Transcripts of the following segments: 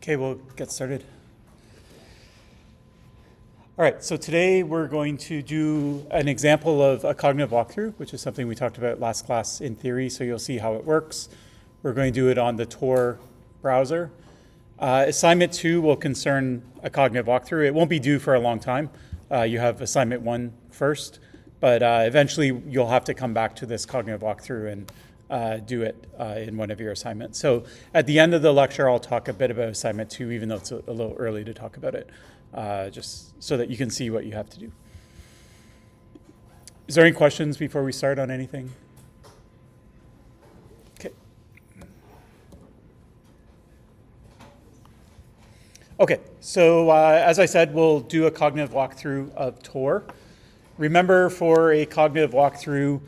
Okay, we'll get started. All right, so today we're going to do an example of a cognitive walkthrough, which is something we talked about last class in theory, so you'll see how it works. We're going to do it on the Tor browser. Assignment 2 will concern a cognitive walkthrough. It won't be due for a long time. You have assignment 1 first, but eventually you'll have to come back to this cognitive walkthrough and do it in one of your assignments. So at the end of the lecture, I'll talk a bit about assignment 2, even though it's a little early to talk about it, just so that you can see what you have to do. Is there any questions before we start on anything? Okay. Okay, so as I said, we'll do a cognitive walkthrough of Tor. Remember, for a cognitive walkthrough,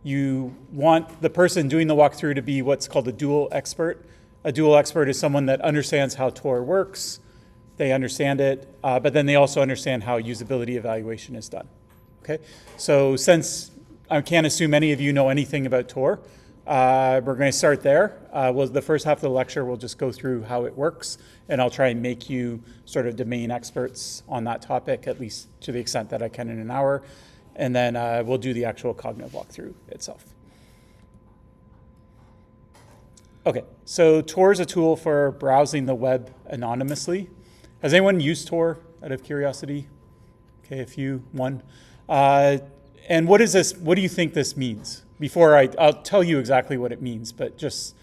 you want the person doing the walkthrough to be what's called a dual expert. A dual expert is someone that understands how Tor works, they understand it, but then they also understand how usability evaluation is done. Okay, so since I can't assume any of you know anything about Tor, we're going to start there. The first half of the lecture, we'll just go through how it works, and I'll try and make you sort of domain experts on that topic, at least to the extent that I can in an hour. And then we'll do the actual cognitive walkthrough itself. Okay, so Tor is a tool for browsing the web anonymously. Has anyone used Tor out of curiosity? Okay, a few, one. And what is this? What do you think this means? Before I'll tell you exactly what it means, but just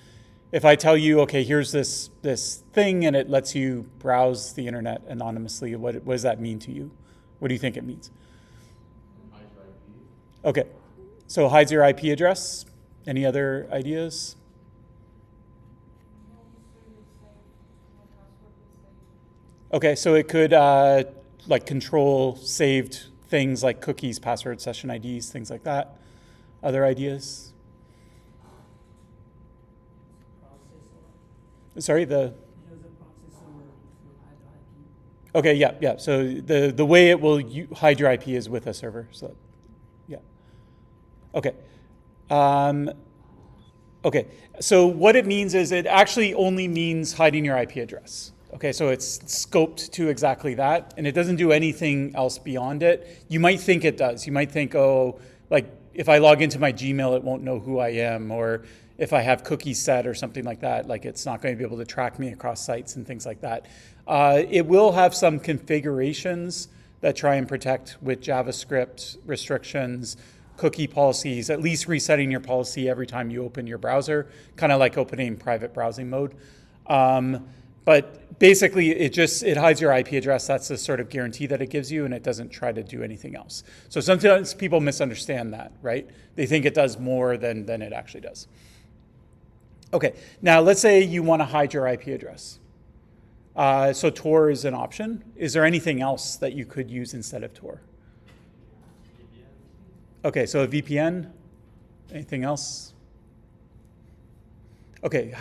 if I tell you, okay, here's this thing and it lets you browse the internet anonymously, what does that mean to you? What do you think it means? Okay, so hides your IP address. Any other ideas? Okay, so it could like control saved things like cookies, passwords, session IDs, things like that. Other ideas? Sorry, Okay, yeah. So the way it will hide your IP is with a server. So, yeah. Okay. Okay. So what it means is it actually only means hiding your IP address. Okay, so it's scoped to exactly that, and it doesn't do anything else beyond it. You might think it does. You might think, oh, like if I log into my Gmail, it won't know who I am, or if I have cookies set or something like that, like it's not going to be able to track me across sites and things like that. It will have some configurations that try and protect with JavaScript restrictions, cookie policies, at least resetting your policy every time you open your browser, kind of like opening private browsing mode. But basically, it hides your IP address. That's the sort of guarantee that it gives you, and it doesn't try to do anything else. So sometimes people misunderstand that, right? They think it does more than it actually does. Okay, now let's say you want to hide your IP address. So Tor is an option. Is there anything else that you could use instead of Tor? Okay, so a VPN. Anything else? Okay,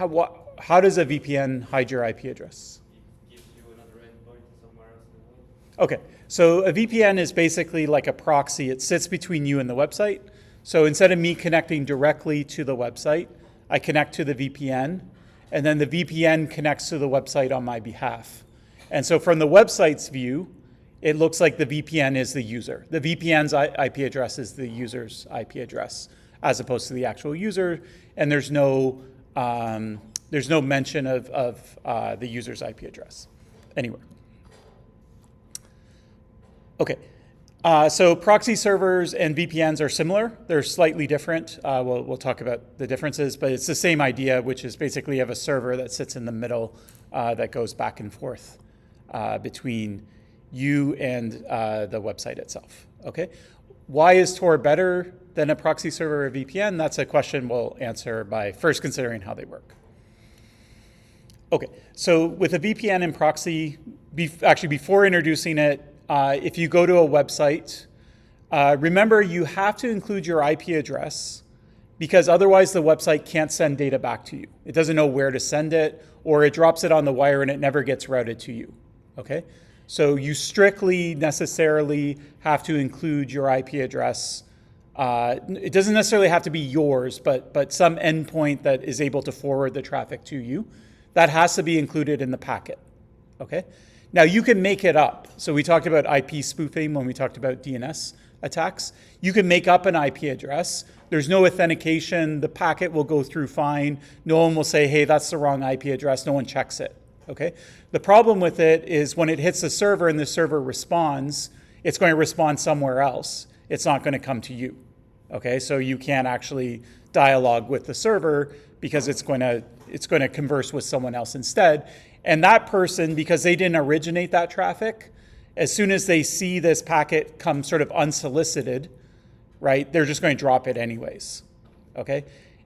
how does a VPN hide your IP address? It gives you another endpoint somewhere else in the web. Okay, so a VPN is basically like a proxy. It sits between you and the website. So instead of me connecting directly to the website, I connect to the VPN, and then the VPN connects to the website on my behalf. And so from the website's view, it looks like the VPN is the user. The VPN's IP address is the user's IP address, as opposed to the actual user, and there's no mention of the user's IP address anywhere. Okay, so proxy servers and VPNs are similar. They're slightly different. We'll talk about the differences, but it's the same idea, which is basically you have a server that sits in the middle that goes back and forth between you and the website itself. Okay, why is Tor better than a proxy server or VPN? That's a question we'll answer by first considering how they work. Okay, so with a VPN and proxy, actually before introducing it, if you go to a website, remember you have to include your IP address because otherwise the website can't send data back to you. It doesn't know where to send it, or it drops it on the wire and it never gets routed to you. Okay, so you strictly necessarily have to include your IP address. It doesn't necessarily have to be yours, but some endpoint that is able to forward the traffic to you. That has to be included in the packet. okay? Now you can make it up. So we talked about IP spoofing when we talked about DNS attacks. You can make up an IP address. There's no authentication. The packet will go through fine. No one will say, hey, that's the wrong IP address. No one checks it, okay? The problem with it is when it hits the server and the server responds, it's going to respond somewhere else. It's not going to come to you, okay? So you can't actually dialogue with the server because it's going to converse with someone else instead. And that person, because they didn't originate that traffic, as soon as they see this packet come sort of unsolicited, right, they're just going to drop it anyways, okay?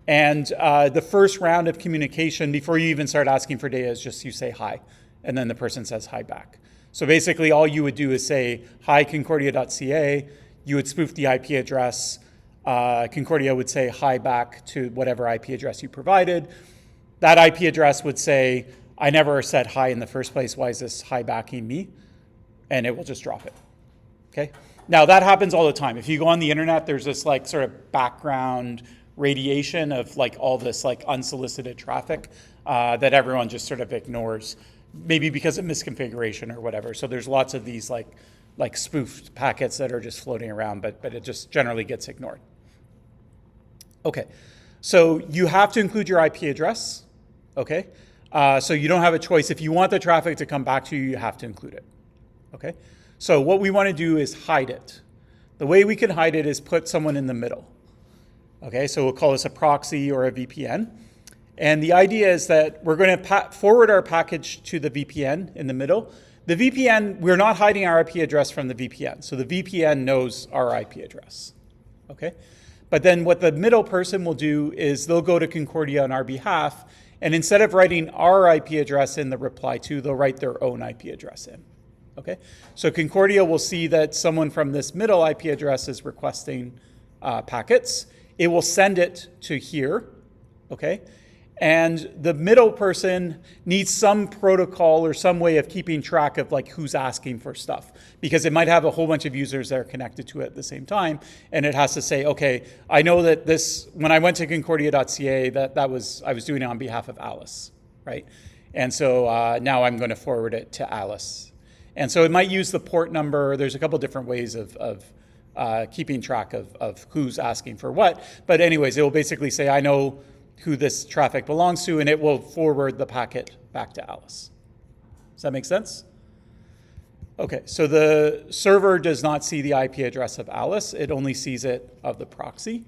And the first round of communication, before you even start asking for data, is just you say hi, and then the person says hi back. So basically all you would do is say, hi, concordia.ca, you would spoof the IP address, Concordia would say hi back to whatever IP address you provided. That IP address would say, I never said hi in the first place, why is this hi backing me? And it will just drop it, okay? Now that happens all the time. If you go on the internet, there's this like sort of background radiation of like all this like unsolicited traffic that everyone just sort of ignores, maybe because of misconfiguration or whatever. So there's lots of these like spoofed packets that are just floating around, but it just generally gets ignored. Okay, so you have to include your IP address, okay? So you don't have a choice. If you want the traffic to come back to you, you have to include it, okay? So what we want to do is hide it. The way we can hide it is put someone in the middle, okay? So we'll call this a proxy or a VPN. And the idea is that we're going to forward our package to the VPN in the middle. The VPN, we're not hiding our IP address from the VPN. So the VPN knows our IP address, okay? But then what the middle person will do is they'll go to Concordia on our behalf, and instead of writing our IP address in the reply to, they'll write their own IP address in, okay? So Concordia will see that someone from this middle IP address is requesting packets. It will send it to here, okay? And the middle person needs some protocol or some way of keeping track of like who's asking for stuff, because it might have a whole bunch of users that are connected to it at the same time. And it has to say, okay, I know that this, when I went to concordia.ca, I was doing it on behalf of Alice, right? And so now I'm going to forward it to Alice. And so it might use the port number. There's a couple different ways of keeping track of who's asking for what. But anyways, it will basically say, I know who this traffic belongs to, and it will forward the packet back to Alice. Does that make sense? Okay, so the server does not see the IP address of Alice. It only sees it of the proxy.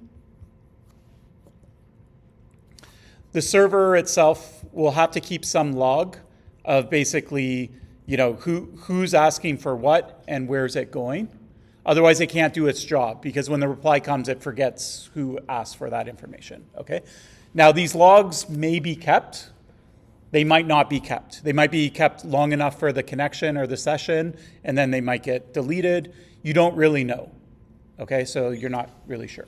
The server itself will have to keep some log of basically, you know, who's asking for what and where's it going. Otherwise, it can't do its job, because when the reply comes, it forgets who asked for that information, okay? Now, these logs may be kept. They might not be kept. They might be kept long enough for the connection or the session, and then they might get deleted. You don't really know, okay? So you're not really sure.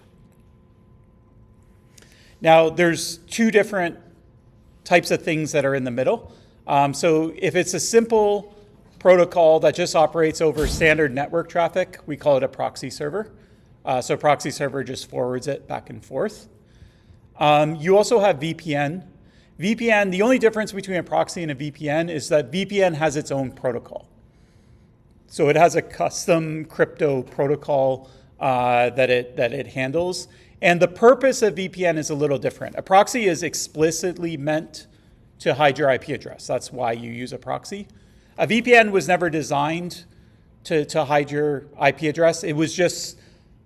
Now, there's two different types of things that are in the middle. So if it's a simple protocol that just operates over standard network traffic, we call it a proxy server. So proxy server just forwards it back and forth. You also have VPN. VPN, the only difference between a proxy and a VPN is that VPN has its own protocol. So it has a custom crypto protocol that it handles. And the purpose of VPN is a little different. A proxy is explicitly meant to hide your IP address. That's why you use a proxy. A VPN was never designed to hide your IP address. It was just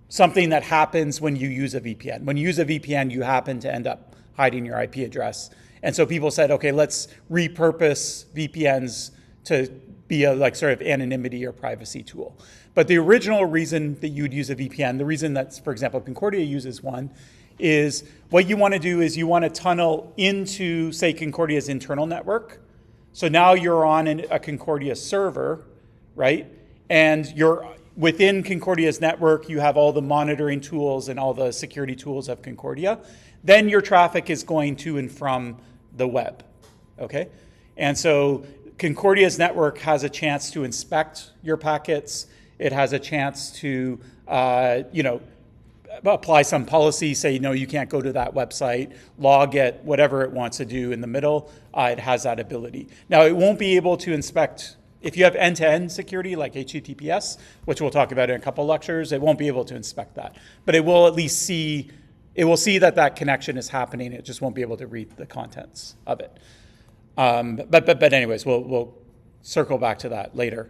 something that happens when you use a VPN. When you use a VPN, you happen to end up hiding your IP address. And so people said, okay, let's repurpose VPNs to be a like sort of anonymity or privacy tool. But the original reason that you'd use a VPN, the reason that, for example, Concordia uses one, is what you want to do is you want to tunnel into, say, Concordia's internal network. So now you're on a Concordia server, right? And you're within Concordia's network, you have all the monitoring tools and all the security tools of Concordia. Then your traffic is going to and from the web, okay? And so Concordia's network has a chance to inspect your packets. It has a chance to, apply some policy, say, no, you can't go to that website, log it, whatever it wants to do in the middle, it has that ability. Now, it won't be able to inspect, if you have end-to-end security like HTTPS, which we'll talk about in a couple lectures, it won't be able to inspect that. But it will at least see, it will see that that connection is happening. It just won't be able to read the contents of it. But anyways, we'll circle back to that later.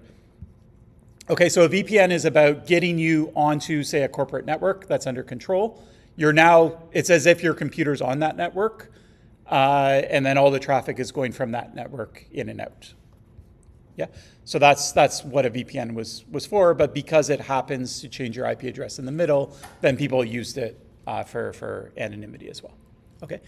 Okay, so a VPN is about getting you onto, say, a corporate network that's under control. You're now, it's as if your computer's on that network, and then all the traffic is going from that network in and out. Yeah, so that's what a VPN was for, but because it happens to change your IP address in the middle, then people used it for anonymity as well. Okay.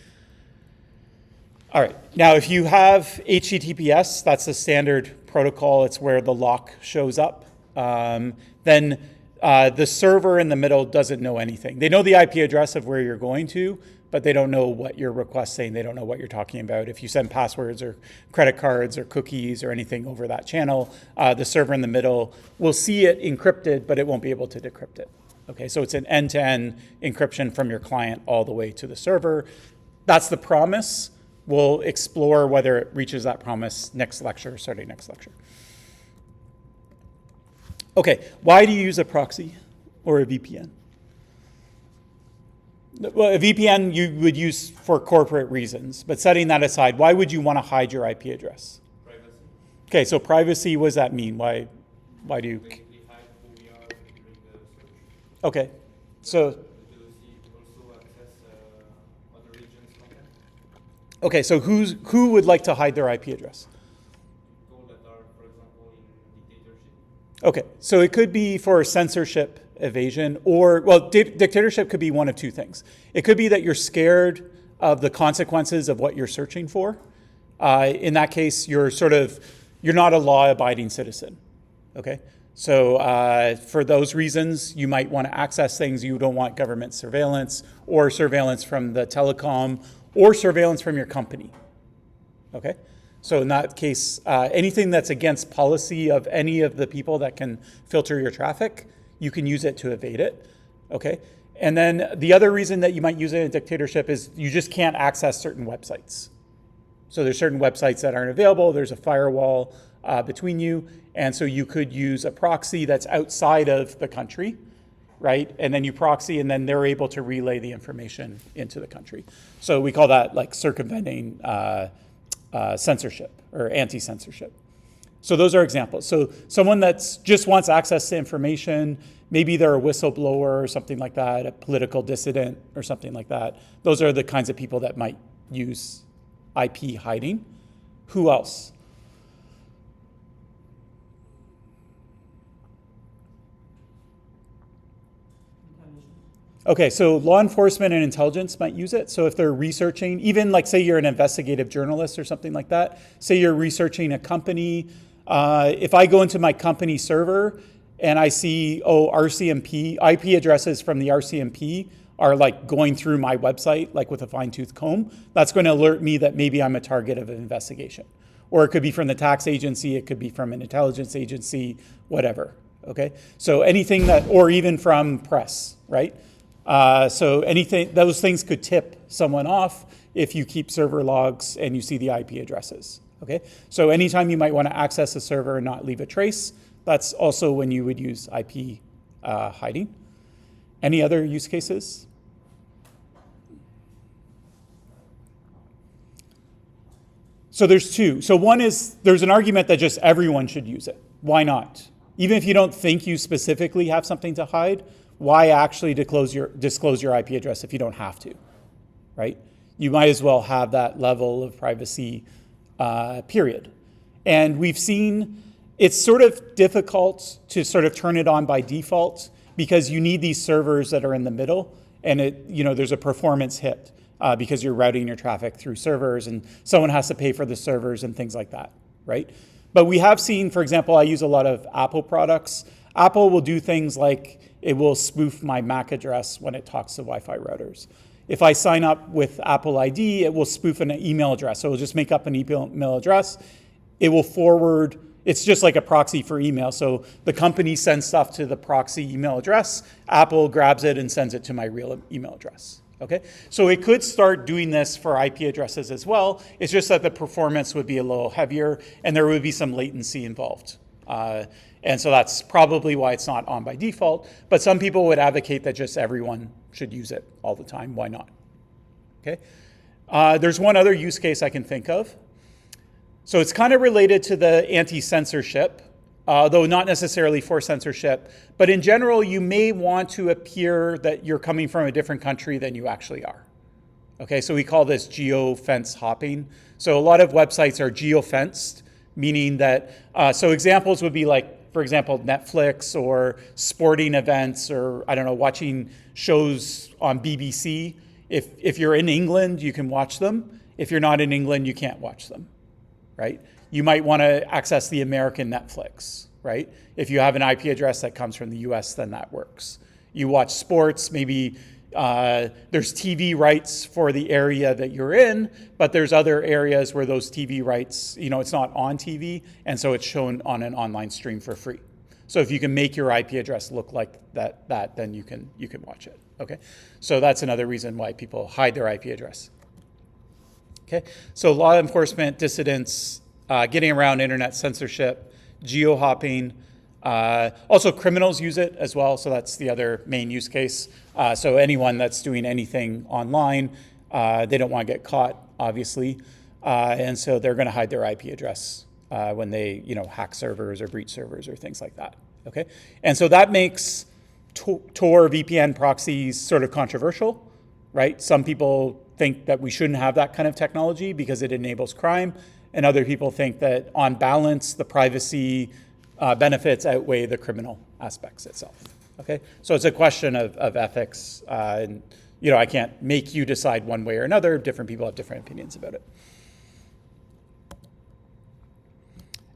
All right, now if you have HTTPS, that's the standard protocol, it's where the lock shows up. Then the server in the middle doesn't know anything. They know the IP address of where you're going to, but they don't know what you're requesting. They don't know what you're talking about. If you send passwords or credit cards or cookies or anything over that channel, the server in the middle will see it encrypted, but it won't be able to decrypt it. Okay, so it's an end-to-end encryption from your client all the way to the server. That's the promise. We'll explore whether it reaches that promise next lecture, starting next lecture. Okay, why do you use a proxy or a VPN? Well, a VPN you would use for corporate reasons, but setting that aside, why would you want to hide your IP address? Privacy. Okay, so privacy, what does that mean? Why do you? Basically hide who we are during the search. Okay, so. The ability to also access other regions' content. Okay, so who would like to hide their IP address? People that are, for example, in dictatorship. Okay, so it could be for censorship, evasion, or, well, dictatorship could be one of two things. It could be that you're scared of the consequences of what you're searching for. In that case, you're not a law-abiding citizen, okay? So for those reasons, you might want to access things. You don't want government surveillance or surveillance from the telecom or surveillance from your company, okay? So in that case, anything that's against policy of any of the people that can filter your traffic, you can use it to evade it, okay? And then the other reason that you might use it in a dictatorship is you just can't access certain websites. So there's certain websites that aren't available. There's a firewall between you. And so you could use a proxy that's outside of the country, right? And then you proxy, and then they're able to relay the information into the country. So we call that like circumventing censorship or anti-censorship. So those are examples. So someone that's just wants access to information, maybe they're a whistleblower or something like that, a political dissident or something like that. Those are the kinds of people that might use IP hiding. Who else? Okay, so law enforcement and intelligence might use it. So if they're researching, even like say you're an investigative journalist or something like that, say you're researching a company, if I go into my company server and I see, RCMP, IP addresses from the RCMP are like going through my website, like with a fine-tooth comb, that's going to alert me that maybe I'm a target of an investigation. Or it could be from the tax agency, it could be from an intelligence agency, whatever, okay? So anything that, or even from press, right? So anything, those things could tip someone off if you keep server logs and you see the IP addresses, okay? So anytime you might want to access a server and not leave a trace, that's also when you would use IP hiding. Any other use cases? So there's two. So one is, there's an argument that just everyone should use it. Why not? Even if you don't think you specifically have something to hide, why actually disclose your IP address if you don't have to, right? You might as well have that level of privacy, period. And we've seen it's sort of difficult to sort of turn it on by default because you need these servers that are in the middle, and there's a performance hit because you're routing your traffic through servers, and someone has to pay for the servers and things like that, right? But we have seen, for example, I use a lot of Apple products. Apple will do things like it will spoof my MAC address when it talks to Wi-Fi routers. If I sign up with Apple ID, it will spoof an email address. So it'll just make up an email address. It will forward It's just like a proxy for email. So the company sends stuff to the proxy email address. Apple grabs it and sends it to my real email address. Okay, so it could start doing this for IP addresses as well. It's just that the performance would be a little heavier and there would be some latency involved. And so that's probably why it's not on by default. But some people would advocate that just everyone should use it all the time. Why not? Okay. There's one other use case I can think of. So it's kind of related to the anti-censorship, though not necessarily for censorship. But in general, you may want to appear that you're coming from a different country than you actually are. Okay, so we call this geo-fence hopping. So a lot of websites are geo-fenced, meaning that, so examples would be like, for example, Netflix or sporting events or, I don't know, watching shows on BBC. If you're in England, you can watch them. If you're not in England, you can't watch them, right? You might want to access the American Netflix, right? If you have an IP address that comes from the US, then that works. You watch sports, maybe there's TV rights for the area that you're in, but there's other areas where those TV rights, it's not on TV, and so it's shown on an online stream for free. So if you can make your IP address look like that, then you can watch it. Okay, so that's another reason why people hide their IP address. Okay, so law enforcement, dissidents, getting around internet censorship, geo-hopping. Also, criminals use it as well, so that's the other main use case. So anyone that's doing anything online, they don't want to get caught, obviously, and so they're going to hide their IP address when they, hack servers or breach servers or things like that. Okay, and so that makes Tor VPN proxies sort of controversial, right? Some people think that we shouldn't have that kind of technology because it enables crime, and other people think that, on balance, the privacy benefits outweigh the criminal aspects itself. Okay, so it's a question of ethics, and I can't make you decide one way or another. Different people have different opinions about it.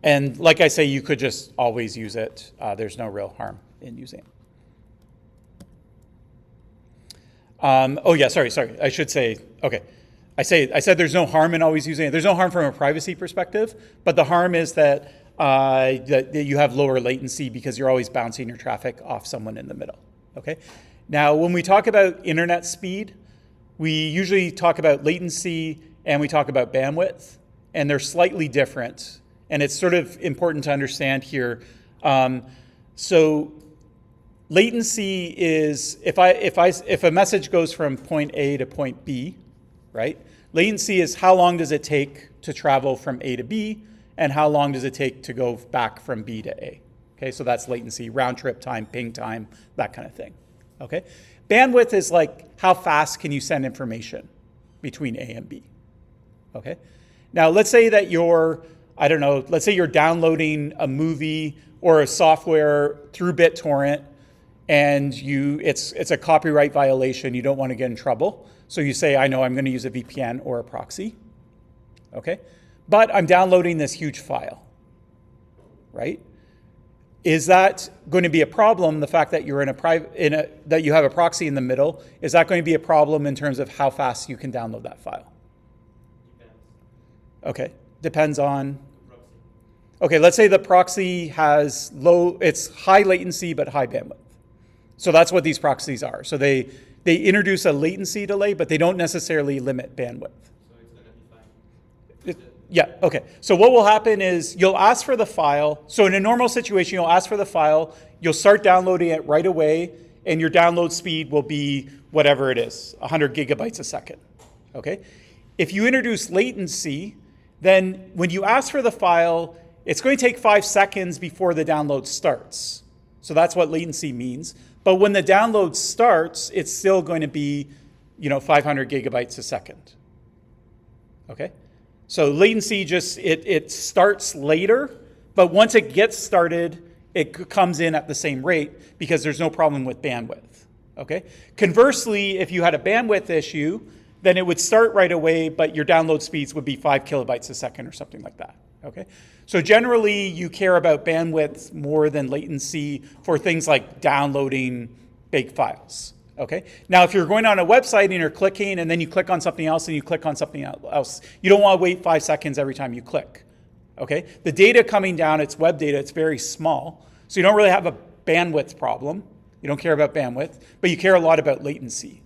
And like I say, you could just always use it. There's no real harm in using it. Sorry. I should say, okay. I said there's no harm in always using it. There's no harm from a privacy perspective, but the harm is that that you have lower latency because you're always bouncing your traffic off someone in the middle. Okay. Now, when we talk about internet speed, we usually talk about latency and we talk about bandwidth, and they're slightly different. And it's sort of important to understand here. So latency is if a message goes from point A to point B, right? Latency is how long does it take to travel from A to B, and how long does it take to go back from B to A? Okay, so that's latency, round trip time, ping time, that kind of thing. Okay, bandwidth is like how fast can you send information between A and B? Okay, now let's say that let's say you're downloading a movie or a software through BitTorrent, and it's a copyright violation. You don't want to get in trouble, so you say, I know I'm going to use a VPN or a proxy. Okay, but I'm downloading this huge file, right? Is that going to be a problem? The fact that you're that you have a proxy in the middle, is that going to be a problem in terms of how fast you can download that file? Depends. Okay, depends on. Okay, let's say the proxy has it's high latency but high bandwidth. So that's what these proxies are. So they introduce a latency delay, but they don't necessarily limit bandwidth. So it's going to be fine. Yeah, okay. So what will happen is you'll ask for the file. So in a normal situation, you'll ask for the file, you'll start downloading it right away, and your download speed will be whatever it is, 100 gigabytes a second, okay? If you introduce latency, then when you ask for the file, it's going to take 5 seconds before the download starts. So that's what latency means. But when the download starts, it's still going to be, 500 gigabytes a second, okay? So latency it starts later, but once it gets started, it comes in at the same rate because there's no problem with bandwidth, okay? Conversely, if you had a bandwidth issue, then it would start right away, but your download speeds would be 5 kilobytes a second or something like that, okay? So generally, you care about bandwidth more than latency for things like downloading big files. Okay. Now, if you're going on a website and you're clicking and then you click on something else and you click on something else, you don't want to wait 5 seconds every time you click. okay? The data coming down, it's web data, it's very small. So you don't really have a bandwidth problem. You don't care about bandwidth, but you care a lot about latency,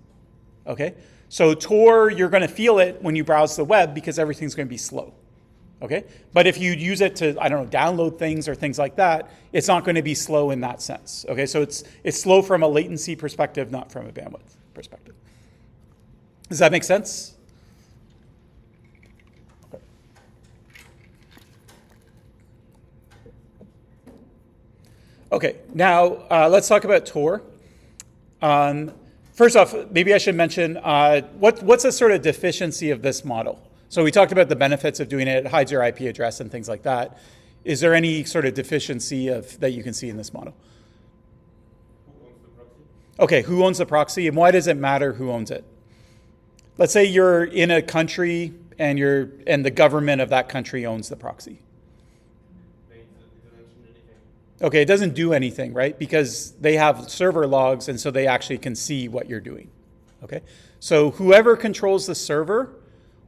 okay? So Tor, you're going to feel it when you browse the web because everything's going to be slow, okay? But if you use it to, I don't know, download things or things like that, it's not going to be slow in that sense, okay? So it's slow from a latency perspective, not from a bandwidth perspective. Does that make sense? Okay. Okay, now let's talk about Tor. First off, maybe I should mention what's a sort of deficiency of this model? So we talked about the benefits of doing it. It hides your IP address and things like that. Is there any sort of deficiency that you can see in this model? Who owns the proxy? Okay, who owns the proxy, and why does it matter who owns it? Let's say you're in a country and the government of that country owns the proxy. It doesn't mention anything. Okay, it doesn't do anything, right? Because they have server logs, and so they actually can see what you're doing. Okay, so whoever controls the server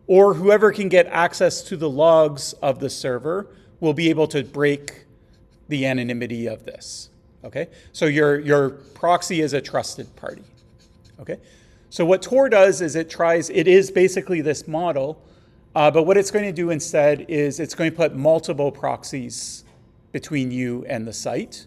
or whoever can get access to the logs of the server will be able to break the anonymity of this. Okay, so your proxy is a trusted party. Okay, so what Tor does is it is basically this model, but what it's going to do instead is it's going to put multiple proxies between you and the site.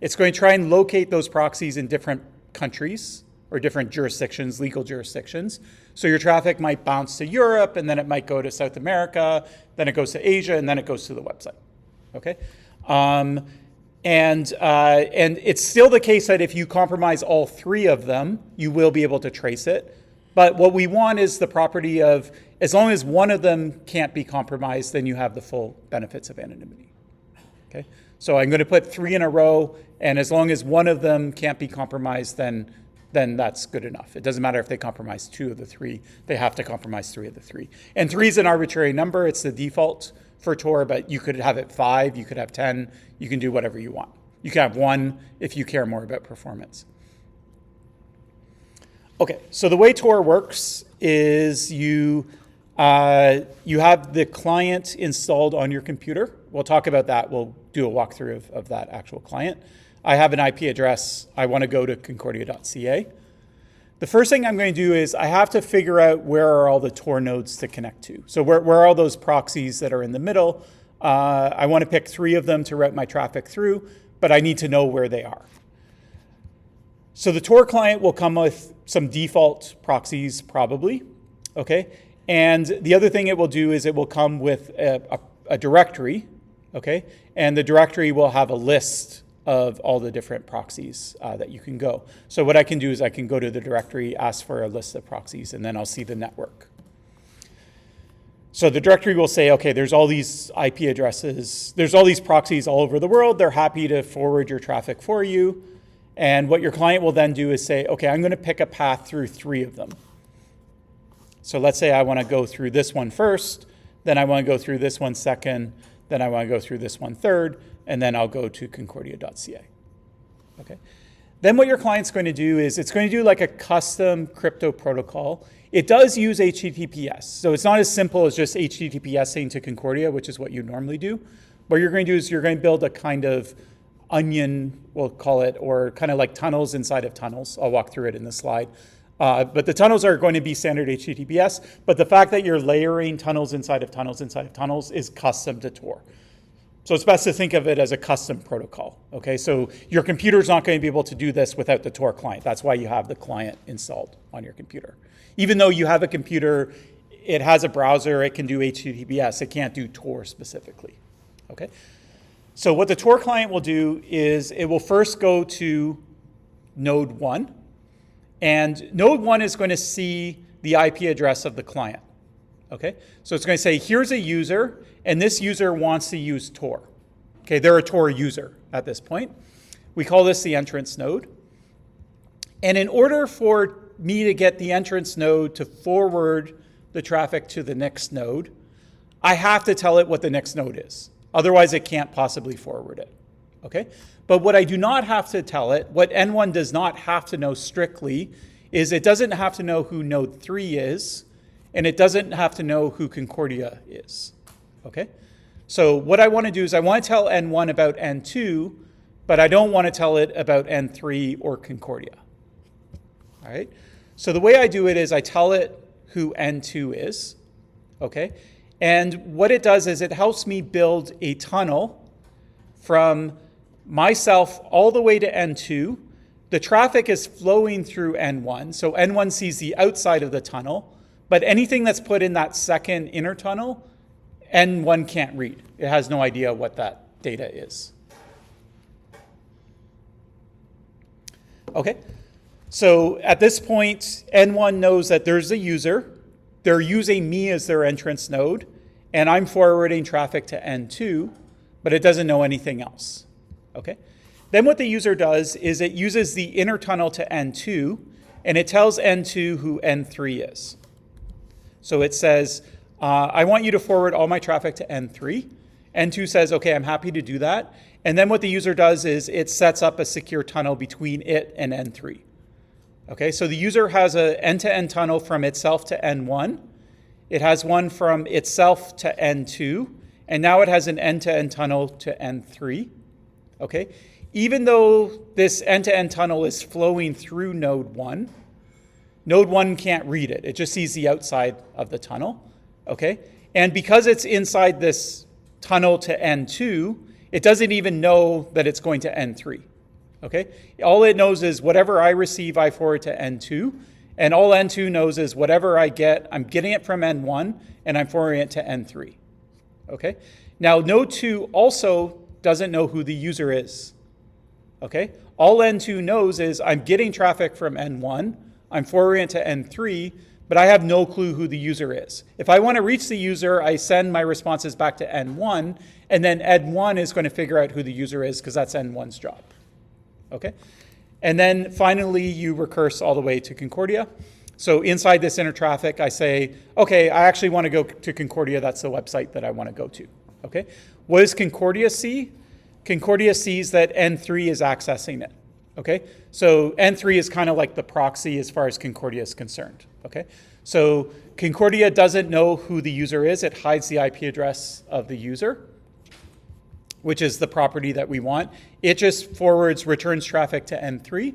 It's going to try and locate those proxies in different countries or different jurisdictions, legal jurisdictions. So your traffic might bounce to Europe, and then it might go to South America, then it goes to Asia, and then it goes to the website. Okay, and it's still the case that if you compromise all three of them, you will be able to trace it. But what we want is the property of, as long as one of them can't be compromised, then you have the full benefits of anonymity. Okay, so I'm going to put 3 in a row, and as long as one of them can't be compromised, then that's good enough. It doesn't matter if they compromise 2 of the 3, they have to compromise 3 of the 3. And 3 is an arbitrary number, it's the default for Tor, but you could have it 5, you could have 10, you can do whatever you want. You can have 1 if you care more about performance. Okay, so the way Tor works is you have the client installed on your computer. We'll talk about that. We'll do a walkthrough of that actual client. I have an IP address. I want to go to concordia.ca. The first thing I'm going to do is I have to figure out where are all the Tor nodes to connect to. So where are all those proxies that are in the middle? I want to pick 3 of them to route my traffic through, but I need to know where they are. So the Tor client will come with some default proxies probably, okay? And the other thing it will do is it will come with a directory, okay? And the directory will have a list of all the different proxies that you can go. So what I can do is I can go to the directory, ask for a list of proxies, and then I'll see the network. So the directory will say, okay, there's all these IP addresses, there's all these proxies all over the world, they're happy to forward your traffic for you. And what your client will then do is say, okay, I'm going to pick a path through 3 of them. So let's say I want to go through this one first, then I want to go through this one second, then I want to go through this one third, and then I'll go to concordia.ca. Okay. Then what your client's going to do is it's going to do like a custom crypto protocol. It does use HTTPS. So it's not as simple as just HTTPSing to Concordia, which is what you normally do. What you're going to do is you're going to build a kind of onion, we'll call it, or kind of like tunnels inside of tunnels. I'll walk through it in the slide. But the tunnels are going to be standard HTTPS, but the fact that you're layering tunnels inside of tunnels is custom to Tor. So it's best to think of it as a custom protocol, okay? So your computer's not going to be able to do this without the Tor client. That's why you have the client installed on your computer. Even though you have a computer, it has a browser, it can do HTTPS, it can't do Tor specifically, okay? So what the Tor client will do is it will first go to node 1, and node 1 is going to see the IP address of the client, okay? So it's going to say, here's a user, and this user wants to use Tor. Okay, they're a Tor user at this point. We call this the entrance node. And in order for me to get the entrance node to forward the traffic to the next node, I have to tell it what the next node is. Otherwise, it can't possibly forward it. Okay? But what I do not have to tell it, what N1 does not have to know strictly, is it doesn't have to know who node 3 is, and it doesn't have to know who Concordia is. Okay? So what I want to do is I want to tell N1 about N2, but I don't want to tell it about N3 or Concordia. All right? So the way I do it is I tell it who N2 is, okay? And what it does is it helps me build a tunnel from myself all the way to N2. The traffic is flowing through N1, so N1 sees the outside of the tunnel, but anything that's put in that second inner tunnel, N1 can't read. It has no idea what that data is. Okay, so at this point, N1 knows that there's a user. They're using me as their entrance node, and I'm forwarding traffic to N2, but it doesn't know anything else. Okay. Then what the user does is it uses the inner tunnel to N2, and it tells N2 who N3 is. So it says, I want you to forward all my traffic to N3. N2 says, okay, I'm happy to do that. And then what the user does is it sets up a secure tunnel between it and N3. Okay, so the user has an end-to-end tunnel from itself to N1. It has one from itself to N2, and now it has an end-to-end tunnel to N3. Okay, even though this end-to-end tunnel is flowing through node 1, node 1 can't read it. It just sees the outside of the tunnel. Okay, and because it's inside this tunnel to N2, it doesn't even know that it's going to N3. Okay, all it knows is whatever I receive, I forward to N2, and all N2 knows is whatever I get, I'm getting it from N1, and I'm forwarding it to N3. Okay, now node 2 also doesn't know who the user is. Okay, all N2 knows is I'm getting traffic from N1, I'm forwarding it to N3, but I have no clue who the user is. If I want to reach the user, I send my responses back to N1, and then N1 is going to figure out who the user is because that's N1's job. Okay, and then finally you recurse all the way to Concordia. So inside this inner traffic, I say, okay, I actually want to go to Concordia. That's the website that I want to go to. Okay, what does Concordia see? Concordia sees that N3 is accessing it. Okay, so N3 is kind of like the proxy as far as Concordia is concerned. Okay, so Concordia doesn't know who the user is. It hides the IP address of the user, which is the property that we want. It just returns traffic to N3,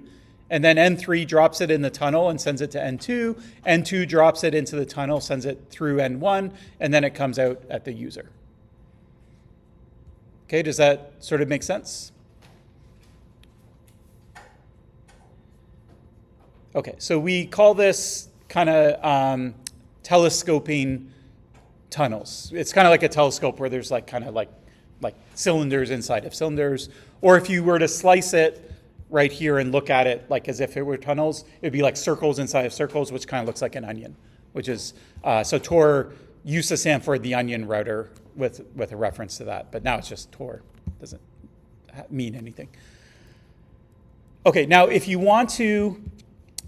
and then N3 drops it in the tunnel and sends it to N2. N2 drops it into the tunnel, sends it through N1, and then it comes out at the user. Okay, does that sort of make sense? Okay, so we call this kind of telescoping tunnels. It's kind of like a telescope where there's like kind of like cylinders inside of cylinders. Or if you were to slice it right here and look at it like as if it were tunnels, it'd be like circles inside of circles, which kind of looks like an onion, which is, so Tor used to stand for the onion router with a reference to that, but now it's just Tor. It doesn't mean anything. Okay, now if you want to,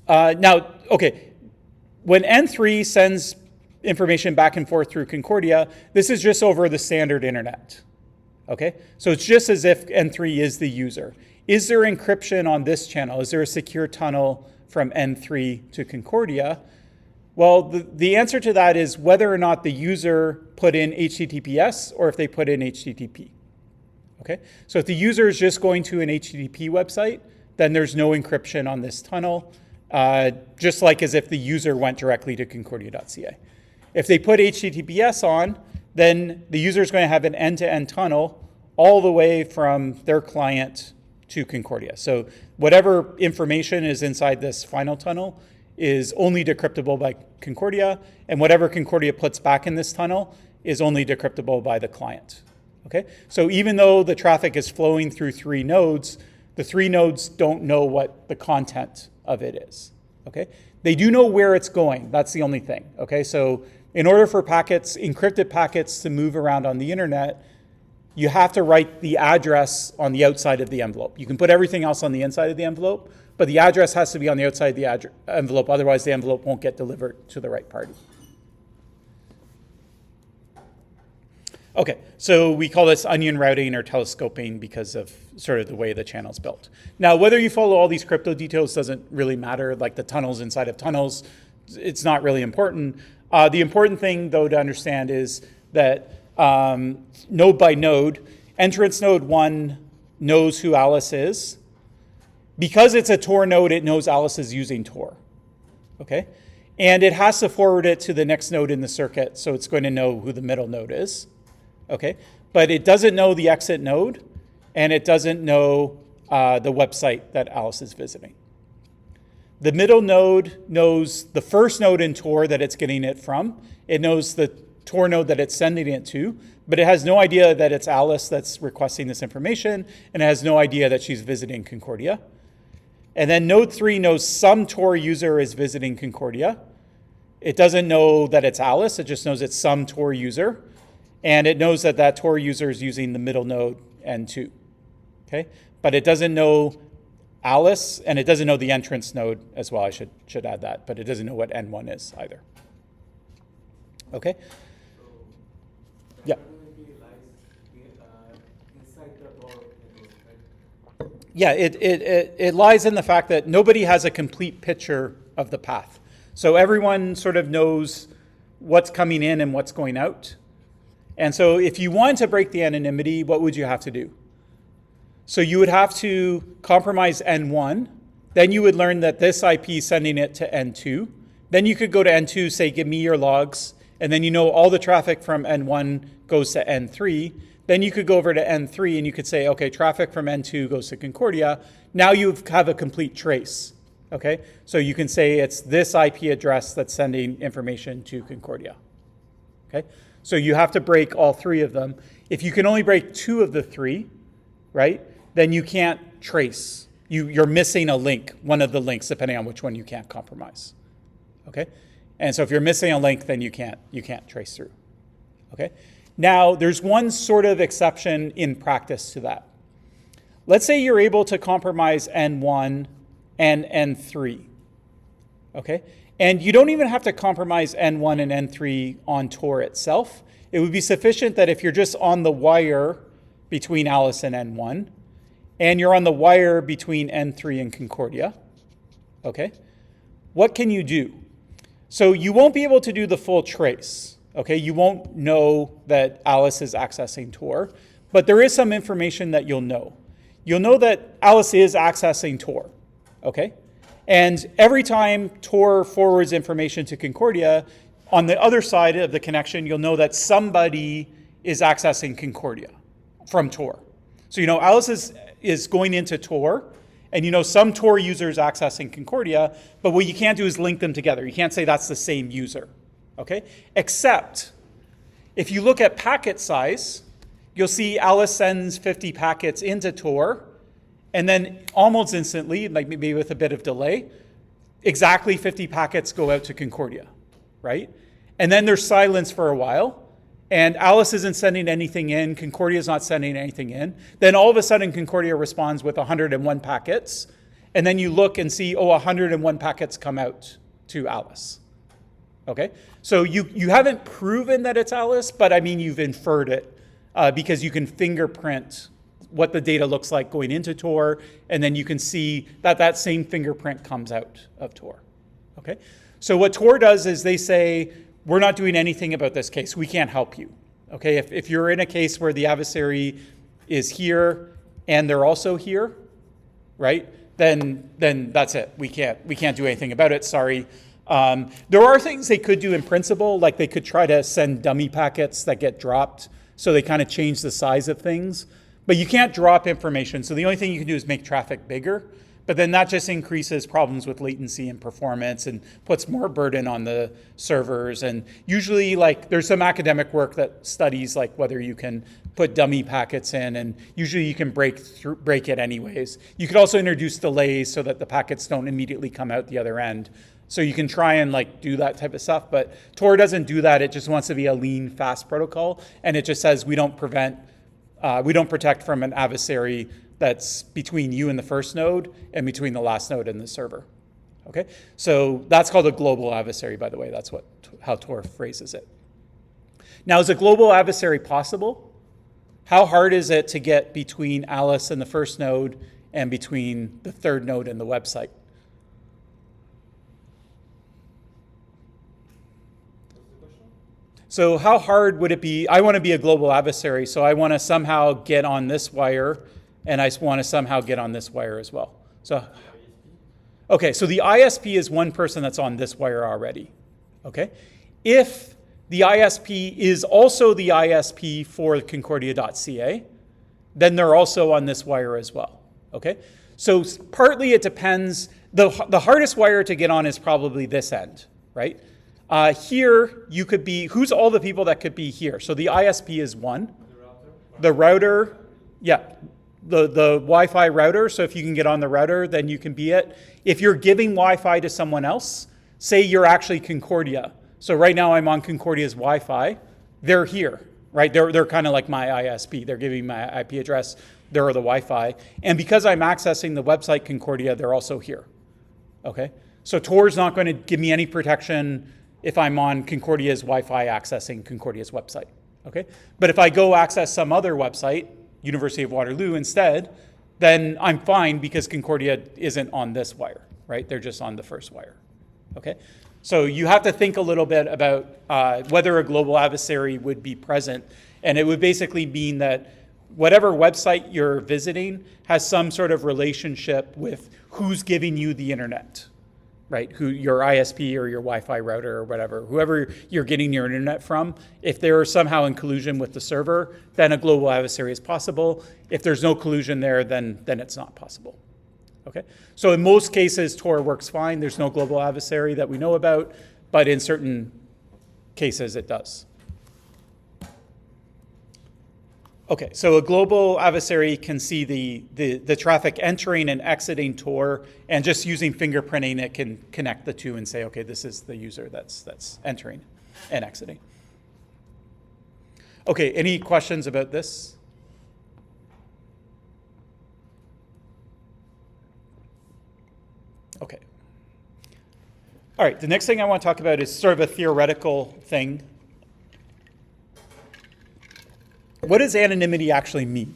when N3 sends information back and forth through Concordia, this is just over the standard internet. Okay, so it's just as if N3 is the user. Is there encryption on this channel? Is there a secure tunnel from N3 to Concordia? Well, the answer to that is whether or not the user put in HTTPS or if they put in HTTP. Okay, so if the user is just going to an HTTP website, then there's no encryption on this tunnel, just like as if the user went directly to concordia.ca. If they put HTTPS on, then the user is going to have an end-to-end tunnel all the way from their client to Concordia. So whatever information is inside this final tunnel is only decryptable by Concordia, and whatever Concordia puts back in this tunnel is only decryptable by the client. Okay? So even though the traffic is flowing through 3 nodes, the 3 nodes don't know what the content of it is. Okay? They do know where it's going. That's the only thing. Okay? So in order for packets, encrypted packets, to move around on the internet, you have to write the address on the outside of the envelope. You can put everything else on the inside of the envelope, but the address has to be on the outside of the envelope, otherwise the envelope won't get delivered to the right party. Okay, so we call this onion routing or telescoping because of sort of the way the channel's built. Now, whether you follow all these crypto details doesn't really matter, like the tunnels inside of tunnels, it's not really important. The important thing, though, to understand is that node by node. Entrance node 1 knows who Alice is. Because it's a Tor node, it knows Alice is using Tor. Okay? And it has to forward it to the next node in the circuit, so it's going to know who the middle node is. Okay? But it doesn't know the exit node, and it doesn't know the website that Alice is visiting. The middle node knows the first node in Tor that it's getting it from. It knows the Tor node that it's sending it to, but it has no idea that it's Alice that's requesting this information, and it has no idea that she's visiting Concordia. And then node 3 knows some Tor user is visiting Concordia. It doesn't know that it's Alice, it just knows it's some Tor user. And it knows that that Tor user is using the middle node N2. Okay? But it doesn't know Alice, and it doesn't know the entrance node as well. I should add that, but it doesn't know what N1 is either. Okay? Yeah. Yeah, it lies in the fact that nobody has a complete picture of the path. So everyone sort of knows what's coming in and what's going out. And so if you want to break the anonymity, what would you have to do? So you would have to compromise N1. Then you would learn that this IP is sending it to N2. Then you could go to N2, say, give me your logs. And then you know all the traffic from N1 goes to N3. Then you could go over to N3 and you could say, okay, traffic from N2 goes to Concordia. Now you have a complete trace. Okay? So you can say it's this IP address that's sending information to Concordia. Okay? So you have to break all 3 of them. If you can only break 2 of the 3, right, then you can't trace. You're missing a link, one of the links, depending on which one you can't compromise. Okay? And so if you're missing a link, then you can't trace through. Okay? Now, there's one sort of exception in practice to that. Let's say you're able to compromise N1 and N3. Okay? And you don't even have to compromise N1 and N3 on Tor itself. It would be sufficient that if you're just on the wire between Alice and N1, and you're on the wire between N3 and Concordia, okay, what can you do? So you won't be able to do the full trace, okay? You won't know that Alice is accessing Tor, but there is some information that you'll know. You'll know that Alice is accessing Tor, okay? And every time Tor forwards information to Concordia, on the other side of the connection, you'll know that somebody is accessing Concordia from Tor. So you know Alice is going into Tor, and you know some Tor users accessing Concordia, but what you can't do is link them together. You can't say that's the same user, okay? Except if you look at packet size, you'll see Alice sends 50 packets into Tor, and then almost instantly, like maybe with a bit of delay, exactly 50 packets go out to Concordia, right? And then there's silence for a while, and Alice isn't sending anything in, Concordia's not sending anything in. Then all of a sudden, Concordia responds with 101 packets, and then you look and see, 101 packets come out to Alice, okay? So you haven't proven that it's Alice, but I mean, you've inferred it because you can fingerprint what the data looks like going into Tor, and then you can see that that same fingerprint comes out of Tor, okay? So what Tor does is they say, we're not doing anything about this case. We can't help you, okay? If you're in a case where the adversary is here and they're also here, right? Then that's it. We can't do anything about it. Sorry. There are things they could do in principle, like they could try to send dummy packets that get dropped, so they kind of change the size of things. But you can't drop information, so the only thing you can do is make traffic bigger. But then that just increases problems with latency and performance and puts more burden on the servers. And usually, like, there's some academic work that studies like whether you can put dummy packets in, and usually you can break it anyways. You could also introduce delays so that the packets don't immediately come out the other end. So you can try and like do that type of stuff, but Tor doesn't do that. It just wants to be a lean, fast protocol, and it just says we don't protect from an adversary that's between you and the first node and between the last node and the server. Okay, so that's called a global adversary, by the way. That's how Tor phrases it. Now, is a global adversary possible? How hard is it to get between Alice and the first node and between the third node and the website? So how hard would it be? I want to be a global adversary, so I want to somehow get on this wire, and I want to somehow get on this wire as well. So, okay, so the ISP is one person that's on this wire already. Okay, if the ISP is also the ISP for Concordia.ca, then they're also on this wire as well. Okay, so partly it depends. The hardest wire to get on is probably this end, right? Here you could be, who's all the people that could be here? So the ISP is one. The router, yeah, the Wi-Fi router. So if you can get on the router, then you can be it. If you're giving Wi-Fi to someone else, say you're actually Concordia. So right now I'm on Concordia's Wi-Fi. They're here, right? They're kind of like my ISP. They're giving my IP address. They're the Wi-Fi. And because I'm accessing the website Concordia, they're also here. Okay? So Tor's not going to give me any protection if I'm on Concordia's Wi-Fi accessing Concordia's website. Okay? But if I go access some other website, University of Waterloo instead, then I'm fine because Concordia isn't on this wire, right? They're just on the first wire. Okay? So you have to think a little bit about whether a global adversary would be present. And it would basically mean that whatever website you're visiting has some sort of relationship with who's giving you the internet, right? Who your ISP or your Wi-Fi router or whatever, whoever you're getting your internet from. If they're somehow in collusion with the server, then a global adversary is possible. If there's no collusion there, then it's not possible. Okay? So in most cases, Tor works fine. There's no global adversary that we know about, but in certain cases it does. Okay, so a global adversary can see the traffic entering and exiting Tor, and just using fingerprinting, it can connect the two and say, okay, this is the user that's entering and exiting. Okay, any questions about this? Okay. All right, the next thing I want to talk about is sort of a theoretical thing. What does anonymity actually mean?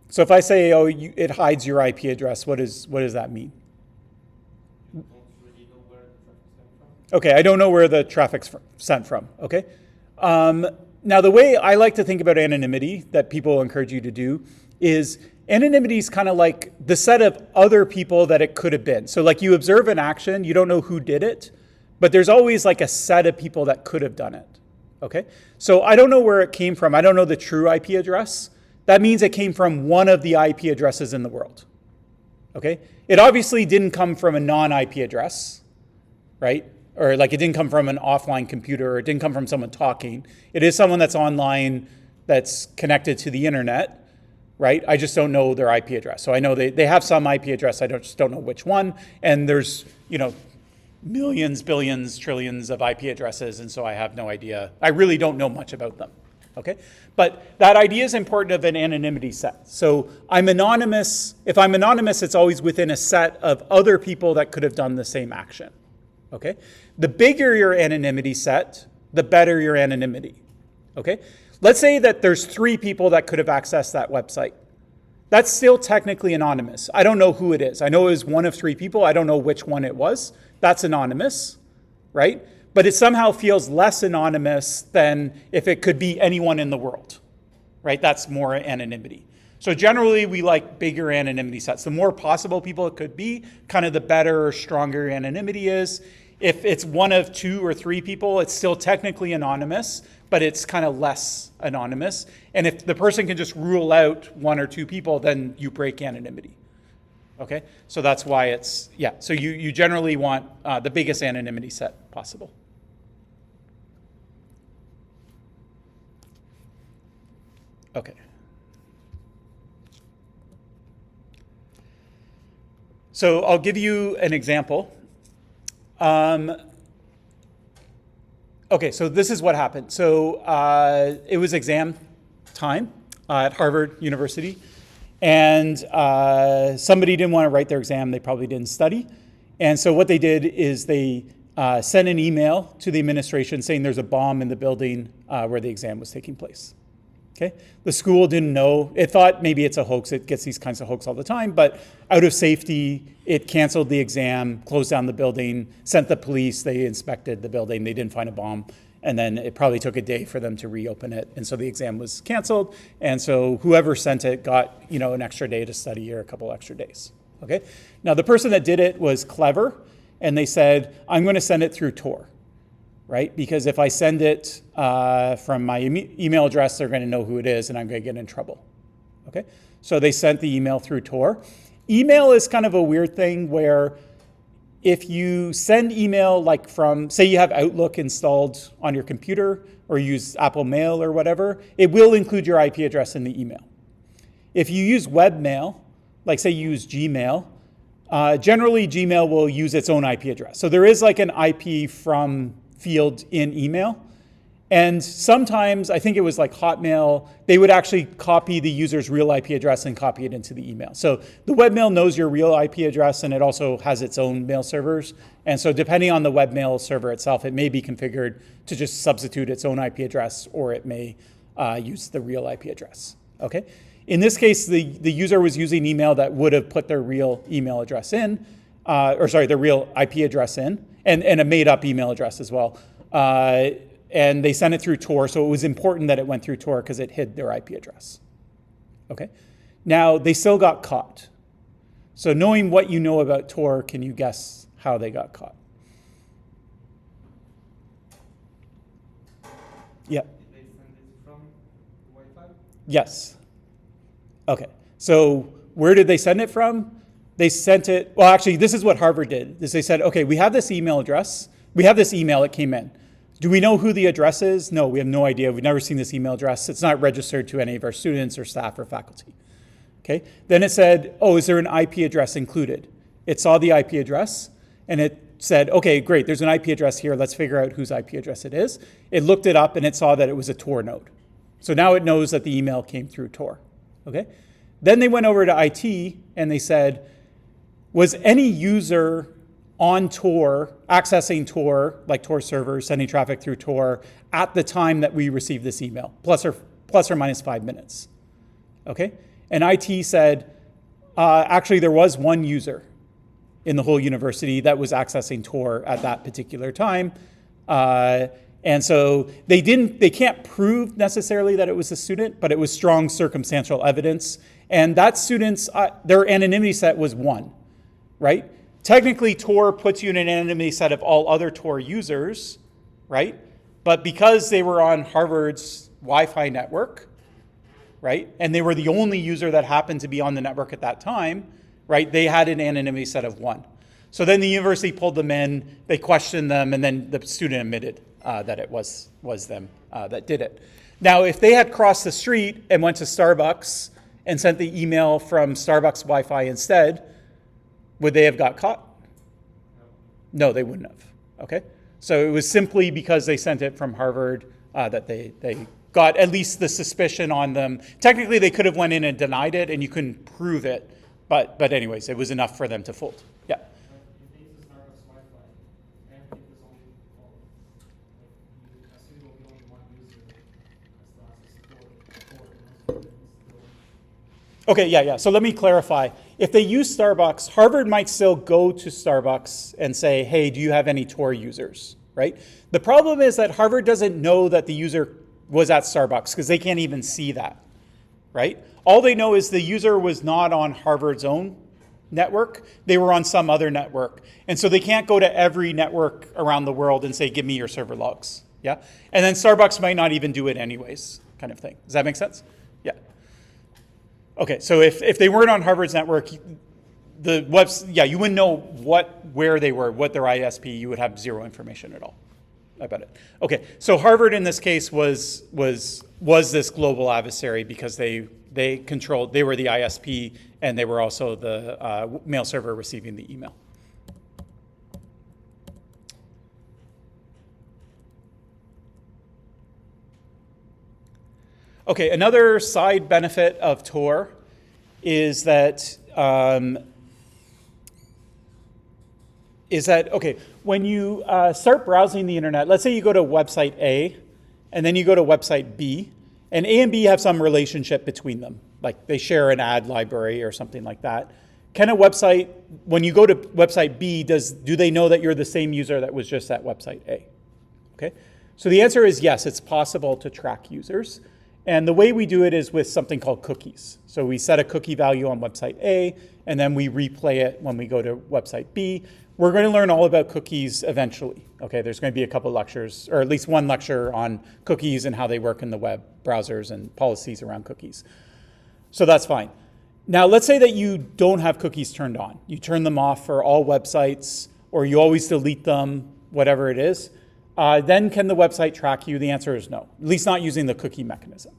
So if I say, oh, it hides your IP address, what does that mean? Okay, I don't know where the traffic's sent from, okay? Now, the way I like to think about anonymity that people encourage you to do is anonymity is kind of like the set of other people that it could have been. So like you observe an action, you don't know who did it, but there's always like a set of people that could have done it. Okay, so I don't know where it came from. I don't know the true IP address. That means it came from one of the IP addresses in the world. Okay, it obviously didn't come from a non-IP address, right? Or like it didn't come from an offline computer, or it didn't come from someone talking. It is someone that's online, that's connected to the internet, right? I just don't know their IP address. So I know they have some IP address, I just don't know which one. And there's, millions, billions, trillions of IP addresses, and so I have no idea. I really don't know much about them, okay? But that idea is important of an anonymity set. So I'm anonymous. If I'm anonymous, it's always within a set of other people that could have done the same action, okay? The bigger your anonymity set, the better your anonymity, okay? Let's say that there's 3 people that could have accessed that website. That's still technically anonymous. I don't know who it is. I know it was one of 3 people. I don't know which one it was. That's anonymous, right? But it somehow feels less anonymous than if it could be anyone in the world, right? That's more anonymity. So generally, we like bigger anonymity sets. The more possible people it could be, kind of the better or stronger anonymity is. If it's one of 2 or 3 people, it's still technically anonymous, but it's kind of less anonymous. And if the person can just rule out 1 or 2 people, then you break anonymity. Okay, so that's why it's, so you generally want the biggest anonymity set possible. Okay. So I'll give you an example. Okay, so this is what happened. So it was exam time at Harvard University. And somebody didn't want to write their exam. They probably didn't study. And so what they did is they sent an email to the administration saying there's a bomb in the building where the exam was taking place. Okay, the school didn't know. It thought maybe it's a hoax. It gets these kinds of hoax all the time, but out of safety, it canceled the exam, closed down the building, sent the police. They inspected the building. They didn't find a bomb. And then it probably took a day for them to reopen it. And so the exam was canceled. And so whoever sent it got, an extra day to study or a couple extra days. Okay. Now the person that did it was clever, and they said, I'm going to send it through Tor. Right? Because if I send it from my email address, they're going to know who it is, and I'm going to get in trouble. Okay? So they sent the email through Tor. Email is kind of a weird thing where if you send email like from, say you have Outlook installed on your computer or use Apple Mail or whatever, it will include your IP address in the email. If you use webmail, like say you use Gmail, generally Gmail will use its own IP address. So there is like an IP from field in email. And sometimes, I think it was like Hotmail, they would actually copy the user's real IP address and copy it into the email. So the webmail knows your real IP address, and it also has its own mail servers. And so depending on the webmail server itself, it may be configured to just substitute its own IP address, or it may use the real IP address. Okay. In this case, the user was using email that would have put their real email address in, their real IP address in, and a made-up email address as well. And they sent it through Tor, so it was important that it went through Tor because it hid their IP address. Okay? Now, they still got caught. So knowing what you know about Tor, can you guess how they got caught? Yeah. Did they send it from Wi-Fi? Yes. Okay. So where did they send it from? They sent it, well, actually, this is what Harvard did. Is they said, okay, we have this email address. We have this email that came in. Do we know who the address is? No, we have no idea. We've never seen this email address. It's not registered to any of our students or staff or faculty. Okay. Then it said, oh, is there an IP address included? It saw the IP address, and it said, okay, great, there's an IP address here. Let's figure out whose IP address it is. It looked it up, and it saw that it was a Tor node. So now it knows that the email came through Tor. Okay. Then they went over to IT, and they said, was any user on Tor, accessing Tor, like Tor servers, sending traffic through Tor at the time that we received this email, plus or minus 5 minutes? Okay? And IT said, actually, there was one user in the whole university that was accessing Tor at that particular time. And so they can't prove necessarily that it was a student, but it was strong circumstantial evidence. And that student's, their anonymity set was 1. Right? Technically, Tor puts you in an anonymity set of all other Tor users, right? But because they were on Harvard's Wi-Fi network, right, and they were the only user that happened to be on the network at that time, right, they had an anonymity set of 1. So then the university pulled them in, they questioned them, and then the student admitted that it was them that did it. Now, if they had crossed the street and went to Starbucks and sent the email from Starbucks Wi-Fi instead, would they have got caught? No, they wouldn't have. Okay? So it was simply because they sent it from Harvard that they got at least the suspicion on them. Technically, they could have went in and denied it, and you couldn't prove it. But anyways, it was enough for them to fold. Yeah. If they use the Starbucks Wi-Fi, and it was only, well, like, you assume it will be only one user as long as it's stored. Okay, yeah. So let me clarify. If they use Starbucks, Harvard might still go to Starbucks and say, hey, do you have any Tor users, right? The problem is that Harvard doesn't know that the user was at Starbucks because they can't even see that, right? All they know is the user was not on Harvard's own network. They were on some other network. And so they can't go to every network around the world and say, give me your server logs, yeah? And then Starbucks might not even do it anyways, kind of thing. Does that make sense? Yeah. Okay, so if they weren't on Harvard's network, you wouldn't know where they were, what their ISP. You would have zero information at all about it. Okay, so Harvard in this case was this global adversary because they were the ISP, and they were also the mail server receiving the email. Okay, another side benefit of Tor is that when you start browsing the internet, let's say you go to website A, and then you go to website B, And A and B have some relationship between them, like they share an ad library or something like that. Can a website, when you go to website B, do they know that you're the same user that was just at website A? Okay, so the answer is yes, it's possible to track users. And the way we do it is with something called cookies. So we set a cookie value on website A, and then we replay it when we go to website B. We're going to learn all about cookies eventually. Okay, there's going to be a couple lectures, or at least one lecture on cookies and how they work in the web browsers and policies around cookies. So that's fine. Now, let's say that you don't have cookies turned on. You turn them off for all websites, or you always delete them, whatever it is. Then can the website track you? The answer is no, at least not using the cookie mechanism.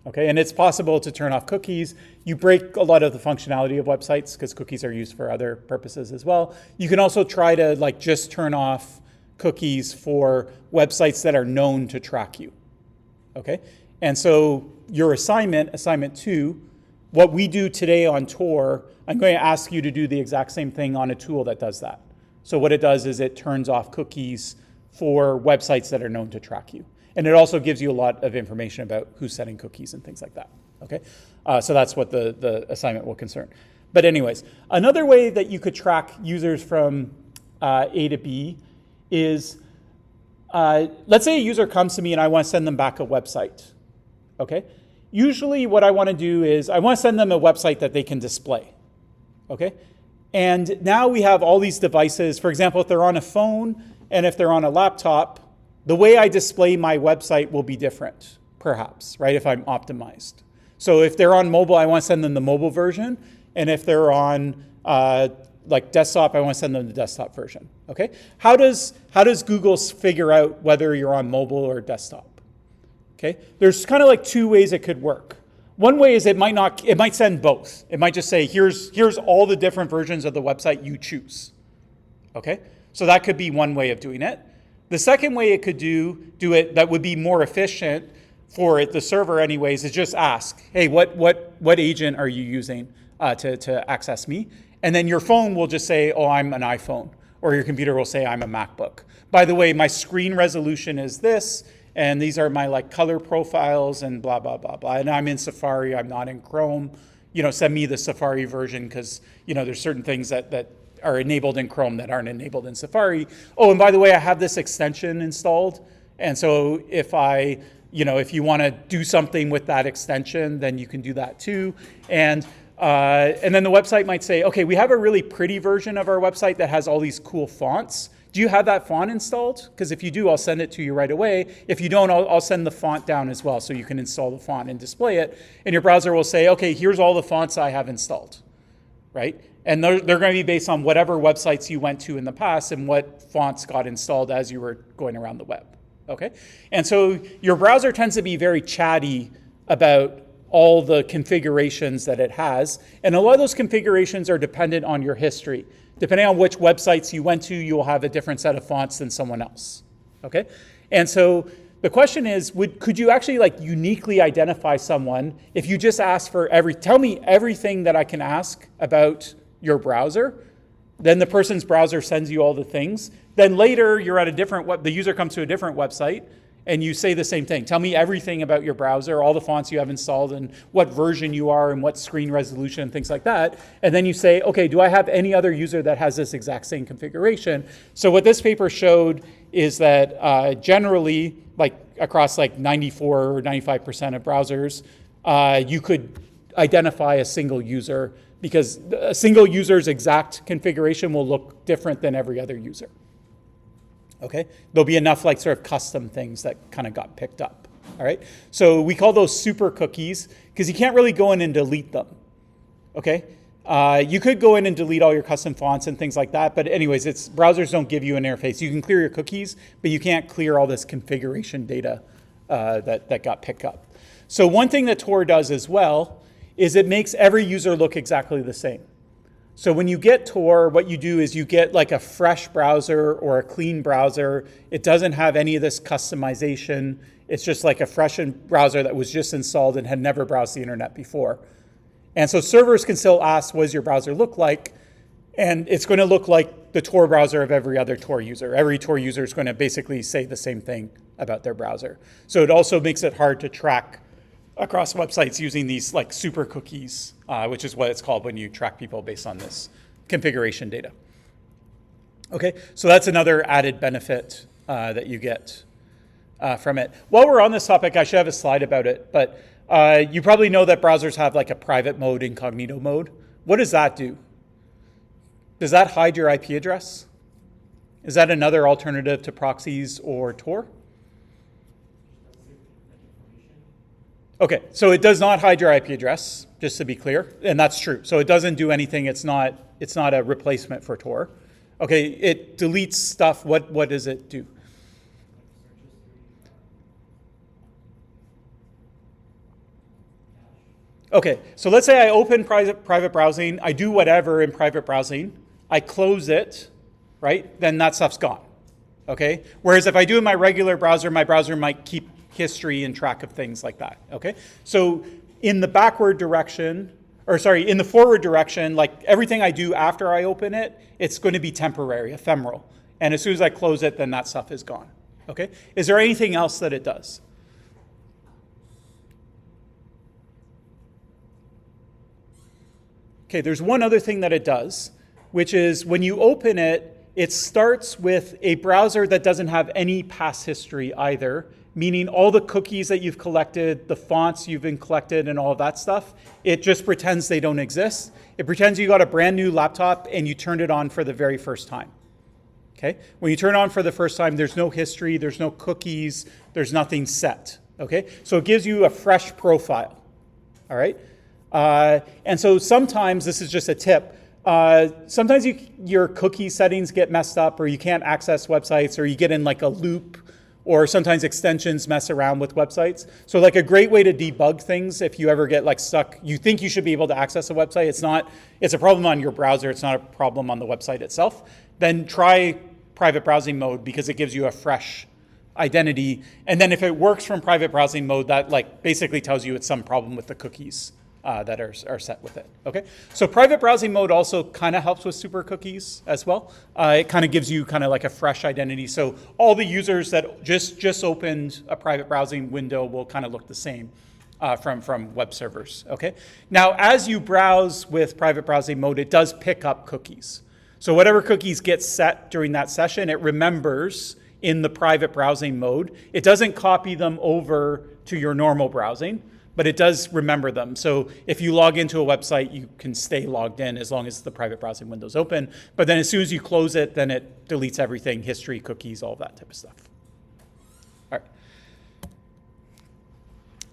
Okay, and it's possible to turn off cookies. You break a lot of the functionality of websites because cookies are used for other purposes as well. You can also try to just turn off cookies for websites that are known to track you. Okay, and so your assignment 2, what we do today on Tor, I'm going to ask you to do the exact same thing on a tool that does that. So what it does is it turns off cookies for websites that are known to track you. And it also gives you a lot of information about who's setting cookies and things like that. Okay, so that's what the assignment will concern. But anyways, another way that you could track users from A to B is, let's say a user comes to me and I want to send them back a website. Okay, usually what I want to do is I want to send them a website that they can display. Okay, and now we have all these devices. For example, if they're on a phone and if they're on a laptop, the way I display my website will be different, perhaps, right, if I'm optimized. So if they're on mobile, I want to send them the mobile version. And if they're on desktop, I want to send them the desktop version, okay? How does Google figure out whether you're on mobile or desktop? Okay, there's kind of like 2 ways it could work. One way is it might send both. It might just say, here's all the different versions of the website you choose, okay? So that could be one way of doing it. The second way it could do it that would be more efficient for the server anyways is just ask, hey, what agent are you using to access me? And then your phone will just say, oh, I'm an iPhone. Or your computer will say, I'm a MacBook. By the way, my screen resolution is this, and these are my color profiles and blah, blah, blah, blah. And I'm in Safari, I'm not in Chrome. Send me the Safari version because, there's certain things that are enabled in Chrome that aren't enabled in Safari. Oh, and by the way, I have this extension installed. And so if you want to do something with that extension, then you can do that too. And then the website might say, okay, we have a really pretty version of our website that has all these cool fonts. Do you have that font installed? Because if you do, I'll send it to you right away. If you don't, I'll send the font down as well so you can install the font and display it. And your browser will say, okay, here's all the fonts I have installed, right? And they're going to be based on whatever websites you went to in the past and what fonts got installed as you were going around the web, okay? And so your browser tends to be very chatty about all the configurations that it has. And a lot of those configurations are dependent on your history. Depending on which websites you went to, you'll have a different set of fonts than someone else, okay? And so the question is, could you actually uniquely identify someone if you just ask for tell me everything that I can ask about your browser, then the person's browser sends you all the things. Then later you're at the user comes to a different website and you say the same thing. Tell me everything about your browser, all the fonts you have installed and what version you are and what screen resolution and things like that. And then you say, okay, do I have any other user that has this exact same configuration? So what this paper showed is that generally, across 94 or 95% of browsers, you could identify a single user because a single user's exact configuration will look different than every other user. Okay, there'll be enough sort of custom things that kind of got picked up. All right, so we call those super cookies because you can't really go in and delete them. Okay, you could go in and delete all your custom fonts and things like that, but anyways, browsers don't give you an interface. You can clear your cookies, but you can't clear all this configuration data that got picked up. So one thing that Tor does as well is it makes every user look exactly the same. So when you get Tor, what you do is you get a fresh browser or a clean browser. It doesn't have any of this customization. It's just a fresh browser that was just installed and had never browsed the internet before. And so servers can still ask, what does your browser look like? And it's going to look like the Tor browser of every other Tor user. Every Tor user is going to basically say the same thing about their browser. So it also makes it hard to track across websites using these like super cookies, which is what it's called when you track people based on this configuration data. Okay, so that's another added benefit that you get from it. While we're on this topic, I should have a slide about it, but you probably know that browsers have like a private mode, incognito mode. What does that do? Does that hide your IP address? Is that another alternative to proxies or Tor? Okay, so it does not hide your IP address, just to be clear, and that's true. So it doesn't do anything. It's not a replacement for Tor. Okay, it deletes stuff. What does it do? Okay, so let's say I open private browsing. I do whatever in private browsing. I close it, right? Then that stuff's gone. Okay. Whereas if I do in my regular browser, my browser might keep history and track of things like that. Okay. So in the backward direction, in the forward direction, like everything I do after I open it, it's going to be temporary, ephemeral. And as soon as I close it, then that stuff is gone. Okay. Is there anything else that it does? Okay, there's one other thing that it does, which is when you open it, it starts with a browser that doesn't have any past history either, meaning all the cookies that you've collected, the fonts you've been collected, and all of that stuff, it just pretends they don't exist. It pretends you got a brand new laptop and you turned it on for the very first time. Okay? When you turn it on for the first time, there's no history, there's no cookies, there's nothing set. Okay? So it gives you a fresh profile. All right? And so sometimes, this is just a tip, sometimes your cookie settings get messed up, or you can't access websites, or you get in like a loop, or sometimes extensions mess around with websites. So like a great way to debug things, if you ever get like stuck, you think you should be able to access a website, it's a problem on your browser, it's not a problem on the website itself, then try private browsing mode, because it gives you a fresh identity. And then if it works from private browsing mode, that like basically tells you it's some problem with the cookies that are set with it. Okay, so private browsing mode also kind of helps with super cookies as well. It kind of gives you kind of like a fresh identity. So all the users that just opened a private browsing window will kind of look the same from web servers. Okay, now as you browse with private browsing mode, it does pick up cookies. So whatever cookies get set during that session, it remembers in the private browsing mode. It doesn't copy them over to your normal browsing, but it does remember them. So if you log into a website, you can stay logged in as long as the private browsing window's open. But then as soon as you close it, then it deletes everything, history, cookies, all that type of stuff. All right.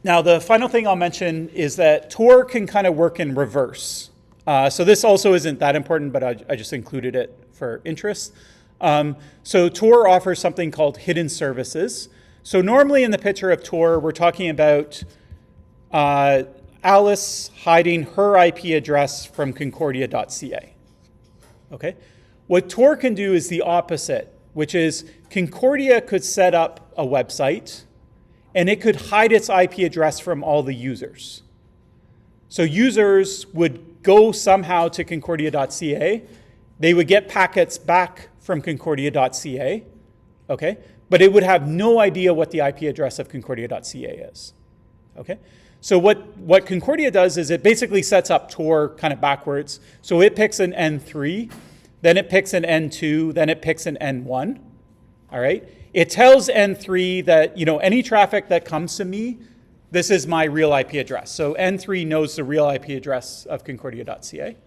Now, the final thing I'll mention is that Tor can kind of work in reverse. So this also isn't that important, but I just included it for interest. So Tor offers something called hidden services. So normally in the picture of Tor, we're talking about Alice hiding her IP address from Concordia.ca. Okay? What Tor can do is the opposite, which is Concordia could set up a website and it could hide its IP address from all the users. So users would go somehow to Concordia.ca, they would get packets back from Concordia.ca, okay? But it would have no idea what the IP address of Concordia.ca is, okay? So what Concordia does is it basically sets up Tor kind of backwards. So it picks an N3, then it picks an N2, then it picks an N1, all right? It tells N3 that, any traffic that comes to me, this is my real IP address. So N3 knows the real IP address of Concordia.ca,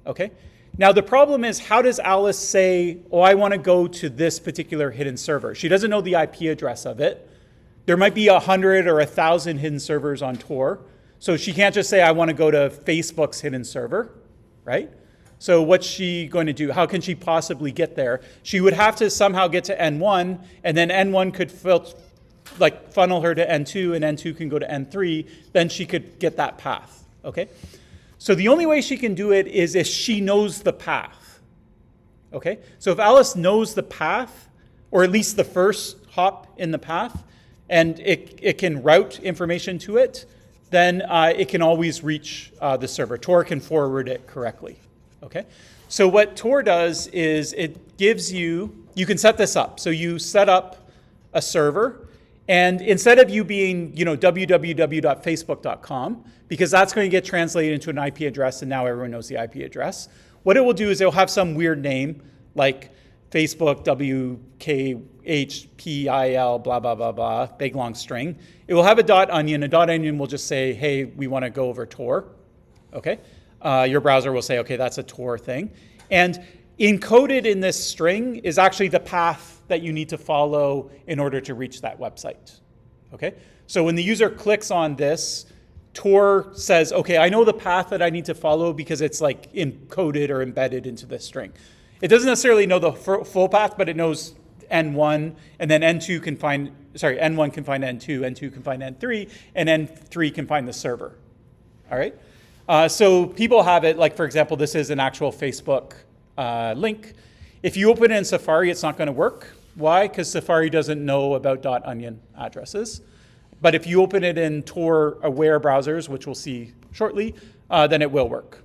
okay? Now the problem is, how does Alice say, I want to go to this particular hidden server? She doesn't know the IP address of it. There might be 100 or 1,000 hidden servers on Tor. So she can't just say, I want to go to Facebook's hidden server, right? So what's she going to do? How can she possibly get there? She would have to somehow get to N1, and then N1 could funnel her to N2, and N2 can go to N3. Then she could get that path, okay? So the only way she can do it is if she knows the path, okay? So if Alice knows the path, or at least the first hop in the path, and it can route information to it, then it can always reach the server. Tor can forward it correctly, okay? So what Tor does is it gives you can set this up. So you set up a server, And instead of you being, www.facebook.com, because that's going to get translated into an IP address and now everyone knows the IP address, what it will do is it'll have some weird name like Facebook WKHPIL blah, blah, blah, blah, big long string. It will have a .onion. A .onion will just say, hey, we want to go over Tor. Okay. Your browser will say, okay, that's a Tor thing. And encoded in this string is actually the path that you need to follow in order to reach that website. Okay? So when the user clicks on this, Tor says, okay, I know the path that I need to follow because it's like encoded or embedded into this string. It doesn't necessarily know the full path, but it knows N1, and then N1 can find N2, N2 can find N3, and N3 can find the server. All right? So people have it, like for example, this is an actual Facebook link. If you open it in Safari, it's not going to work. Why? Because Safari doesn't know about .onion addresses. But if you open it in Tor-aware browsers, which we'll see shortly, then it will work.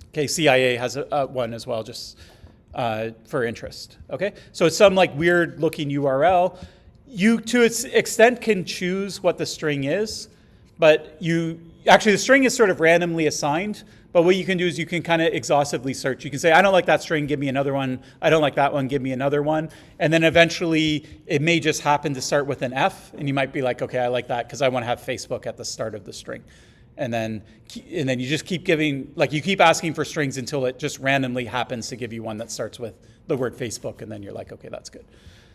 Okay, CIA has one as well, just for interest. Okay, so it's some like weird-looking URL. You, to its extent, can choose what the string is, but actually the string is sort of randomly assigned. But what you can do is you can kind of exhaustively search. You can say, I don't like that string, give me another one. I don't like that one, give me another one. And then eventually it may just happen to start with an F, and you might be like, okay, I like that because I want to have Facebook at the start of the string. And then you just keep giving, like you keep asking for strings until it just randomly happens to give you one that starts with the word Facebook, and then you're like, okay, that's good.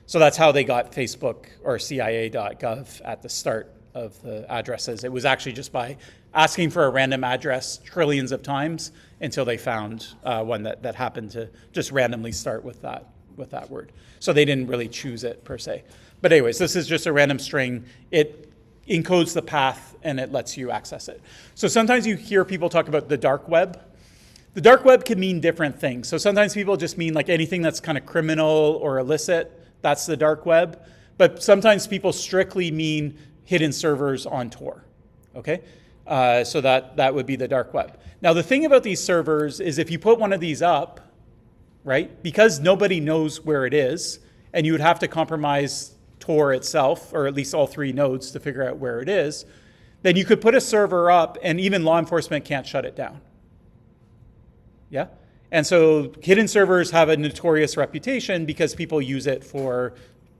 So that's how they got Facebook or CIA.gov at the start of the addresses. It was actually just by asking for a random address trillions of times until they found one that happened to just randomly start with that word. So they didn't really choose it per se. But anyways, this is just a random string. It encodes the path and it lets you access it. So sometimes you hear people talk about the dark web. The dark web can mean different things. So sometimes people just mean like anything that's kind of criminal or illicit. That's the dark web. But sometimes people strictly mean hidden servers on Tor. Okay? So that would be the dark web. Now the thing about these servers is if you put one of these up, right, because nobody knows where it is, and you would have to compromise Tor itself, or at least all three nodes to figure out where it is, then you could put a server up and even law enforcement can't shut it down. Yeah? And so hidden servers have a notorious reputation because people use it for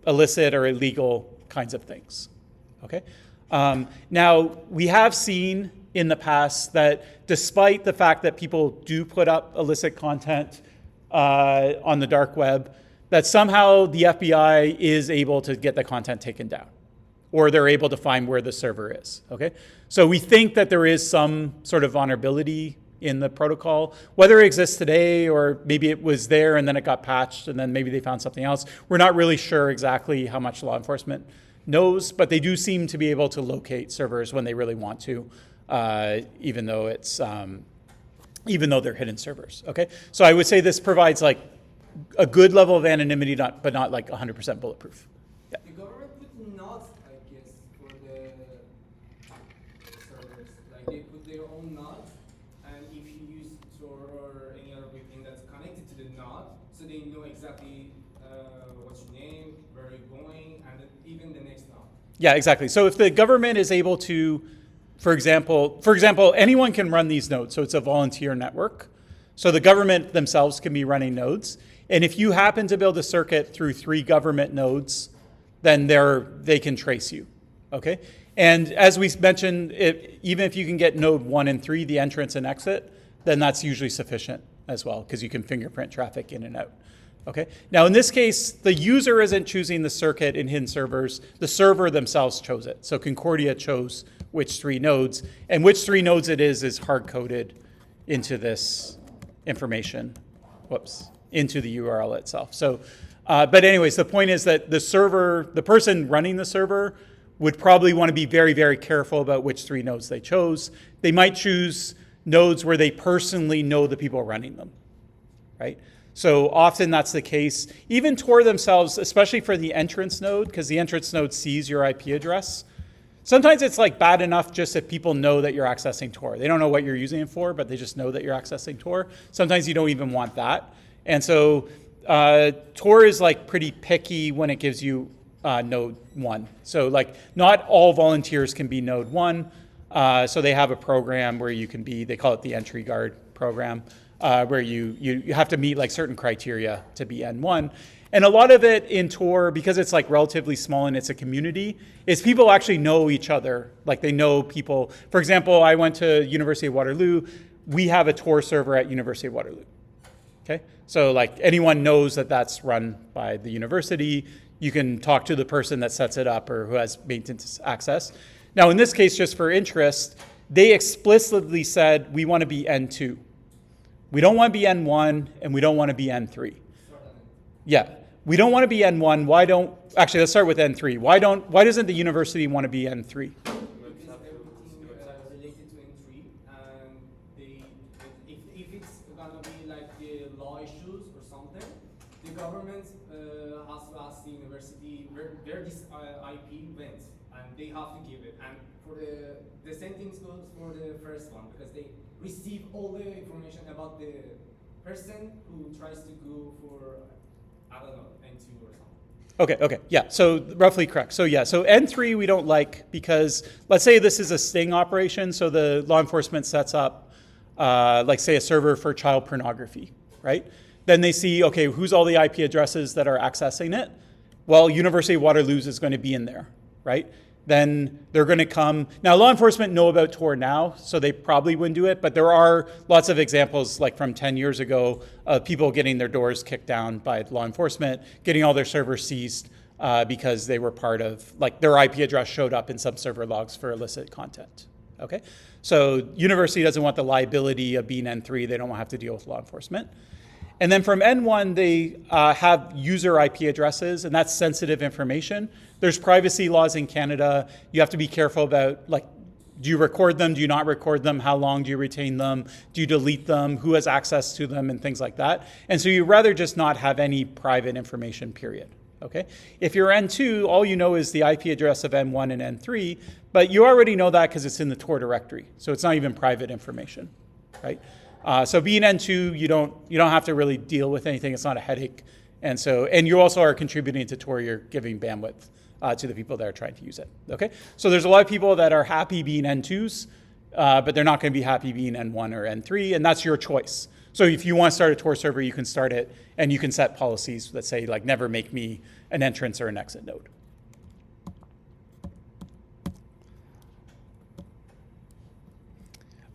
illicit or illegal kinds of things. Okay? Now, we have seen in the past that despite the fact that people do put up illicit content on the dark web, that somehow the FBI is able to get the content taken down, or they're able to find where the server is. Okay? So we think that there is some sort of vulnerability in the protocol. Whether it exists today, or maybe it was there and then it got patched and then maybe they found something else, we're not really sure exactly how much law enforcement knows, but they do seem to be able to locate servers when they really want to, even though they're hidden servers. Okay, so I would say this provides like a good level of anonymity, but not like 100% bulletproof. Yeah. The government put nodes, I guess, for the servers. Like they put their own nodes, and if you use Tor or any other thing that's connected to the node, so they know exactly what's your name, where you're going, and even the next node. Yeah, exactly. So if the government is able to, for example, anyone can run these nodes. So it's a volunteer network. So the government themselves can be running nodes. And if you happen to build a circuit through 3 government nodes, then they can trace you. Okay? And as we mentioned, even if you can get node 1 and 3, the entrance and exit, then that's usually sufficient as well, because you can fingerprint traffic in and out. Okay? Now in this case, the user isn't choosing the circuit in hidden servers. The server themselves chose it. So Concordia chose which 3 nodes, and which 3 nodes it is hard-coded into this information. Into the URL itself. So, but anyways, the point is that the person running the server would probably want to be very, very careful about which 3 nodes they chose. They might choose nodes where they personally know the people running them, right? So often that's the case. Even Tor themselves, especially for the entrance node, because the entrance node sees your IP address, sometimes it's like bad enough just if people know that you're accessing Tor. They don't know what you're using it for, but they just know that you're accessing Tor. Sometimes you don't even want that. And so Tor is like pretty picky when it gives you node 1. So like not all volunteers can be node 1. So they have a program where you can be, they call it the entry guard program, where you have to meet like certain criteria to be N1. And a lot of it in Tor, because it's like relatively small and it's a community, is people actually know each other. Like they know people. For example, I went to University of Waterloo. We have a Tor server at University of Waterloo. Okay, so like anyone knows that that's run by the university. You can talk to the person that sets it up or who has maintenance access. Now, in this case, just for interest, they explicitly said we want to be N2. We don't want to be N1 and we don't want to be N3. Yeah, we don't want to be N1. Why don't, actually, let's start with N3. Why doesn't the university want to be N3? Because everything related to N3, and if it's gonna be like the law issues or something, the government has to ask the university where this IP went, and they have to give it. And for the same thing goes for the first one, because they receive all the information about the person who tries to go for, I don't know, N2 or something. Okay, yeah, so roughly correct. So yeah, so N3 we don't like because let's say this is a sting operation, so the law enforcement sets up, like say a server for child pornography, right? Then they see, okay, who's all the IP addresses that are accessing it? Well, University of Waterloo is going to be in there, right? Then they're going to come. Now, law enforcement know about Tor now, so they probably wouldn't do it, but there are lots of examples, like from 10 years ago, of people getting their doors kicked down by law enforcement, getting all their servers seized because they were part of, like their IP address showed up in some server logs for illicit content, okay? So university doesn't want the liability of being N3. They don't want to have to deal with law enforcement. And then from N1, they have user IP addresses, and that's sensitive information. There's privacy laws in Canada. You have to be careful about, like, do you record them? Do you not record them? How long do you retain them? Do you delete them? Who has access to them? And things like that. And so you'd rather just not have any private information, period. Okay? If you're N2, all you know is the IP address of N1 and N3, but you already know that because it's in the Tor directory. So it's not even private information, right? So being N2, you don't have to really deal with anything. It's not a headache. And you also are contributing to Tor. You're giving bandwidth to the people that are trying to use it. Okay. So there's a lot of people that are happy being N2s, but they're not going to be happy being N1 or N3, and that's your choice. So if you want to start a Tor server, you can start it, and you can set policies that say like never make me an entrance or an exit node.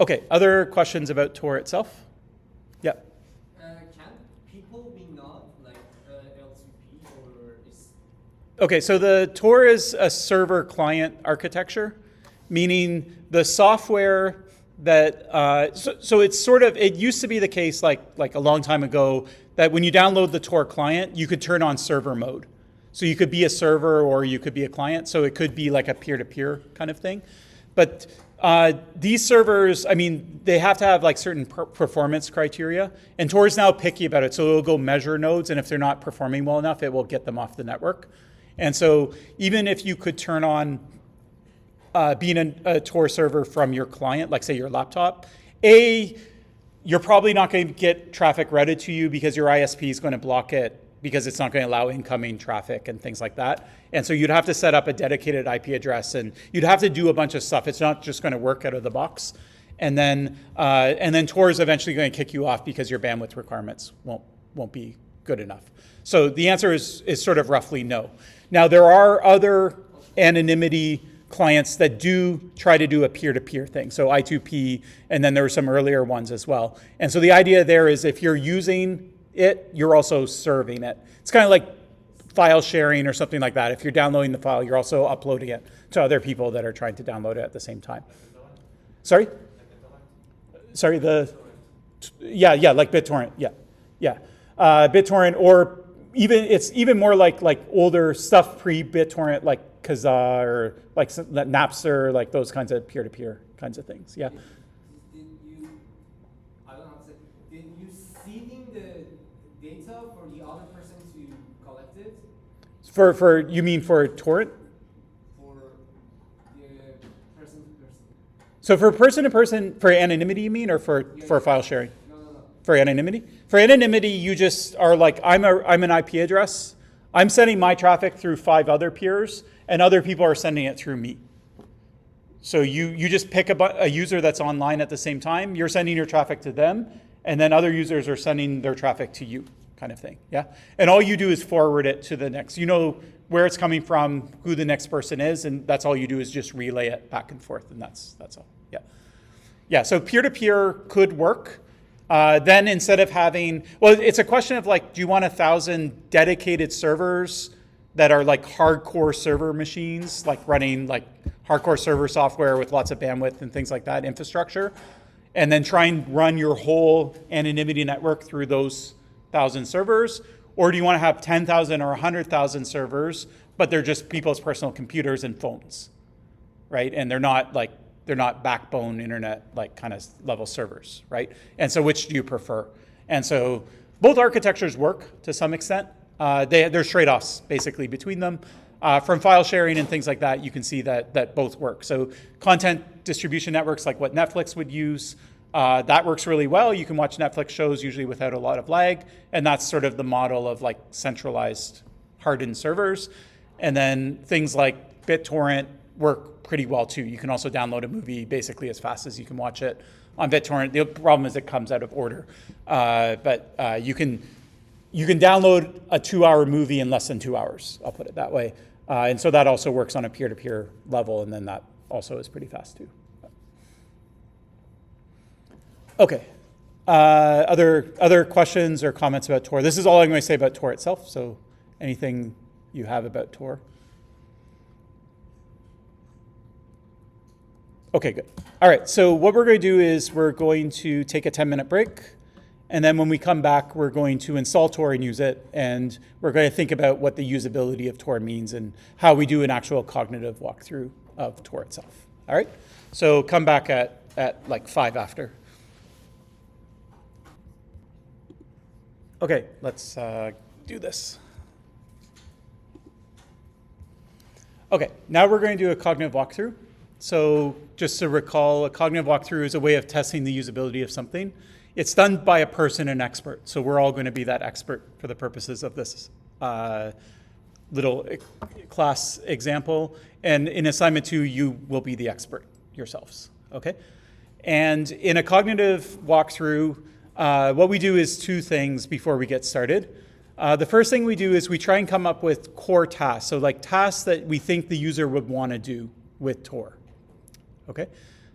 Okay, other questions about Tor itself? Yeah. Can people be not like L2P or is? Okay, so the Tor is a server client architecture, meaning the software that, so it's sort of, it used to be the case like a long time ago that when you download the Tor client, you could turn on server mode. So you could be a server or you could be a client. So it could be like a peer-to-peer kind of thing. But these servers, I mean, they have to have like certain performance criteria, and Tor is now picky about it. So it'll go measure nodes, and if they're not performing well enough, it will get them off the network. And so even if you could turn on being a Tor server from your client, like say your laptop, you're probably not going to get traffic routed to you because your ISP is going to block it because it's not going to allow incoming traffic and things like that. And so you'd have to set up a dedicated IP address, and you'd have to do a bunch of stuff. It's not just going to work out of the box. And then Tor is eventually going to kick you off because your bandwidth requirements won't be good enough. So the answer is sort of roughly no. Now there are other anonymity clients that do try to do a peer-to-peer thing. So I2P, and then there were some earlier ones as well. And so the idea there is if you're using it, you're also serving it. It's kind of like file sharing or something like that. If you're downloading the file, you're also uploading it to other people that are trying to download it at the same time. Sorry? Sorry, yeah, like BitTorrent, yeah. BitTorrent, or even, it's even more like older stuff pre-BitTorrent, like Kazaa or like Napster, like those kinds of peer-to-peer kinds of things, yeah. Did you, I don't know how to say, did you seeding the data for the other person to collect it? For you mean for torrent? For the person to person. So for person to person, for anonymity you mean, or for file sharing? No. For anonymity? For anonymity, you just are like, I'm an IP address. I'm sending my traffic through 5 other peers, and other people are sending it through me. So you just pick a user that's online at the same time, you're sending your traffic to them, and then other users are sending their traffic to you, kind of thing, yeah? And all you do is forward it to the next. You know where it's coming from, who the next person is, and that's all you do is just relay it back and forth, and that's all, yeah. Yeah, so peer-to-peer could work. Then instead of having, well, it's a question of like, do you want 1,000 dedicated servers that are like hardcore server machines, like running like hardcore server software with lots of bandwidth and things like that, infrastructure, and then try and run your whole anonymity network through those 1,000 servers? Or do you want to have 10,000 or 100,000 servers, but they're just people's personal computers and phones, right? And they're not backbone internet like kind of level servers, right? And so which do you prefer? And so both architectures work to some extent. There's trade-offs basically between them. From file sharing and things like that, you can see that both work. So content distribution networks like what Netflix would use, that works really well. You can watch Netflix shows usually without a lot of lag, and that's sort of the model of like centralized hardened servers. And then things like BitTorrent work pretty well too. You can also download a movie basically as fast as you can watch it on BitTorrent. The problem is it comes out of order, but you can download a 2-hour movie in less than 2 hours. I'll put it that way, and so that also works on a peer-to-peer level, and then that also is pretty fast too. Okay, other questions or comments about Tor? This is all I'm going to say about Tor itself. So, anything you have about Tor? Okay, good. All right, so what we're going to do is we're going to take a 10-minute break, and then when we come back, we're going to install Tor and use it, and we're going to think about what the usability of Tor means and how we do an actual cognitive walkthrough of Tor itself. All right, so come back at like 5 after. Okay, let's do this. Okay, now we're going to do a cognitive walkthrough. So just to recall, a cognitive walkthrough is a way of testing the usability of something. It's done by a person, an expert. So we're all going to be that expert for the purposes of this little class example. And in assignment 2, you will be the expert yourselves, okay? And in a cognitive walkthrough, what we do is 2 things before we get started. The first thing we do is we try and come up with core tasks. So like tasks that we think the user would want to do with Tor. Okay,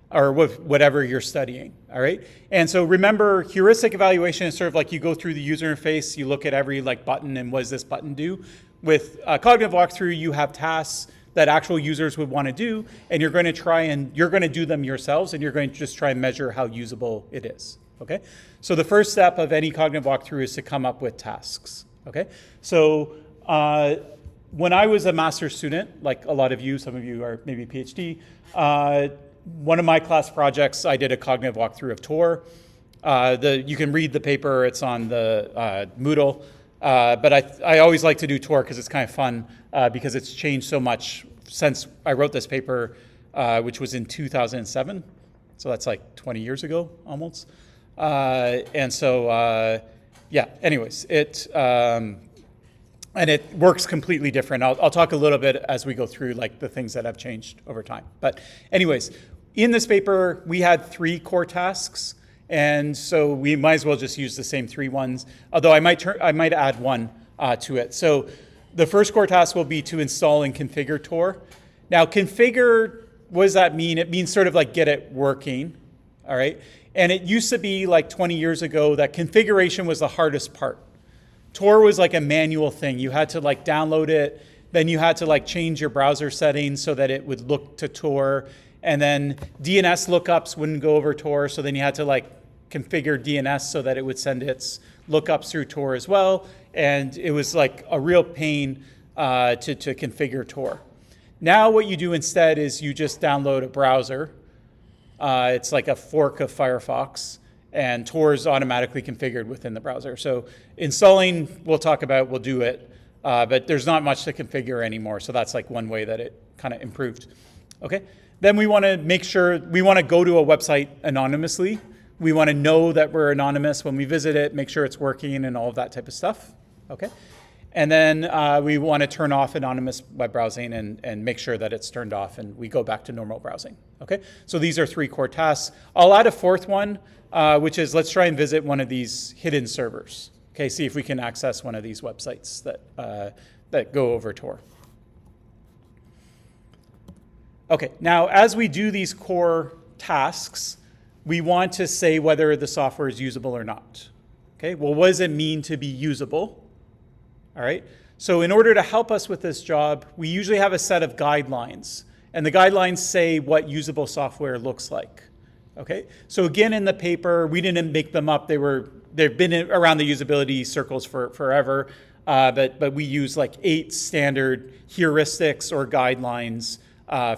or with whatever you're studying, all right? And so remember, heuristic evaluation is sort of like you go through the user interface, you look at every like button and what does this button do? With a cognitive walkthrough, you have tasks that actual users would want to do, and you're going to do them yourselves, and you're going to just try and measure how usable it is, okay? So the first step of any cognitive walkthrough is to come up with tasks, okay? So when I was a master's student, like a lot of you, some of you are maybe PhD, one of my class projects, I did a cognitive walkthrough of Tor. You can read the paper, it's on the Moodle, but I always like to do Tor because it's kind of fun because it's changed so much since I wrote this paper, which was in 2007. So that's like 20 years ago, almost. And so, yeah, anyways, and it works completely different. I'll talk a little bit as we go through like the things that have changed over time. But anyways, in this paper, we had 3 core tasks. And so we might as well just use the same 3 ones, although I might add one to it. So the first core task will be to install and configure Tor. Now configure, what does that mean? It means sort of like get it working, all right? And it used to be like 20 years ago that configuration was the hardest part. Tor was like a manual thing. You had to like download it, then you had to like change your browser settings so that it would look to Tor, and then DNS lookups wouldn't go over Tor, so then you had to like configure DNS so that it would send its lookups through Tor as well, and it was like a real pain to configure Tor. Now what you do instead is you just download a browser. It's like a fork of Firefox, and Tor is automatically configured within the browser. So installing, we'll do it, but there's not much to configure anymore. So that's like one way that it kind of improved. Okay. Then we want to make sure, we want to go to a website anonymously. We want to know that we're anonymous when we visit it, make sure it's working and all of that type of stuff. Okay. And then we want to turn off anonymous web browsing and make sure that it's turned off, and we go back to normal browsing. Okay, so these are 3 core tasks. I'll add a 4th one, which is let's try and visit one of these hidden servers. Okay, see if we can access one of these websites that go over Tor. Okay, now as we do these core tasks, we want to say whether the software is usable or not. Okay, well, what does it mean to be usable? All right, so in order to help us with this job, we usually have a set of guidelines, and the guidelines say what usable software looks like. Okay, so again, in the paper, we didn't make them up. They've been around the usability circles for forever, but we use like 8 standard heuristics or guidelines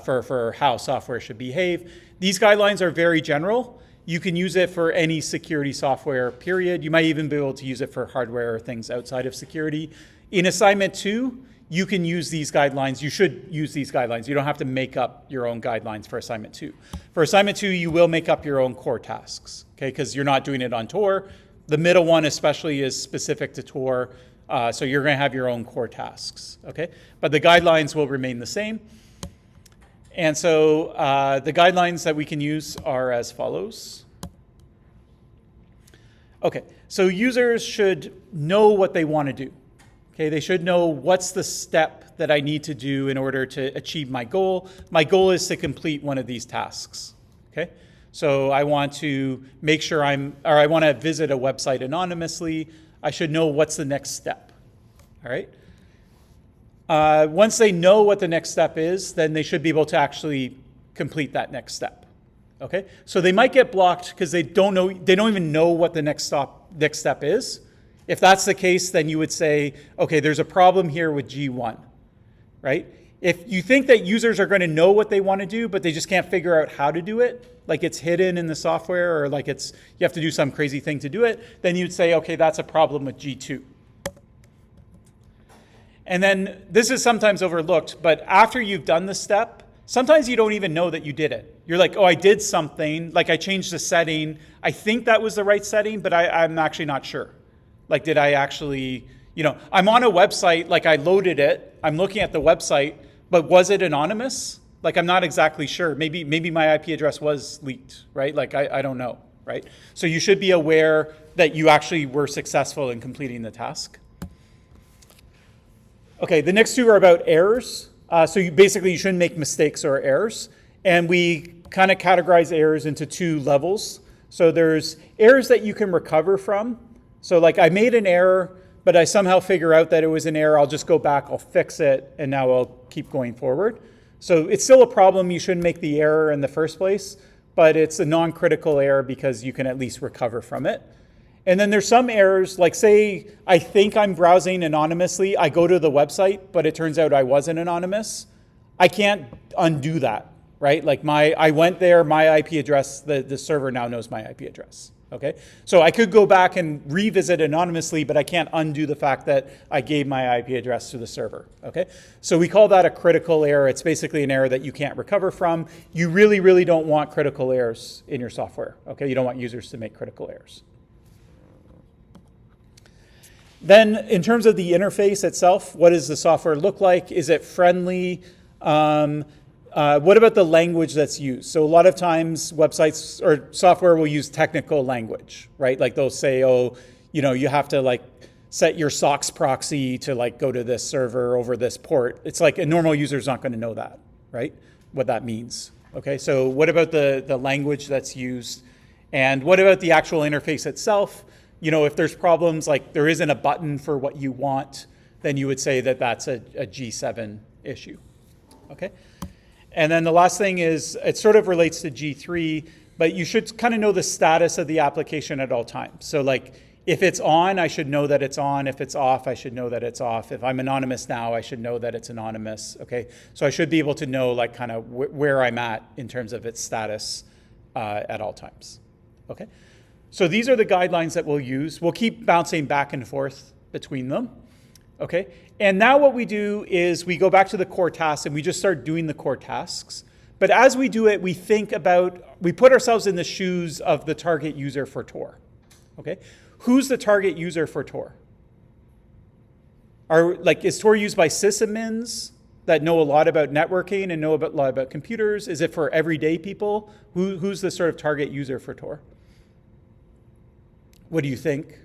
for how software should behave. These guidelines are very general. You can use it for any security software, period. You might even be able to use it for hardware or things outside of security. In assignment 2, you can use these guidelines. You should use these guidelines. You don't have to make up your own guidelines for assignment 2. For assignment 2, you will make up your own core tasks, okay, because you're not doing it on Tor. The middle one especially is specific to Tor, so you're going to have your own core tasks, okay? But the guidelines will remain the same. And so the guidelines that we can use are as follows. Okay, so users should know what they want to do. Okay, they should know what's the step that I need to do in order to achieve my goal. My goal is to complete one of these tasks. Okay, so I want to make sure I want to visit a website anonymously. I should know what's the next step. All right. Once they know what the next step is, then they should be able to actually complete that next step. Okay, so they might get blocked because they don't even know what the next step is. If that's the case, then you would say, okay, there's a problem here with G1, right? If you think that users are going to know what they want to do, but they just can't figure out how to do it, like it's hidden in the software, or like you have to do some crazy thing to do it, then you'd say, okay, that's a problem with G2. And then this is sometimes overlooked, but after you've done the step, sometimes you don't even know that you did it. You're like, oh, I did something, like I changed the setting. I think that was the right setting, but I'm actually not sure. Like, did I actually, I'm on a website, like I loaded it, I'm looking at the website, but was it anonymous? Like, I'm not exactly sure. Maybe my IP address was leaked, right? Like, I don't know, right? So you should be aware that you actually were successful in completing the task. Okay, the next 2 are about errors. So you shouldn't make mistakes or errors. And we kind of categorize errors into 2 levels. So there's errors that you can recover from. So like I made an error, but I somehow figure out that it was an error. I'll just go back, I'll fix it, and now I'll keep going forward. So it's still a problem. You shouldn't make the error in the first place, but it's a non-critical error because you can at least recover from it. And then there's some errors, like say I think I'm browsing anonymously. I go to the website, but it turns out I wasn't anonymous. I can't undo that, right? Like I went there, my IP address, the server now knows my IP address. Okay, so I could go back and revisit anonymously, but I can't undo the fact that I gave my IP address to the server. Okay, so we call that a critical error. It's basically an error that you can't recover from. You really, really don't want critical errors in your software. Okay, you don't want users to make critical errors. Then in terms of the interface itself, what does the software look like? Is it friendly? What about the language that's used? So a lot of times websites or software will use technical language, right? Like they'll say, oh, you have to like set your SOX proxy to like go to this server over this port. It's like a normal user's not going to know that, right? What that means. Okay, so what about the language that's used? And what about the actual interface itself? If there's problems, like there isn't a button for what you want, then you would say that that's a G7 issue. Okay. And then the last thing is, it sort of relates to G3, but you should kind of know the status of the application at all times. So like, if it's on, I should know that it's on. If it's off, I should know that it's off. If I'm anonymous now, I should know that it's anonymous, okay? So I should be able to know like kind of where I'm at in terms of its status at all times, okay? So these are the guidelines that we'll use. We'll keep bouncing back and forth between them, okay? And now what we do is we go back to the core tasks and we just start doing the core tasks. But as we do it, we put ourselves in the shoes of the target user for Tor, okay? Who's the target user for Tor? Is Tor used by sysadmins that know a lot about networking and know a lot about computers? Is it for everyday people? Who's the sort of target user for Tor? What do you think?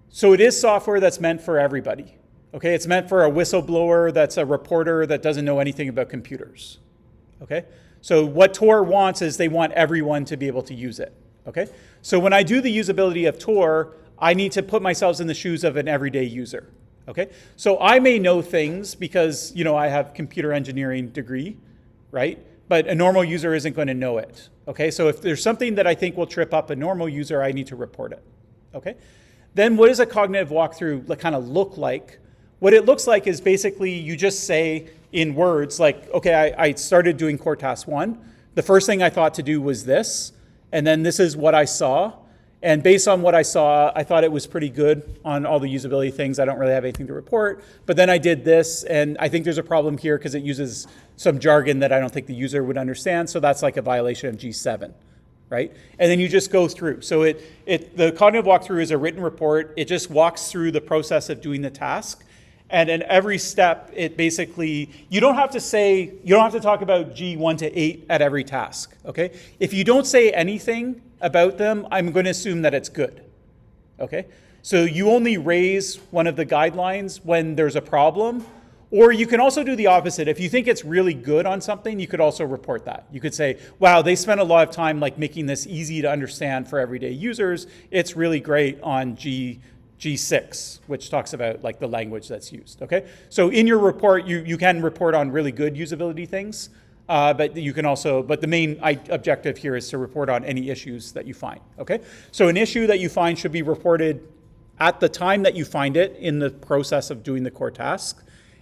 So it is software that's meant for everybody. Okay, it's meant for a whistleblower that's a reporter that doesn't know anything about computers. Okay, so what Tor wants is they want everyone to be able to use it. Okay, so when I do the usability of Tor, I need to put myself in the shoes of an everyday user. Okay, so I may know things because I have computer engineering degree, right? But a normal user isn't going to know it. Okay, so if there's something that I think will trip up a normal user, I need to report it. Okay, then what does a cognitive walkthrough kind of look like? What it looks like is basically you just say in words like, okay, I started doing core task 1. The first thing I thought to do was this, and then this is what I saw. And based on what I saw, I thought it was pretty good on all the usability things. I don't really have anything to report. But then I did this, and I think there's a problem here because it uses some jargon that I don't think the user would understand. So that's like a violation of G7, right? And then you just go through. So the cognitive walkthrough is a written report. It just walks through the process of doing the task. And in every step, it basically, you don't have to talk about G1 to 8 at every task, okay? If you don't say anything about them, I'm going to assume that it's good, okay? So you only raise one of the guidelines when there's a problem, or you can also do the opposite. If you think it's really good on something, you could also report that. You could say, wow, they spent a lot of time making this easy to understand for everyday users. It's really great on G6, which talks about the language that's used, okay? So in your report, you can report on really good usability things, but you can also, the main objective here is to report on any issues that you find, okay? So an issue that you find should be reported at the time that you find it in the process of doing the core task,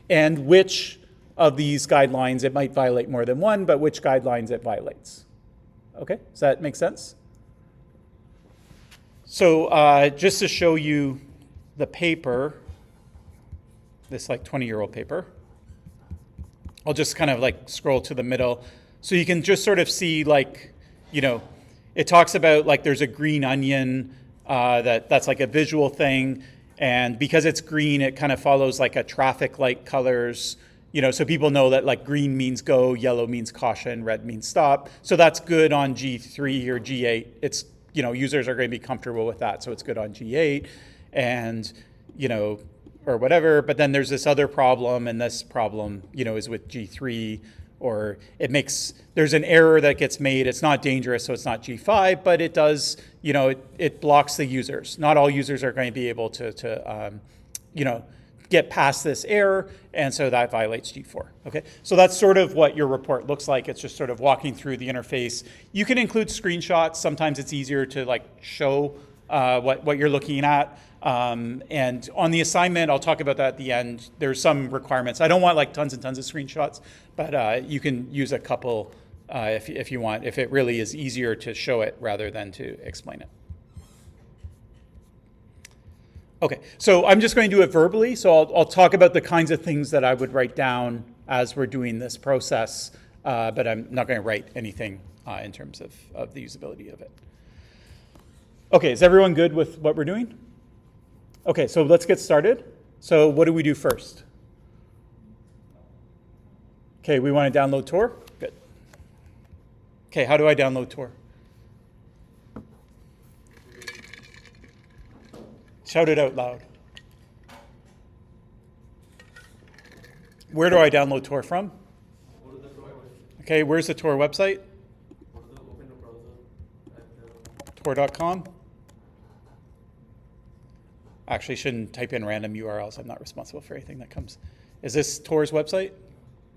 and which of these guidelines, it might violate more than one, but which guidelines it violates, okay? Does that make sense? So just to show you the paper, this 20-year-old paper, I'll just kind of scroll to the middle. So you can just sort of see it talks about there's a green onion that's a visual thing. And because it's green, it kind of follows a traffic light colors, so people know that green means go, yellow means caution, red means stop. So that's good on G3 or G8. It's users are going to be comfortable with that, so it's good on G8, and or whatever. But then there's this other problem, and this problem is with G3, or there's an error that gets made. It's not dangerous, so it's not G5, but it does it blocks the users. Not all users are going to be able to get past this error, and so that violates G4. Okay, so that's sort of what your report looks like. It's just sort of walking through the interface. You can include screenshots. Sometimes it's easier to show what you're looking at. And on the assignment, I'll talk about that at the end. There's some requirements. I don't want tons and tons of screenshots, but you can use a couple if you want, if it really is easier to show it rather than to explain it. Okay, so I'm just going to do it verbally. So I'll talk about the kinds of things that I would write down as we're doing this process, but I'm not going to write anything in terms of the usability of it. Okay, is everyone good with what we're doing? Okay, so let's get started. So what do we do first? Okay, we want to download Tor? Good. Okay, how do I download Tor? Shout it out loud. Where do I download Tor from? Okay, where's the Tor website? Tor.com. Actually, shouldn't type in random URLs. I'm not responsible for anything that comes. Is this Tor's website?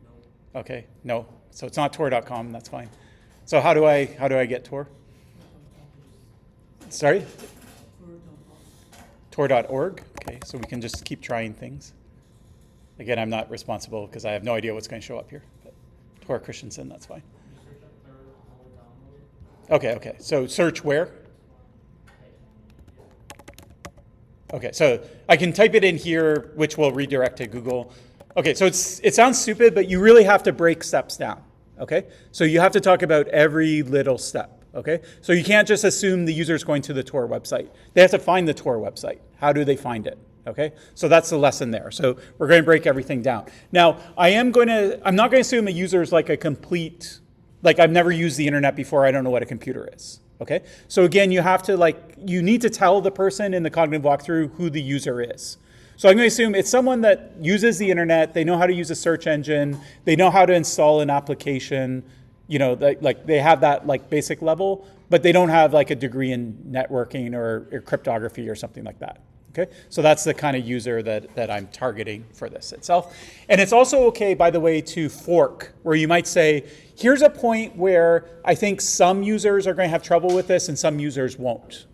No. Okay, no. So it's not Tor.com. That's fine. So how do I get Tor? Sorry? Tor.org. Okay, so we can just keep trying things. Again, I'm not responsible because I have no idea what's going to show up here. But Tor Christensen, that's fine. Okay. So search where? Okay, so I can type it in here, which will redirect to Google. Okay, so it sounds stupid, but you really have to break steps down. Okay, so you have to talk about every little step. Okay, so you can't just assume the user is going to the Tor website. They have to find the Tor website. How do they find it? Okay, so that's the lesson there. So we're going to break everything down. Now, I'm not going to assume a user is like a complete, like I've never used the internet before, I don't know what a computer is. Okay, so again, you need to tell the person in the cognitive walkthrough who the user is. So I'm going to assume it's someone that uses the internet, they know how to use a search engine, they know how to install an application, they have that like basic level, but they don't have like a degree in networking or cryptography or something like that. Okay, so that's the kind of user that I'm targeting for this itself. And it's also okay, by the way, to fork, where you might say, here's a point where I think some users are going to have trouble with this and some users won't.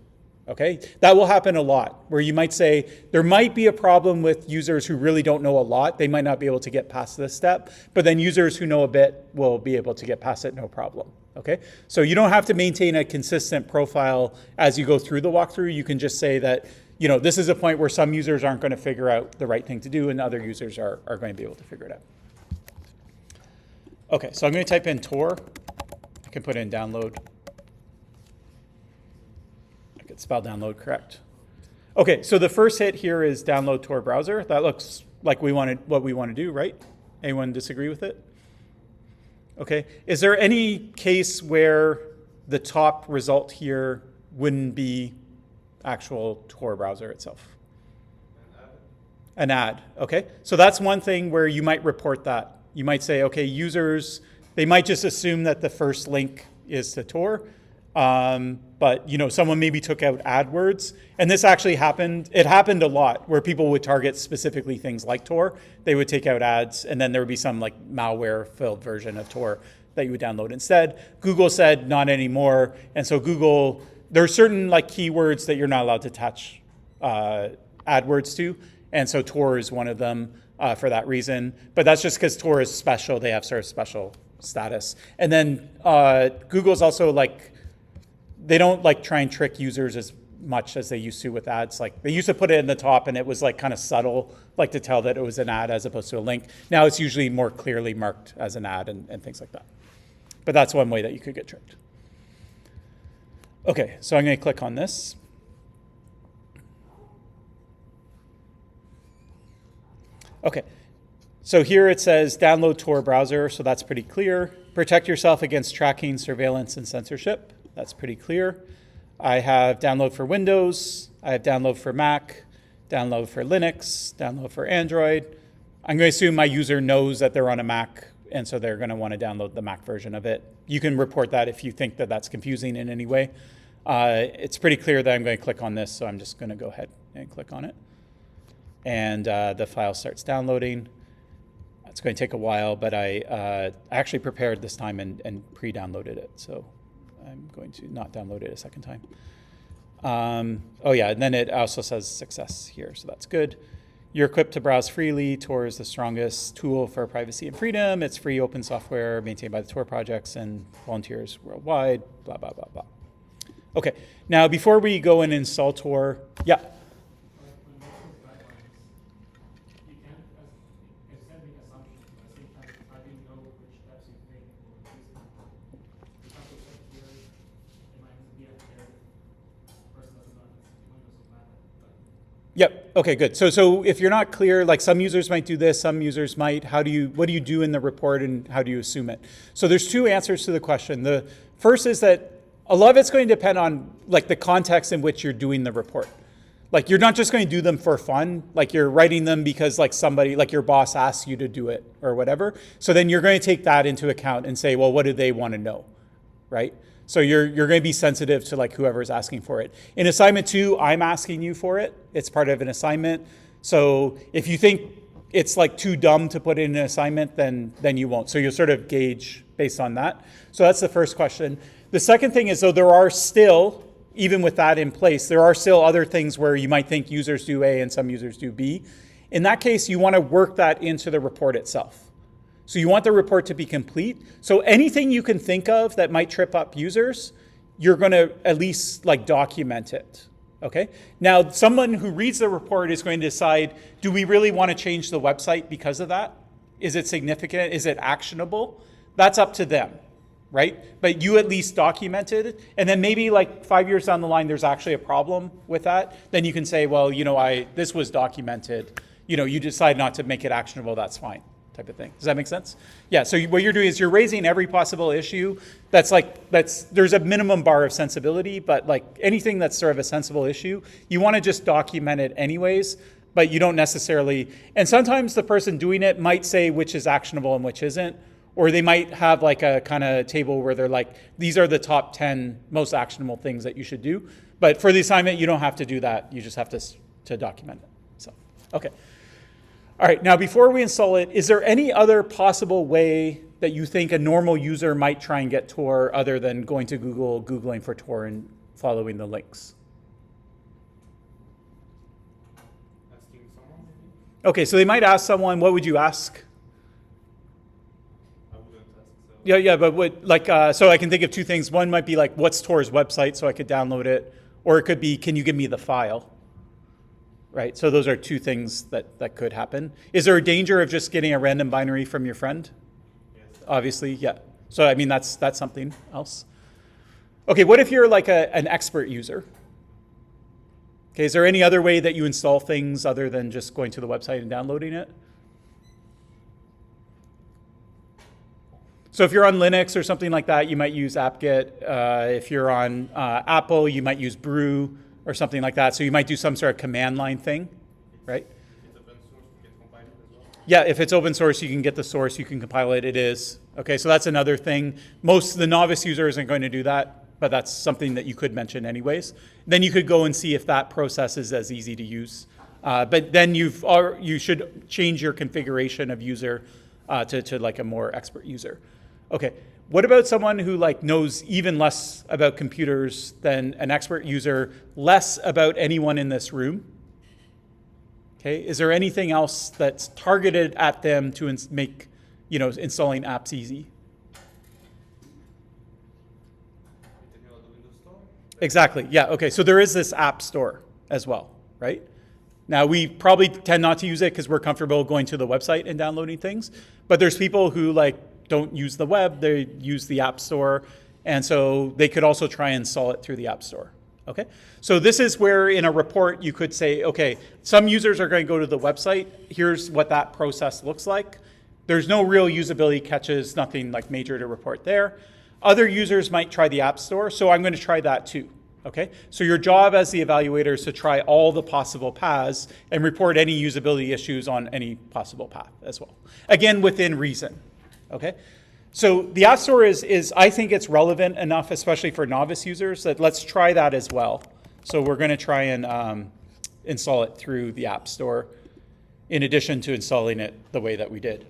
Okay, that will happen a lot, where you might say there might be a problem with users who really don't know a lot. They might not be able to get past this step, but then users who know a bit will be able to get past it, no problem. Okay, so you don't have to maintain a consistent profile as you go through the walkthrough. You can just say that, this is a point where some users aren't going to figure out the right thing to do and other users are going to be able to figure it out. Okay, so I'm going to type in Tor. I can put in download. I could spell download correct. Okay, so the first hit here is download Tor browser. That looks like what we want to do, right? Anyone disagree with it? Okay, is there any case where the top result here wouldn't be actual Tor browser itself? An ad, okay? So that's one thing where you might report that. You might say, okay, users, they might just assume that the first link is to Tor, but someone maybe took out AdWords, and this actually happened. It happened a lot where people would target specifically things like Tor. They would take out ads, and then there would be some like malware-filled version of Tor that you would download instead. Google said not anymore, and so Google, there are certain like keywords that you're not allowed to attach AdWords to, and so Tor is one of them for that reason. But that's just because Tor is special; they have sort of special status. And then Google's also like, they don't like try and trick users as much as they used to with ads. Like they used to put it in the top and it was like kind of subtle, like to tell that it was an ad as opposed to a link. Now it's usually more clearly marked as an ad and things like that. But that's one way that you could get tricked. Okay, so I'm going to click on this. Okay, so here it says download Tor browser, so that's pretty clear. Protect yourself against tracking, surveillance, and censorship. That's pretty clear. I have download for Windows. I have download for Mac, download for Linux, download for Android. I'm going to assume my user knows that they're on a Mac, and so they're going to want to download the Mac version of it. You can report that if you think that that's confusing in any way. It's pretty clear that I'm going to click on this, so I'm just going to go ahead and click on it. And the file starts downloading. It's going to take a while, but I actually prepared this time and pre-downloaded it, so I'm going to not download it a second time. Oh yeah, and then it also says success here, so that's good. You're equipped to browse freely. Tor is the strongest tool for privacy and freedom. It's free open software maintained by the Tor projects and volunteers worldwide, blah, blah, blah, blah. Okay, now before we go and install Tor, yeah? Yep. Okay, good. So if you're not clear, like some users might do this, some users might, what do you do in the report and how do you assume it? So there's two answers to the question. The first is that a lot of it's going to depend on like the context in which you're doing the report. Like you're not just going to do them for fun, like you're writing them because like somebody, like your boss asks you to do it or whatever. So then you're going to take that into account and say, well, what do they want to know, right? So you're going to be sensitive to like whoever's asking for it. In assignment 2, I'm asking you for it. It's part of an assignment. So if you think it's like too dumb to put in an assignment, then you won't. So you'll sort of gauge based on that. So that's the first question. The second thing is, though, there are still, even with that in place, there are still other things where you might think users do A and some users do B. In that case, you want to work that into the report itself. So you want the report to be complete. So anything you can think of that might trip up users, you're going to at least like document it. Okay. Now, someone who reads the report is going to decide, do we really want to change the website because of that? Is it significant? Is it actionable? That's up to them. right? But you at least documented, and then maybe like 5 years down the line, there's actually a problem with that. Then you can say, well, this was documented. You decide not to make it actionable. That's fine, type of thing. Does that make sense? Yeah. So what you're doing is you're raising every possible issue. There's a minimum bar of sensibility, but like anything that's sort of a sensible issue, you want to just document it anyways. But you don't necessarily. And sometimes the person doing it might say which is actionable and which isn't. Or they might have like a kind of table where they're like, these are the top 10 most actionable things that you should do. But for the assignment, you don't have to do that. You just have to document it. So, okay. All right, now before we install it, is there any other possible way that you think a normal user might try and get Tor other than going to Google, Googling for Tor and following the links? Asking someone, maybe? Okay, so they might ask someone, what would you ask? Yeah, but so I can think of two things. One might be like, what's Tor's website so I could download it? Or it could be, can you give me the file? Right, so those are two things that could happen. Is there a danger of just getting a random binary from your friend? Yes. Obviously, yeah. So I mean, that's something else. Okay, what if you're like an expert user? Okay, is there any other way that you install things other than just going to the website and downloading it? So if you're on Linux or something like that, you might use apt-get. If you're on Apple, you might use brew or something like that. So you might do some sort of command line thing, right? It's open source, you can compile it as well. Yeah, if it's open source, you can get the source, you can compile it. It is. Okay, so that's another thing. Most of the novice user isn't going to do that, but that's something that you could mention anyways. Then you could go and see if that process is as easy to use. But then you should change your configuration of user to like a more expert user. Okay, what about someone who like knows even less about computers than an expert user, less about anyone in this room? Okay, is there anything else that's targeted at them to make, installing apps easy? Exactly, yeah, okay, so there is this app store as well, right? Now, we probably tend not to use it because we're comfortable going to the website and downloading things, but there's people who don't use the web, they use the app store, and so they could also try and install it through the app store. Okay, so this is where in a report you could say, okay, some users are going to go to the website, here's what that process looks like. There's no real usability catches, nothing like major to report there. Other users might try the app store, so I'm going to try that too. Okay, so your job as the evaluator is to try all the possible paths and report any usability issues on any possible path as well. Again, within reason. Okay, so the App Store is I think it's relevant enough, especially for novice users, that let's try that as well. So we're going to try and install it through the App Store in addition to installing it the way that we did.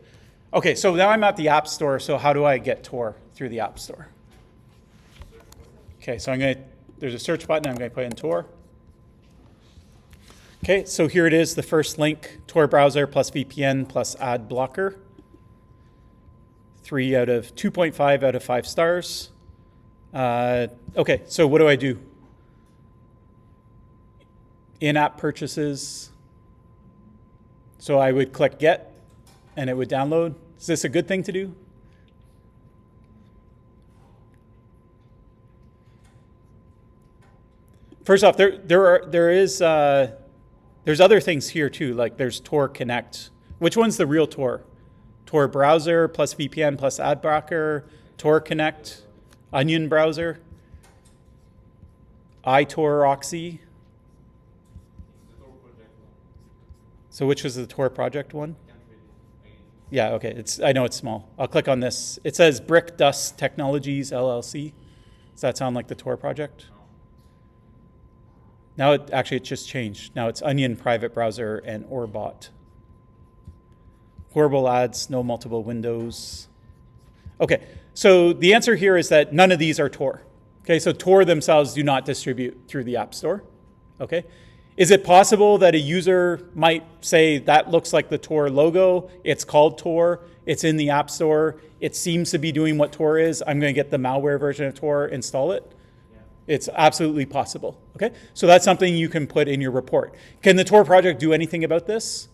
Okay, so now I'm at the App Store, so how do I get Tor through the App Store? Okay, so there's a search button, I'm going to put in Tor. Okay, so here it is, the first link, Tor browser plus VPN plus ad blocker. 2.5 out of 5 stars. Okay, so what do I do? In-app purchases. So I would click get, and it would download. Is this a good thing to do? First off, there's other things here too, like there's Tor Connect. Which one's the real Tor? Tor browser plus VPN plus ad blocker, Tor Connect, Onion browser, iTor Oxy. So which was the Tor project one? Yeah, okay. I know it's small. I'll click on this. It says Brick Dust Technologies LLC. Does that sound like the Tor project? Now it just changed. Now it's Onion private browser and Orbot. Horrible ads, no multiple windows. Okay, so the answer here is that none of these are Tor. Okay, so Tor themselves do not distribute through the App Store. Okay, is it possible that a user might say that looks like the Tor logo, it's called Tor, it's in the App Store, it seems to be doing what Tor is, I'm going to get the malware version of Tor, install it? Yeah. It's absolutely possible. Okay, so that's something you can put in your report. Can the Tor project do anything about this?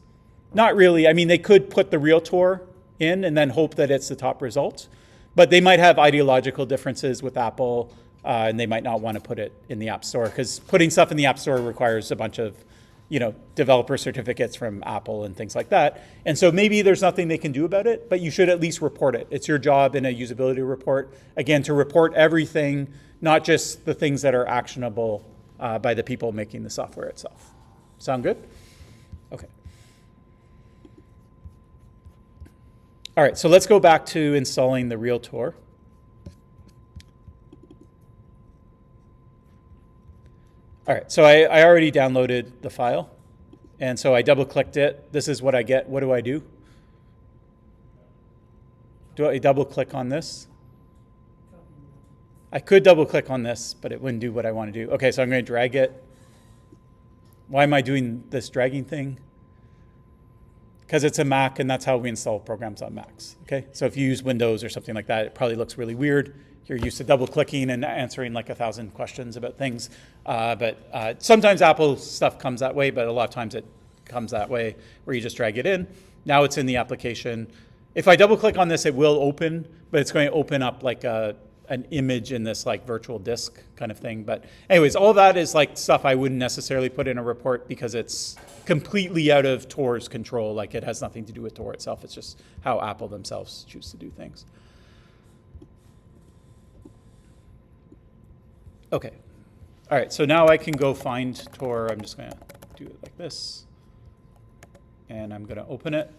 Not really. I mean, they could put the real Tor in and then hope that it's the top result. But they might have ideological differences with Apple, and they might not want to put it in the App Store, because putting stuff in the App Store requires a bunch of, developer certificates from Apple and things like that. And so maybe there's nothing they can do about it, but you should at least report it. It's your job in a usability report, again, to report everything, not just the things that are actionable by the people making the software itself. Sound good? Okay. All right, so let's go back to installing the real Tor. All right, so I already downloaded the file, and so I double-clicked it. This is what I get. What do I do? Do I double-click on this? I could double-click on this, but it wouldn't do what I want to do. Okay, so I'm going to drag it. Why am I doing this dragging thing? Because it's a Mac, and that's how we install programs on Macs. Okay, so if you use Windows or something like that, it probably looks really weird. You're used to double-clicking and answering like 1,000 questions about things. But sometimes Apple stuff comes that way, but a lot of times it comes that way where you just drag it in. Now it's in the application. If I double-click on this, it will open, but it's going to open up like an image in this like virtual disk kind of thing. But anyways, all that is like stuff I wouldn't necessarily put in a report because it's completely out of Tor's control. Like it has nothing to do with Tor itself. It's just how Apple themselves choose to do things. Okay. All right, so now I can go find Tor. I'm just going to do it like this. And I'm going to open it.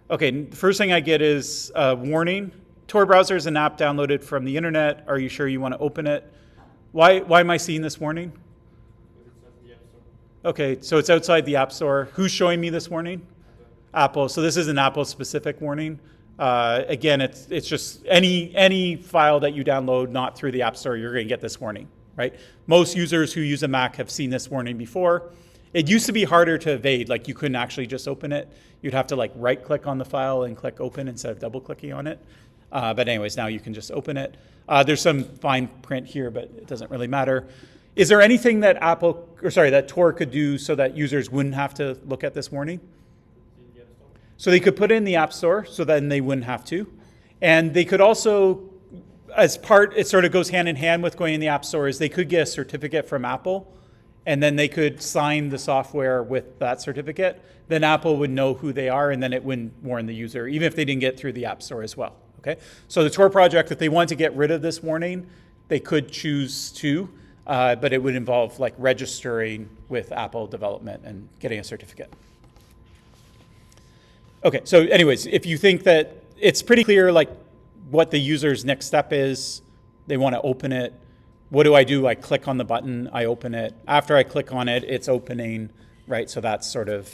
Okay, the first thing I get is a warning. Tor browser is an app downloaded from the internet. Are you sure you want to open it? Why am I seeing this warning? Okay, so it's outside the App Store. Who's showing me this warning? Apple. So this is an Apple-specific warning. Again, it's just any file that you download not through the App Store, you're going to get this warning, right? Most users who use a Mac have seen this warning before. It used to be harder to evade, like you couldn't actually just open it. You'd have to like right-click on the file and click open instead of double-clicking on it. But anyways, now you can just open it. There's some fine print here, but it doesn't really matter. Is there anything that that Tor could do so that users wouldn't have to look at this warning? So they could put it in the App Store, so then they wouldn't have to. And they could also, it sort of goes hand in hand with going in the App Store, is they could get a certificate from Apple, and then they could sign the software with that certificate. Then Apple would know who they are, and then it wouldn't warn the user, even if they didn't get through the App Store as well. Okay. So the Tor project, if they want to get rid of this warning, they could choose to, but it would involve like registering with Apple development and getting a certificate. Okay, so anyways, if you think that it's pretty clear like what the user's next step is, they want to open it. What do? I click on the button, I open it. After I click on it, it's opening, right? So that's sort of,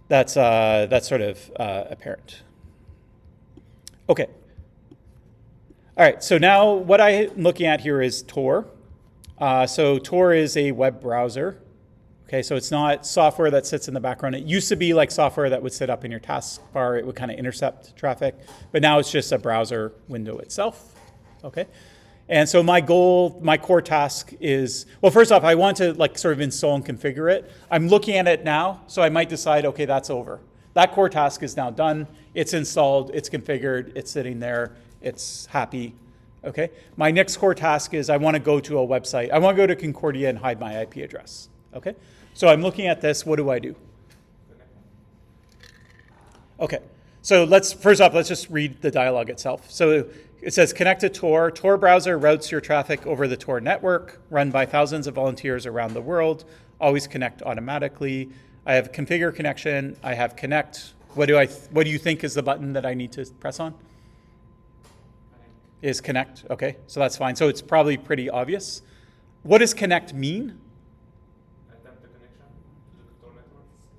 that's sort of apparent. Okay. All right, so now what I'm looking at here is Tor. So Tor is a web browser. Okay, so it's not software that sits in the background. It used to be like software that would sit up in your taskbar. It would kind of intercept traffic, but now it's just a browser window itself. Okay, and so my core task is, well, first off, I want to like sort of install and configure it. I'm looking at it now, so I might decide, okay, that's over. That core task is now done. It's installed, it's configured, it's sitting there, it's happy. Okay, my next core task is I want to go to a website. I want to go to Concordia and hide my IP address. Okay, so I'm looking at this. What do I do? Okay, so first off, let's just read the dialogue itself. So it says, connect to Tor. Tor browser routes your traffic over the Tor network, run by thousands of volunteers around the world. Always connect automatically. I have configure connection. I have connect. What do you think is the button that I need to press on? Is connect. Okay, so that's fine. So it's probably pretty obvious. What does connect mean?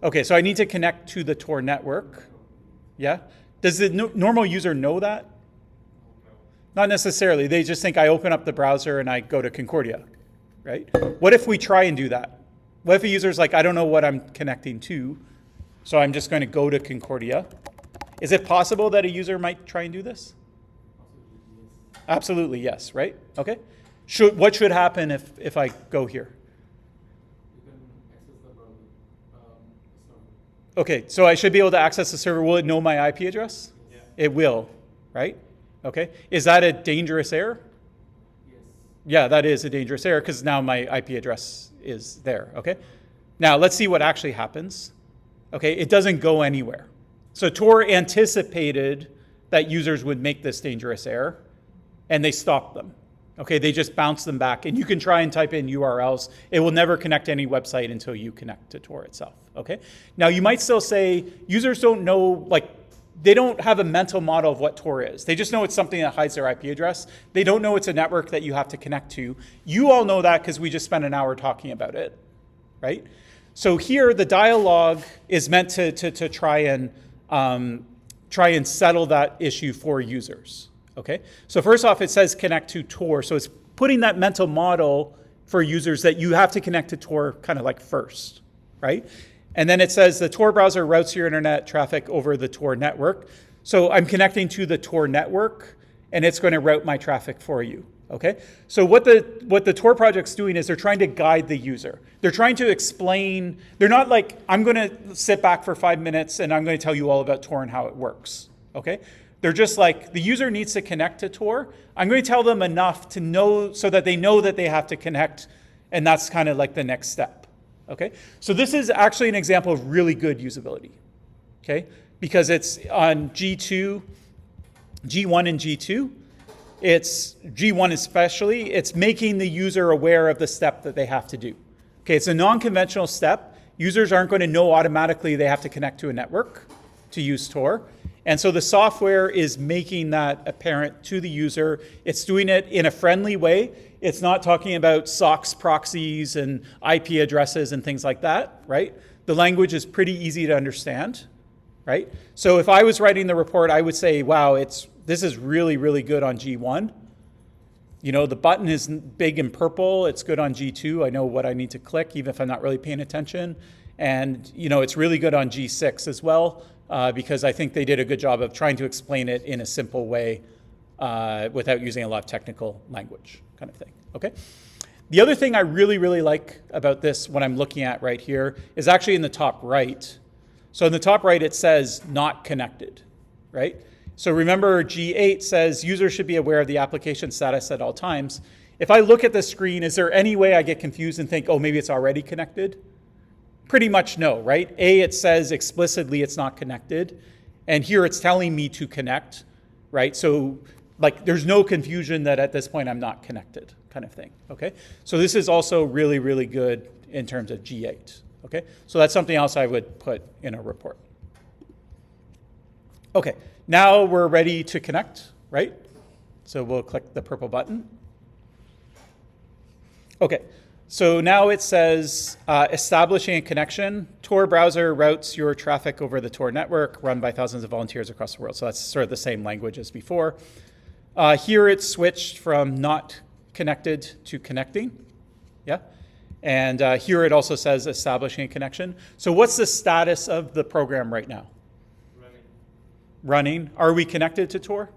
Okay, so I need to connect to the Tor network. Yeah? Does the normal user know that? No. Not necessarily. They just think I open up the browser and I go to Concordia, right? What if we try and do that? What if a user's like, I don't know what I'm connecting to, so I'm just going to go to Concordia. Is it possible that a user might try and do this? Absolutely, yes, right? Okay. What should happen if I go here? Okay, so I should be able to access the server. Will it know my IP address? Yeah. It will, right? Okay. Is that a dangerous error? Yes. Yeah, that is a dangerous error because now my IP address is there, okay? Now, let's see what actually happens. Okay, it doesn't go anywhere. So Tor anticipated that users would make this dangerous error, and they stopped them. Okay, they just bounce them back, and you can try and type in URLs. It will never connect to any website until you connect to Tor itself, okay? Now, you might still say users don't know, like, they don't have a mental model of what Tor is. They just know it's something that hides their IP address. They don't know it's a network that you have to connect to. You all know that because we just spent an hour talking about it, right? So here, the dialogue is meant to try and settle that issue for users. Okay, so first off, it says connect to Tor. So it's putting that mental model for users that you have to connect to Tor kind of like first, right? And then it says the Tor browser routes your internet traffic over the Tor network. So I'm connecting to the Tor network, and it's going to route my traffic for you. Okay, so what the Tor project's doing is they're trying to guide the user. They're trying to explain. They're not like, I'm going to sit back for 5 minutes and I'm going to tell you all about Tor and how it works. Okay. They're just like, the user needs to connect to Tor. I'm going to tell them enough to know so that they know that they have to connect, and that's kind of like the next step. Okay? So this is actually an example of really good usability. Okay? Because it's on G1 and G2. It's G1 especially, it's making the user aware of the step that they have to do. Okay, it's a non-conventional step. Users aren't going to know automatically they have to connect to a network to use Tor. And so the software is making that apparent to the user. It's doing it in a friendly way. It's not talking about SOCKS proxies and IP addresses and things like that, right? The language is pretty easy to understand, right? So if I was writing the report, I would say, wow, this is really, really good on G1. You know, the button is big and purple. It's good on G2. I know what I need to click, even if I'm not really paying attention. And, you know, it's really good on G6 as well. Because I think they did a good job of trying to explain it in a simple way without using a lot of technical language kind of thing, okay? The other thing I really, really like about this, what I'm looking at right here, is actually in the top right. So in the top right, it says not connected, right? So remember G8 says users should be aware of the application status at all times. If I look at the screen, is there any way I get confused and think, oh, maybe it's already connected? Pretty much no, right? A, it says explicitly it's not connected. And here it's telling me to connect, right? So like there's no confusion that at this point I'm not connected kind of thing, okay? So this is also really, really good in terms of G8, okay? So that's something else I would put in a report. Okay, now we're ready to connect, right? So we'll click the purple button. Okay. So now it says establishing a connection. Tor browser routes your traffic over the Tor network run by thousands of volunteers across the world. So that's sort of the same language as before. Here it's switched from not connected to connecting. Yeah. And here it also says establishing a connection. So what's the status of the program right now? Running. Are we connected to Tor?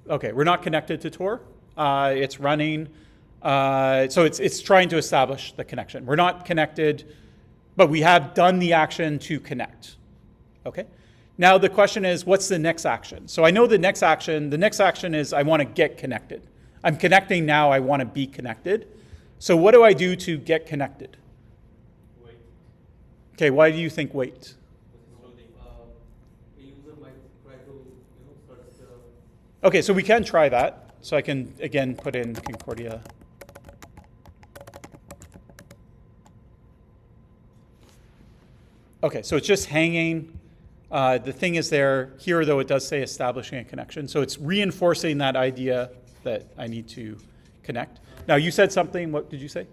No. Okay, we're not connected to Tor. It's running. So it's trying to establish the connection. We're not connected, but we have done the action to connect. Okay? Now the question is, what's the next action? So I know the next action. The next action is I want to get connected. I'm connecting now. I want to be connected. So what do I do to get connected? Wait. Okay, why do you think wait? The user might try to, start Okay, so we can try that. So I can, again, put in Concordia. Okay, so it's just hanging. The thing is there. Here, though, it does say establishing a connection. So it's reinforcing that idea that I need to connect. Now, you said something. What did you say?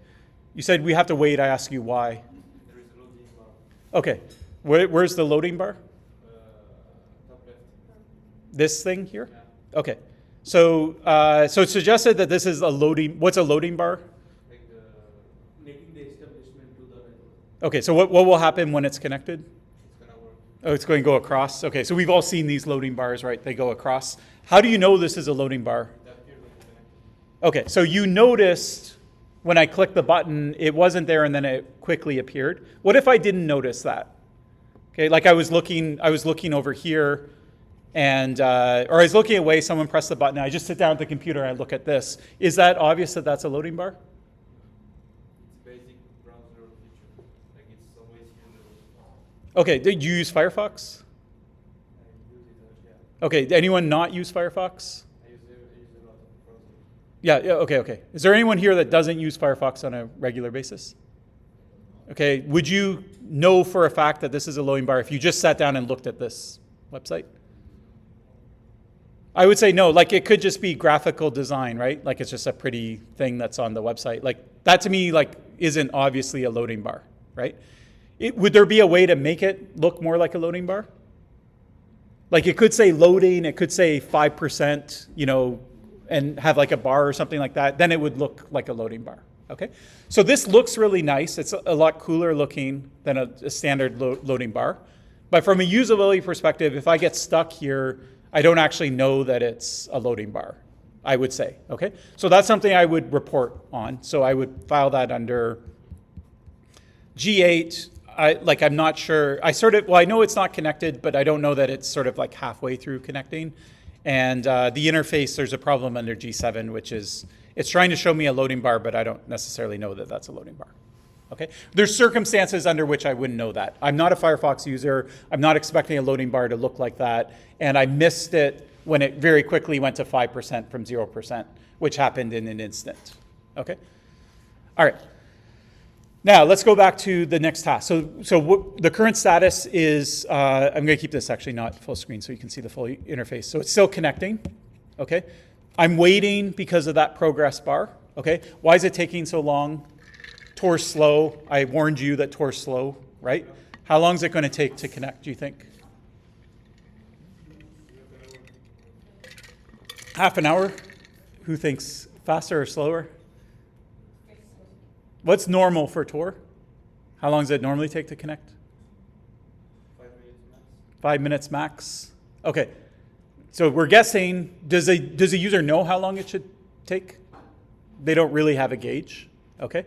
You said we have to wait. I ask you why. There is a loading bar. Okay. Where's the loading bar? Top left. This thing here? Yeah. Okay. So it's suggested that this is a loading. What's a loading bar? Like making the establishment to the network. Okay, so what will happen when it's connected? It's gonna work. Oh, it's going to go across? Okay, so we've all seen these loading bars, right? They go across. How do you know this is a loading bar? That appears like connected. Okay, so you noticed when I clicked the button, it wasn't there and then it quickly appeared. What if I didn't notice that? Okay, like I was looking over here, and or I was looking away. Someone pressed the button. I just sit down at the computer and I look at this. Is that obvious that that's a loading bar? It's basic browser feature. Like it's always used. Okay, did you use Firefox? I use it, yeah. Okay, did anyone not use Firefox? I use a lot of browser. Yeah, okay. Is there anyone here that doesn't use Firefox on a regular basis? Okay, would you know for a fact that this is a loading bar if you just sat down and looked at this website? I would say no, like it could just be graphical design, right? Like it's just a pretty thing that's on the website. Like that to me, like isn't obviously a loading bar, right? Would there be a way to make it look more like a loading bar? Like it could say loading, it could say 5%, and have like a bar or something like that. Then it would look like a loading bar, okay? So this looks really nice. It's a lot cooler looking than a standard loading bar. But from a usability perspective, if I get stuck here, I don't actually know that it's a loading bar, I would say, okay? So that's something I would report on. So I would file that under G8. I'm not sure. I know it's not connected, but I don't know that it's sort of like halfway through connecting. And the interface, there's a problem under G7, which is, it's trying to show me a loading bar, but I don't necessarily know that that's a loading bar. Okay? There's circumstances under which I wouldn't know that. I'm not a Firefox user. I'm not expecting a loading bar to look like that. And I missed it when it very quickly went to 5% from 0%, which happened in an instant. Okay? All right. Now, let's go back to the next task. So the current status is, I'm going to keep this actually not full screen so you can see the full interface. So it's still connecting. Okay? I'm waiting because of that progress bar. Okay? Why is it taking so long? Tor's slow. I warned you that Tor's slow, right? How long is it going to take to connect, do you think? Half an hour? Who thinks faster or slower? What's normal for Tor? How long does it normally take to connect? 5 minutes max. 5 minutes max. Okay. So we're guessing, does a user know how long it should take? They don't really have a gauge. Okay.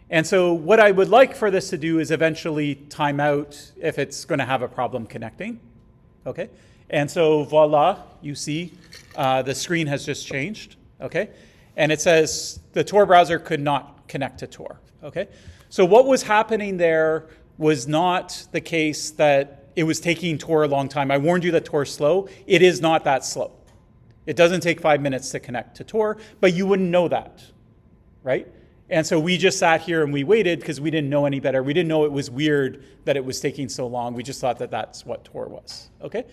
And so what I would like for this to do is eventually time out if it's going to have a problem connecting. Okay. And so voila, you see the screen has just changed. Okay. And it says the Tor browser could not connect to Tor. Okay. So what was happening there was not the case that it was taking Tor a long time. I warned you that Tor's slow. It is not that slow. It doesn't take 5 minutes to connect to Tor, but you wouldn't know that, right? And so we just sat here and we waited because we didn't know any better. We didn't know it was weird that it was taking so long. We just thought that that's what Tor was, okay?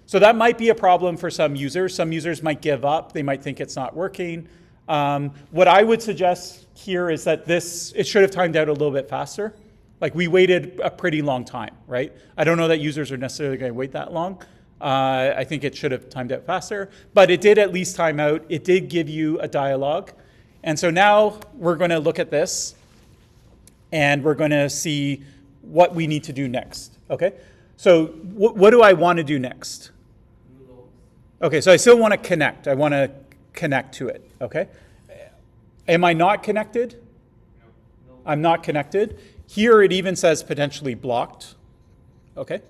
So that might be a problem for some users. Some users might give up. They might think it's not working. What I would suggest here is that it should have timed out a little bit faster. Like we waited a pretty long time, right? I don't know that users are necessarily going to wait that long. I think it should have timed out faster, but it did at least time out. It did give you a dialogue. And so now we're going to look at this and we're going to see what we need to do next, okay? So what do I want to do next? Okay, so I still want to connect. I want to connect to it, okay? Am I not connected? No. I'm not connected. Here it even says potentially blocked, okay?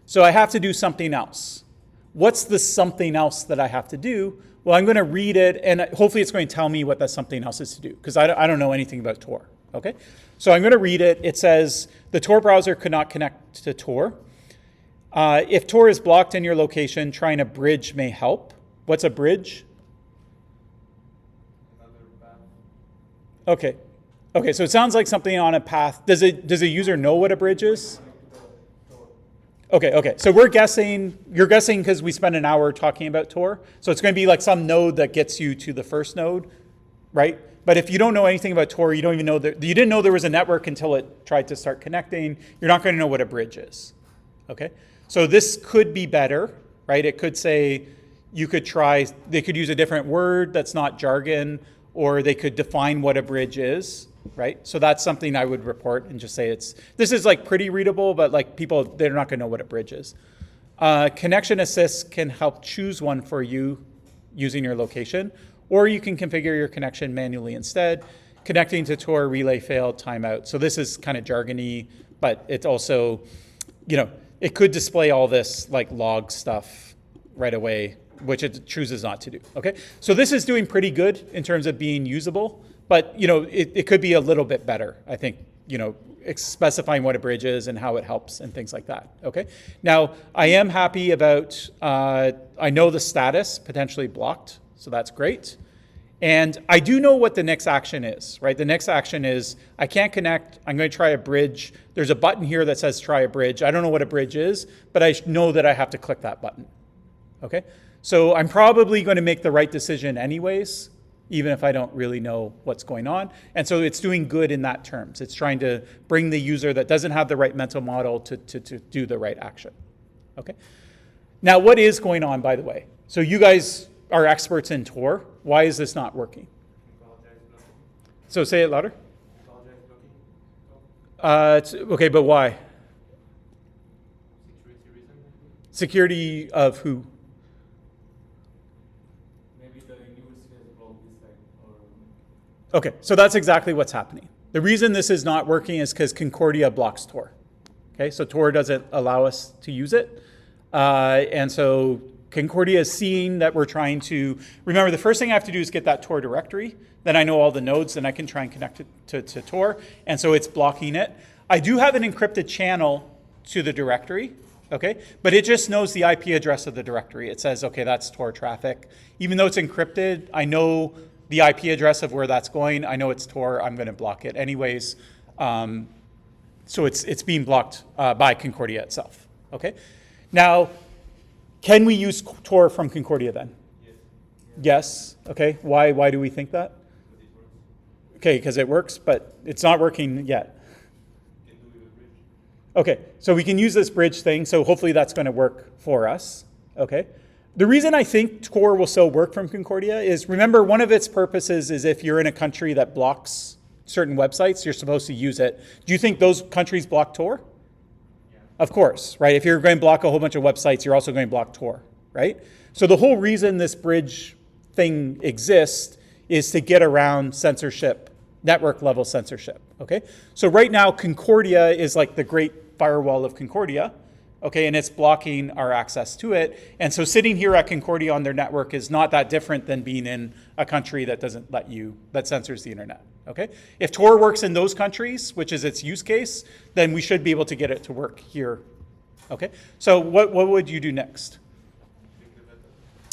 So I have to do something else. What's the something else that I have to do? Well, I'm going to read it, and hopefully it's going to tell me what that something else is to do, because I don't know anything about Tor, okay? So I'm going to read it. It says, the Tor browser could not connect to Tor. If Tor is blocked in your location, trying a bridge may help. What's a bridge? Another path. Okay. Okay, so it sounds like something on a path. Does a user know what a bridge is? Okay. So you're guessing because we spent an hour talking about Tor. So it's going to be like some node that gets you to the first node, right? But if you don't know anything about Tor, you don't even know that you didn't know there was a network until it tried to start connecting. You're not going to know what a bridge is. Okay? So this could be better, right? It could say they could use a different word that's not jargon, or they could define what a bridge is. Right? So that's something I would report and just say this is like pretty readable, but like people, they're not going to know what a bridge is. Connection assist can help choose one for you using your location, or you can configure your connection manually instead. Connecting to Tor, relay failed, timeout. So this is kind of jargony, but it's also, it could display all this like log stuff right away, which it chooses not to do, okay? So this is doing pretty good in terms of being usable, but it could be a little bit better, I think, specifying what a bridge is and how it helps and things like that, okay? Now, I am happy about, I know the status potentially blocked, so that's great. And I do know what the next action is, right? The next action is I can't connect. I'm going to try a bridge. There's a button here that says try a bridge. I don't know what a bridge is, but I know that I have to click that button, okay? So I'm probably going to make the right decision anyways, even if I don't really know what's going on. And so it's doing good in that terms. It's trying to bring the user that doesn't have the right mental model to do the right action, okay? Now, what is going on, by the way? So you guys are experts in Tor. Why is this not working? So say it louder. Okay, but why? Security reason. Security of who? Maybe the university has blocked this site or. Okay, so that's exactly what's happening. The reason this is not working is because Concordia blocks Tor. Okay, so Tor doesn't allow us to use it. And so Concordia is seeing that we're trying to, remember the first thing I have to do is get that Tor directory. Then I know all the nodes and I can try and connect it to Tor. And so it's blocking it. I do have an encrypted channel to the directory, okay? But it just knows the IP address of the directory. It says, okay, that's Tor traffic. Even though it's encrypted, I know the IP address of where that's going. I know it's Tor. I'm going to block it anyways. So it's being blocked by Concordia itself, okay? Now, can we use Tor from Concordia then? Yes. Yes. Okay. Why do we think that? Because it works. Okay, because it works, but it's not working yet. You can do it with a bridge. Okay, so we can use this bridge thing, so hopefully that's going to work for us. Okay. The reason I think Tor will still work from Concordia is, remember, one of its purposes is if you're in a country that blocks certain websites, you're supposed to use it. Do you think those countries block Tor? Of course, right? If you're going to block a whole bunch of websites, you're also going to block Tor, right? So the whole reason this bridge thing exists is to get around censorship, network level censorship, okay? So right now, Concordia is like the great firewall of Concordia, okay? And it's blocking our access to it. And so sitting here at Concordia on their network is not that different than being in a country that doesn't let you, that censors the internet, okay? If Tor works in those countries, which is its use case, then we should be able to get it to work here, okay? So what would you do next?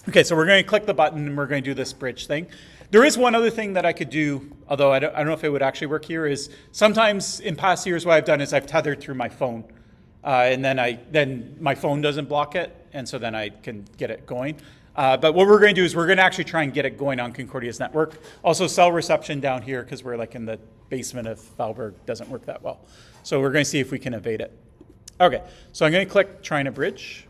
Okay, so we're going to click the button and we're going to do this bridge thing. There is one other thing that I could do, although I don't know if it would actually work here, is sometimes in past years what I've done is I've tethered through my phone. And then my phone doesn't block it, and so then I can get it going. But what we're going to do is we're going to actually try and get it going on Concordia's network. Also, cell reception down here, because we're like in the basement of Valberg, doesn't work that well. So we're going to see if we can evade it. Okay, so I'm going to click trying a bridge.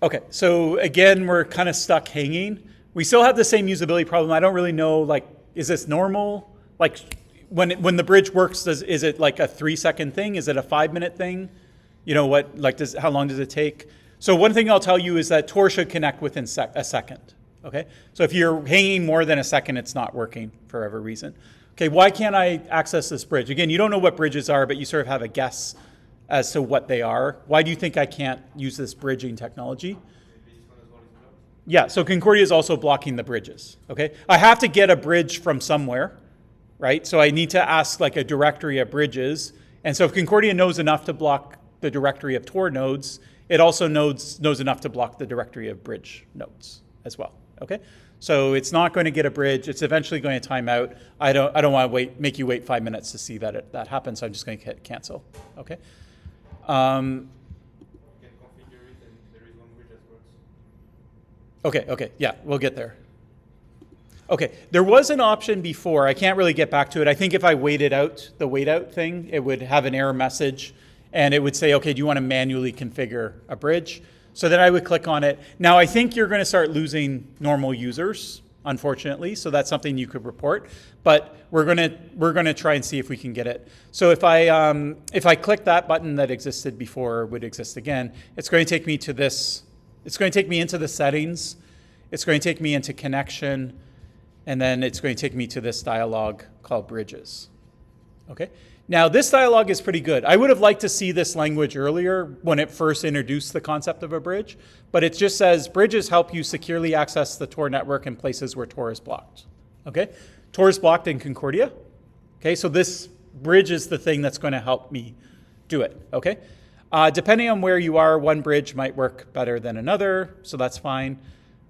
Okay, so again, we're kind of stuck hanging. We still have the same usability problem. I don't really know, like, is this normal? Like, when the bridge works, is it like a 3-second thing? Is it a 5-minute thing? You know what, like, how long does it take? So one thing I'll tell you is that Tor should connect within a second, okay? So if you're hanging more than a second, it's not working for whatever reason. Okay, why can't I access this bridge? Again, you don't know what bridges are, but you sort of have a guess as to what they are. Why do you think I can't use this bridging technology? Yeah, so Concordia is also blocking the bridges, okay? I have to get a bridge from somewhere, right? So I need to ask like a directory of bridges. And so if Concordia knows enough to block the directory of Tor nodes, it also knows enough to block the directory of bridge nodes as well, okay? So it's not going to get a bridge. It's eventually going to time out. I don't want to make you wait 5 minutes to see that that happens, so I'm just going to hit cancel, okay? Okay, yeah, we'll get there. Okay, there was an option before. I can't really get back to it. I think if I waited out the wait out thing, it would have an error message and it would say, okay, do you want to manually configure a bridge? So then I would click on it. Now I think you're going to start losing normal users, unfortunately, so that's something you could report. But we're going to try and see if we can get it. So if I click that button that existed before, would exist again, it's going to take me to this. It's going to take me into the settings. It's going to take me into connection. And then it's going to take me to this dialog called bridges. Okay. Now this dialog is pretty good. I would have liked to see this language earlier when it first introduced the concept of a bridge, but it just says bridges help you securely access the Tor network in places where Tor is blocked. Okay. Tor is blocked in Concordia. Okay. So this bridge is the thing that's going to help me do it. Okay. Depending on where you are, one bridge might work better than another, so that's fine.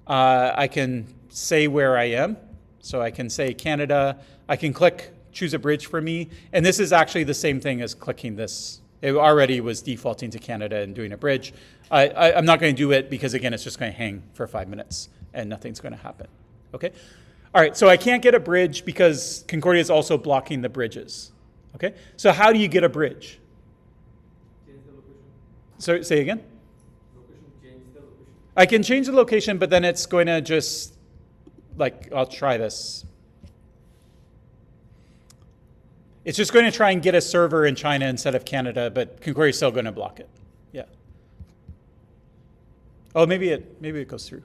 I can say where I am. So I can say Canada. I can click choose a bridge for me. And this is actually the same thing as clicking this. It already was defaulting to Canada and doing a bridge. I'm not going to do it because, again, it's just going to hang for 5 minutes and nothing's going to happen. Okay? All right, so I can't get a bridge because Concordia is also blocking the bridges. Okay? So how do you get a bridge? Change the location. So say again? Location, change the location. I can change the location, but then it's going to just, like, I'll try this. It's just going to try and get a server in China instead of Canada, but Concordia is still going to block it. Yeah. Oh, maybe it goes through.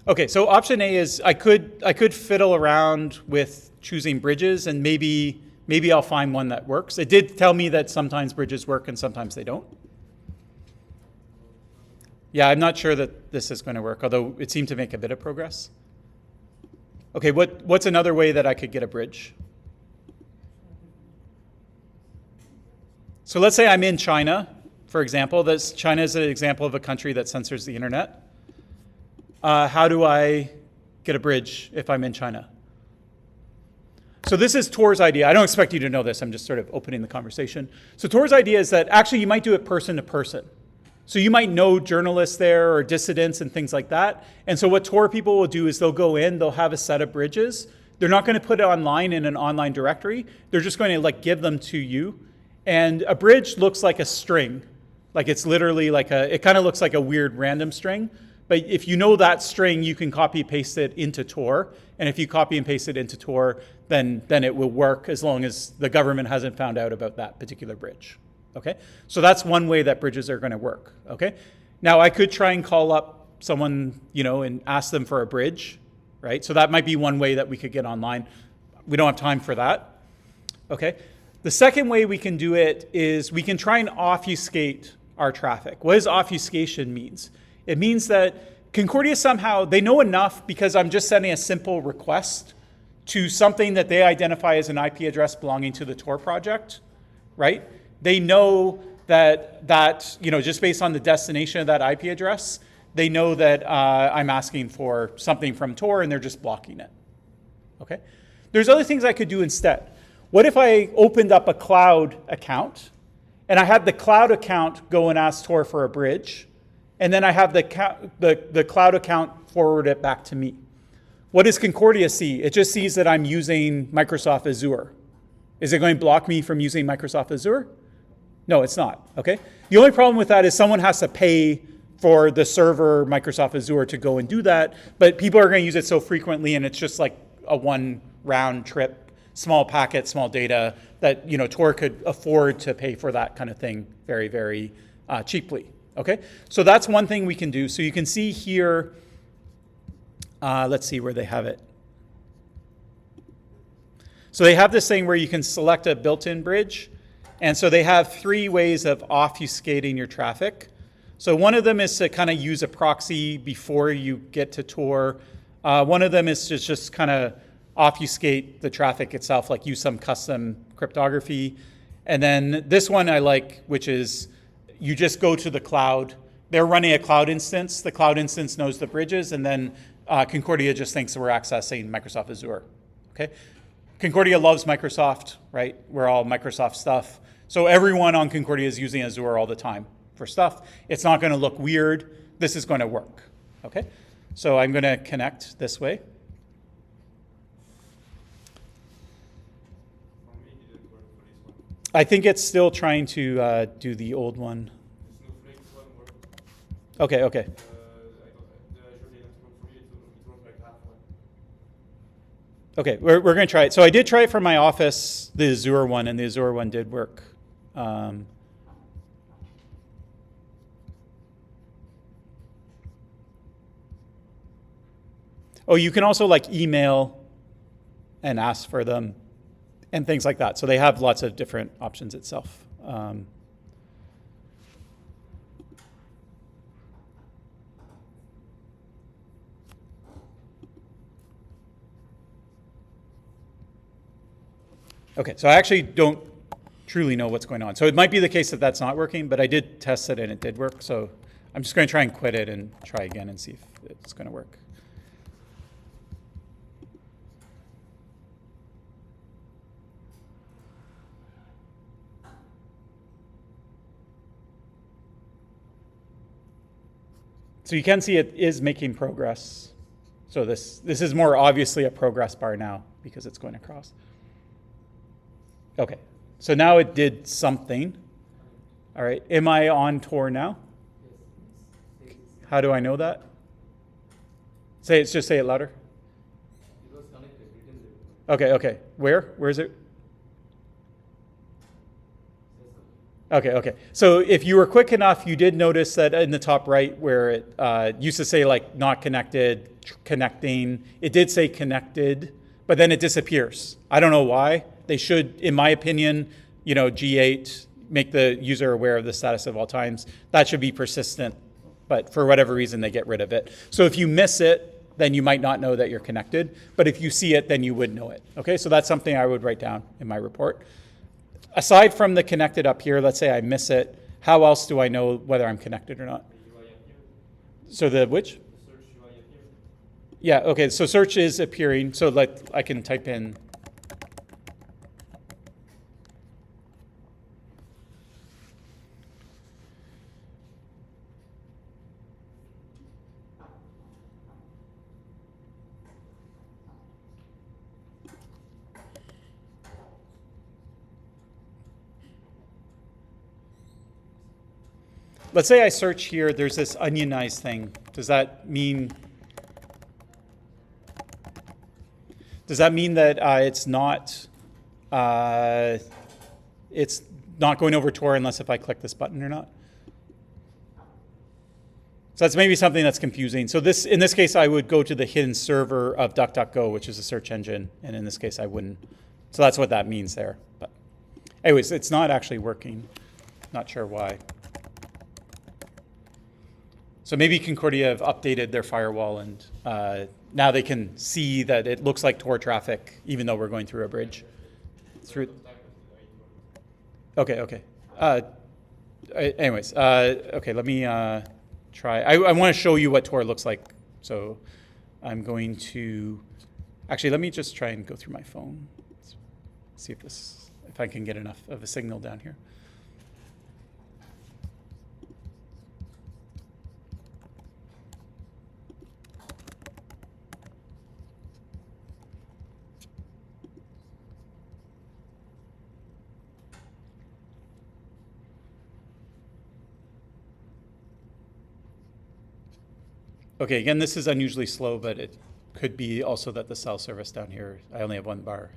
Okay, so option A is I could fiddle around with choosing bridges, and maybe I'll find one that works. It did tell me that sometimes bridges work and sometimes they don't. Yeah, I'm not sure that this is going to work, although it seemed to make a bit of progress. Okay, what's another way that I could get a bridge? So let's say I'm in China, for example. China is an example of a country that censors the internet. How do I get a bridge if I'm in China? So this is Tor's idea. I don't expect you to know this. I'm just sort of opening the conversation. So Tor's idea is that actually you might do it person to person. So you might know journalists there or dissidents and things like that. And so what Tor people will do is they'll go in, they'll have a set of bridges. They're not going to put it online in an online directory. They're just going to give them to you. And a bridge looks like a string. Like it's literally it kind of looks like a weird random string. But if you know that string, you can copy and paste it into Tor. And if you copy and paste it into Tor, then it will work as long as the government hasn't found out about that particular bridge. Okay, so that's one way that bridges are going to work. Okay, now I could try and call up someone, and ask them for a bridge, right? So that might be one way that we could get online. We don't have time for that. Okay, the second way we can do it is we can try and obfuscate our traffic. What does obfuscation means? It means that Concordia somehow, they know enough because I'm just sending a simple request to something that they identify as an IP address belonging to the Tor project, right? They know that just based on the destination of that IP address, they know that I'm asking for something from Tor and they're just blocking it. Okay? There's other things I could do instead. What if I opened up a cloud account and I had the cloud account go and ask Tor for a bridge, and then I have the cloud account forward it back to me? What does Concordia see? It just sees that I'm using Microsoft Azure. Is it going to block me from using Microsoft Azure? No, it's not, okay? The only problem with that is someone has to pay for the server Microsoft Azure to go and do that, but people are going to use it so frequently, and it's just like a one round trip, small packet, small data that Tor could afford to pay for that kind of thing very, very cheaply, okay? So that's one thing we can do. So you can see here, let's see where they have it. So they have this thing where you can select a built-in bridge. And so they have 3 ways of obfuscating your traffic. So one of them is to kind of use a proxy before you get to Tor. One of them is to just kind of obfuscate the traffic itself, like use some custom cryptography. And then this one I like, which is you just go to the cloud. They're running a cloud instance. The cloud instance knows the bridges, and then Concordia just thinks we're accessing Microsoft Azure. Okay? Concordia loves Microsoft, right? We're all Microsoft stuff. So everyone on Concordia is using Azure all the time for stuff. It's not going to look weird. This is going to work, okay? So I'm going to connect this way. For me, it didn't work for this one. I think it's still trying to do the old one. The Snowflake one worked. Okay. I thought the Azure didn't work for me. It worked like halfway. Okay, we're going to try it. So I did try it for my office, the Azure one, and the Azure one did work. Oh, you can also like email and ask for them and things like that. So they have lots of different options itself. Okay, so I actually don't truly know what's going on. So it might be the case that that's not working, but I did test it and it did work. So I'm just going to try and quit it and try again and see if it's going to work. So you can see it is making progress. So this is more obviously a progress bar now because it's going across. Okay, so now it did something. All right, am I on Tor now? How do I know that? Just say it louder. It was connected, it didn't do Okay, it. okay. Where is it? Okay. So if you were quick enough, you did notice that in the top right where it used to say like not connected, connecting, it did say connected, but then it disappears. I don't know why. They should, in my opinion, G8, make the user aware of the status of all times. That should be persistent, but for whatever reason, they get rid of it. So if you miss it, then you might not know that you're connected, but if you see it, then you would know it. Okay, so that's something I would write down in my report. Aside from the connected up here, let's say I miss it, how else do I know whether I'm connected or not? The UI appear. So the which? The search UI appear. Yeah, okay, so search is appearing. So like I can type in. Let's say I search here, there's this onionized thing. Does that mean that it's not going over Tor unless if I click this button or not? So that's maybe something that's confusing. So in this case, I would go to the hidden server of DuckDuckGo, which is a search engine, and in this case, I wouldn't. So that's what that means there. But anyways, it's not actually working. Not sure why. So maybe Concordia have updated their firewall and now they can see that it looks like Tor traffic, even though we're going through a bridge. Okay. Anyways, okay, let me try. I want to show you what Tor looks like. So I'm going to, actually, let me just try and go through my phone. Let's see if I can get enough of a signal down here. Okay, again, this is unusually slow, but it could be also that the cell service down here, I only have one bar.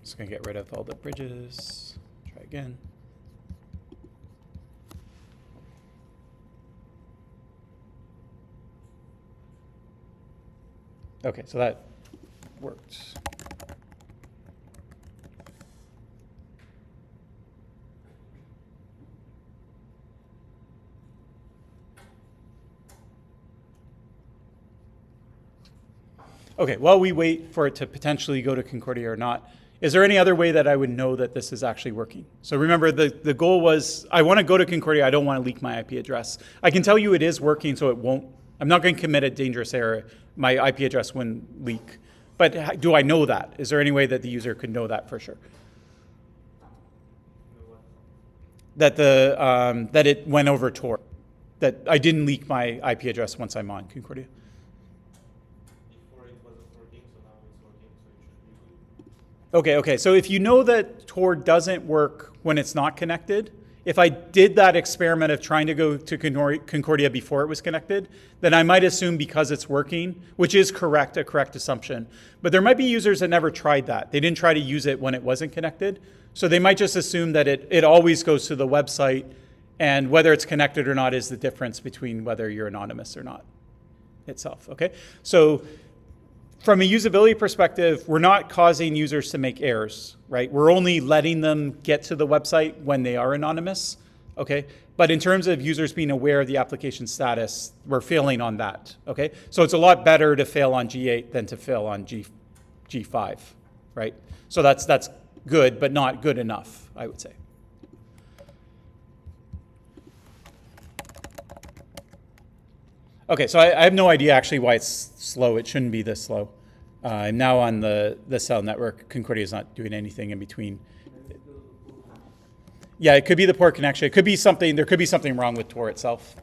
Just gonna get rid of all the bridges. Try again. Okay, so that worked. Okay, while we wait for it to potentially go to Concordia or not, is there any other way that I would know that this is actually working? So remember, the goal was, I want to go to Concordia, I don't want to leak my IP address. I can tell you it is working, so it won't, I'm not going to commit a dangerous error. My IP address wouldn't leak. But do I know that? Is there any way that the user could know that for sure? That that it went over Tor, that I didn't leak my IP address once I'm on Concordia. Before it wasn't working, so now it's working, so it should be good. Okay. So if you know that Tor doesn't work when it's not connected, if I did that experiment of trying to go to Concordia before it was connected, then I might assume because it's working, which is correct, a correct assumption. But there might be users that never tried that. They didn't try to use it when it wasn't connected. So they might just assume that it always goes to the website, and whether it's connected or not is the difference between whether you're anonymous or not itself, okay? So from a usability perspective, we're not causing users to make errors, right? We're only letting them get to the website when they are anonymous, okay? But in terms of users being aware of the application status, we're failing on that, okay? So it's a lot better to fail on G8 than to fail on G5, right? So that's good, but not good enough, I would say. Okay, so I have no idea actually why it's slow. It shouldn't be this slow. I'm now on the cell network. Concordia is not doing anything in between. Yeah, it could be the poor connection. It could be something. There could be something wrong with Tor itself.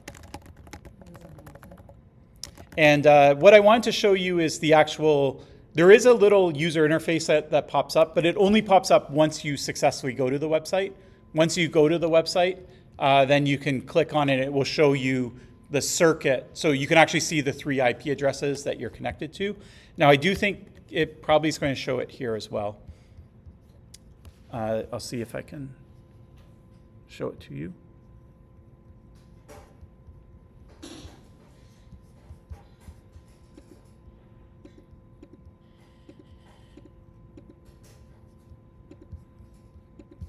And what I wanted to show you is the actual. There is a little user interface that pops up, but it only pops up once you successfully go to the website. Once you go to the website, then you can click on it. It will show you the circuit, so you can actually see the 3 IP addresses that you're connected to. Now, I do think it probably is going to show it here as well. I'll see if I can show it to you.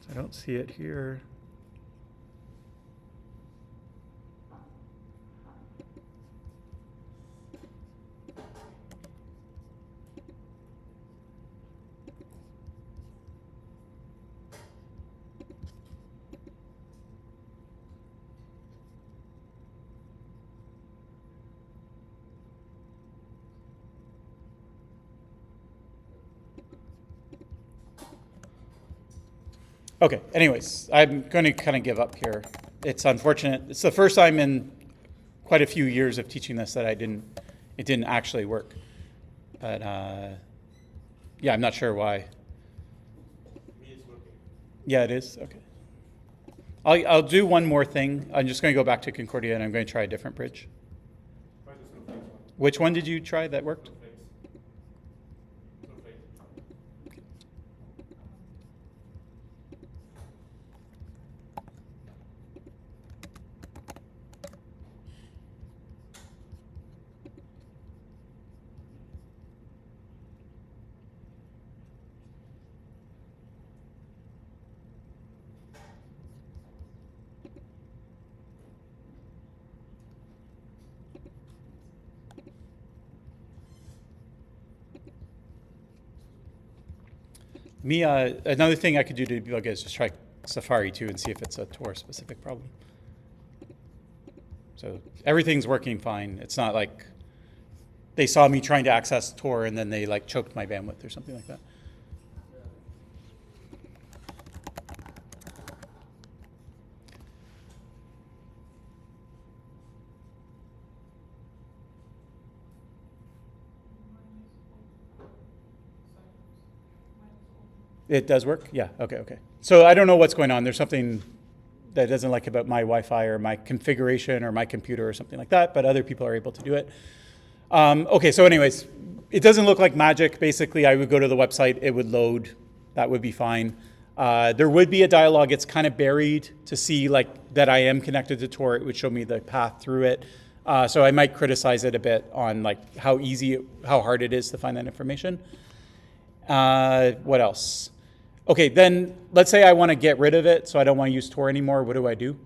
So I don't see it here. Okay, anyways, I'm going to kind of give up here. It's unfortunate. It's the first time in quite a few years of teaching this that it didn't actually work. But yeah, I'm not sure why. Yeah, it is? Okay. I'll do one more thing. I'm just going to go back to Concordia and I'm going to try a different bridge. Which one did you try that worked? Another thing I could do to debug is just try Safari too and see if it's a Tor specific problem. So everything's working fine. It's not like they saw me trying to access Tor and then they like choked my bandwidth or something like that. It does work? Yeah, okay. So I don't know what's going on. There's something that it doesn't like about my Wi-Fi or my configuration or my computer or something like that, but other people are able to do it. Okay, so anyways, it doesn't look like magic. Basically, I would go to the website, it would load, that would be fine. There would be a dialog. It's kind of buried to see like that I am connected to Tor. It would show me the path through it. So I might criticize it a bit on like how hard it is to find that information. What else? Okay, then let's say I want to get rid of it, so I don't want to use Tor anymore. What do I do?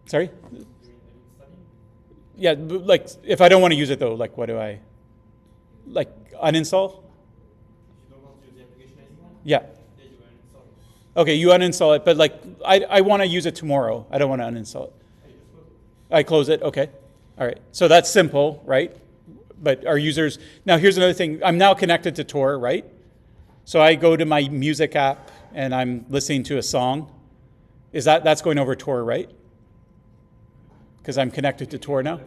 Sorry? Yeah, like if I don't want to use it though, like what do I, like uninstall? You don't want to use the application anymore? Yeah. Yeah, you uninstall it. Okay, you uninstall it, but like I want to use it tomorrow. I don't want to uninstall it. Hey, just close it. I close it, okay. All right, so that's simple, right? But our users, now here's another thing. I'm now connected to Tor, right? So I go to my music app and I'm listening to a song. That's going over Tor, right? Because I'm connected to Tor now?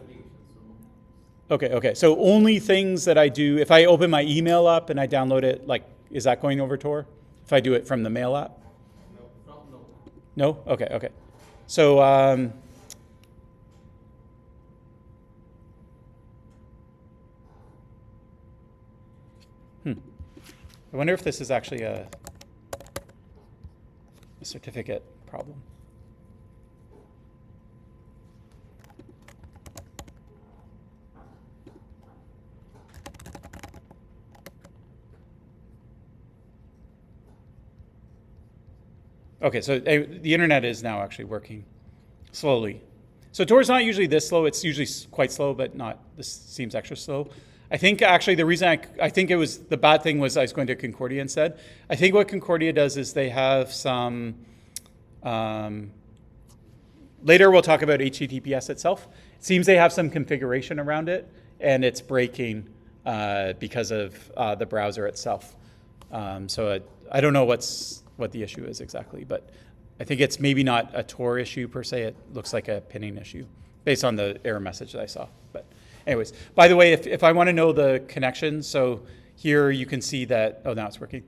Okay. So only things that I do, if I open my email up and I download it, like, is that going over Tor? If I do it from the mail app? No? Okay, okay. So, I wonder if this is actually a certificate problem. Okay, so the internet is now actually working slowly. So Tor is not usually this slow. It's usually quite slow, but not, this seems extra slow. I think actually the reason I think it was, the bad thing was I was going to Concordia instead. I think what Concordia does is they have some, later we'll talk about HTTPS itself. It seems they have some configuration around it, and it's breaking because of the browser itself. So I don't know what the issue is exactly, but I think it's maybe not a Tor issue per se. It looks like a pinning issue based on the error message that I saw. But anyways, by the way, if I want to know the connection, so here you can see that, oh, now it's working.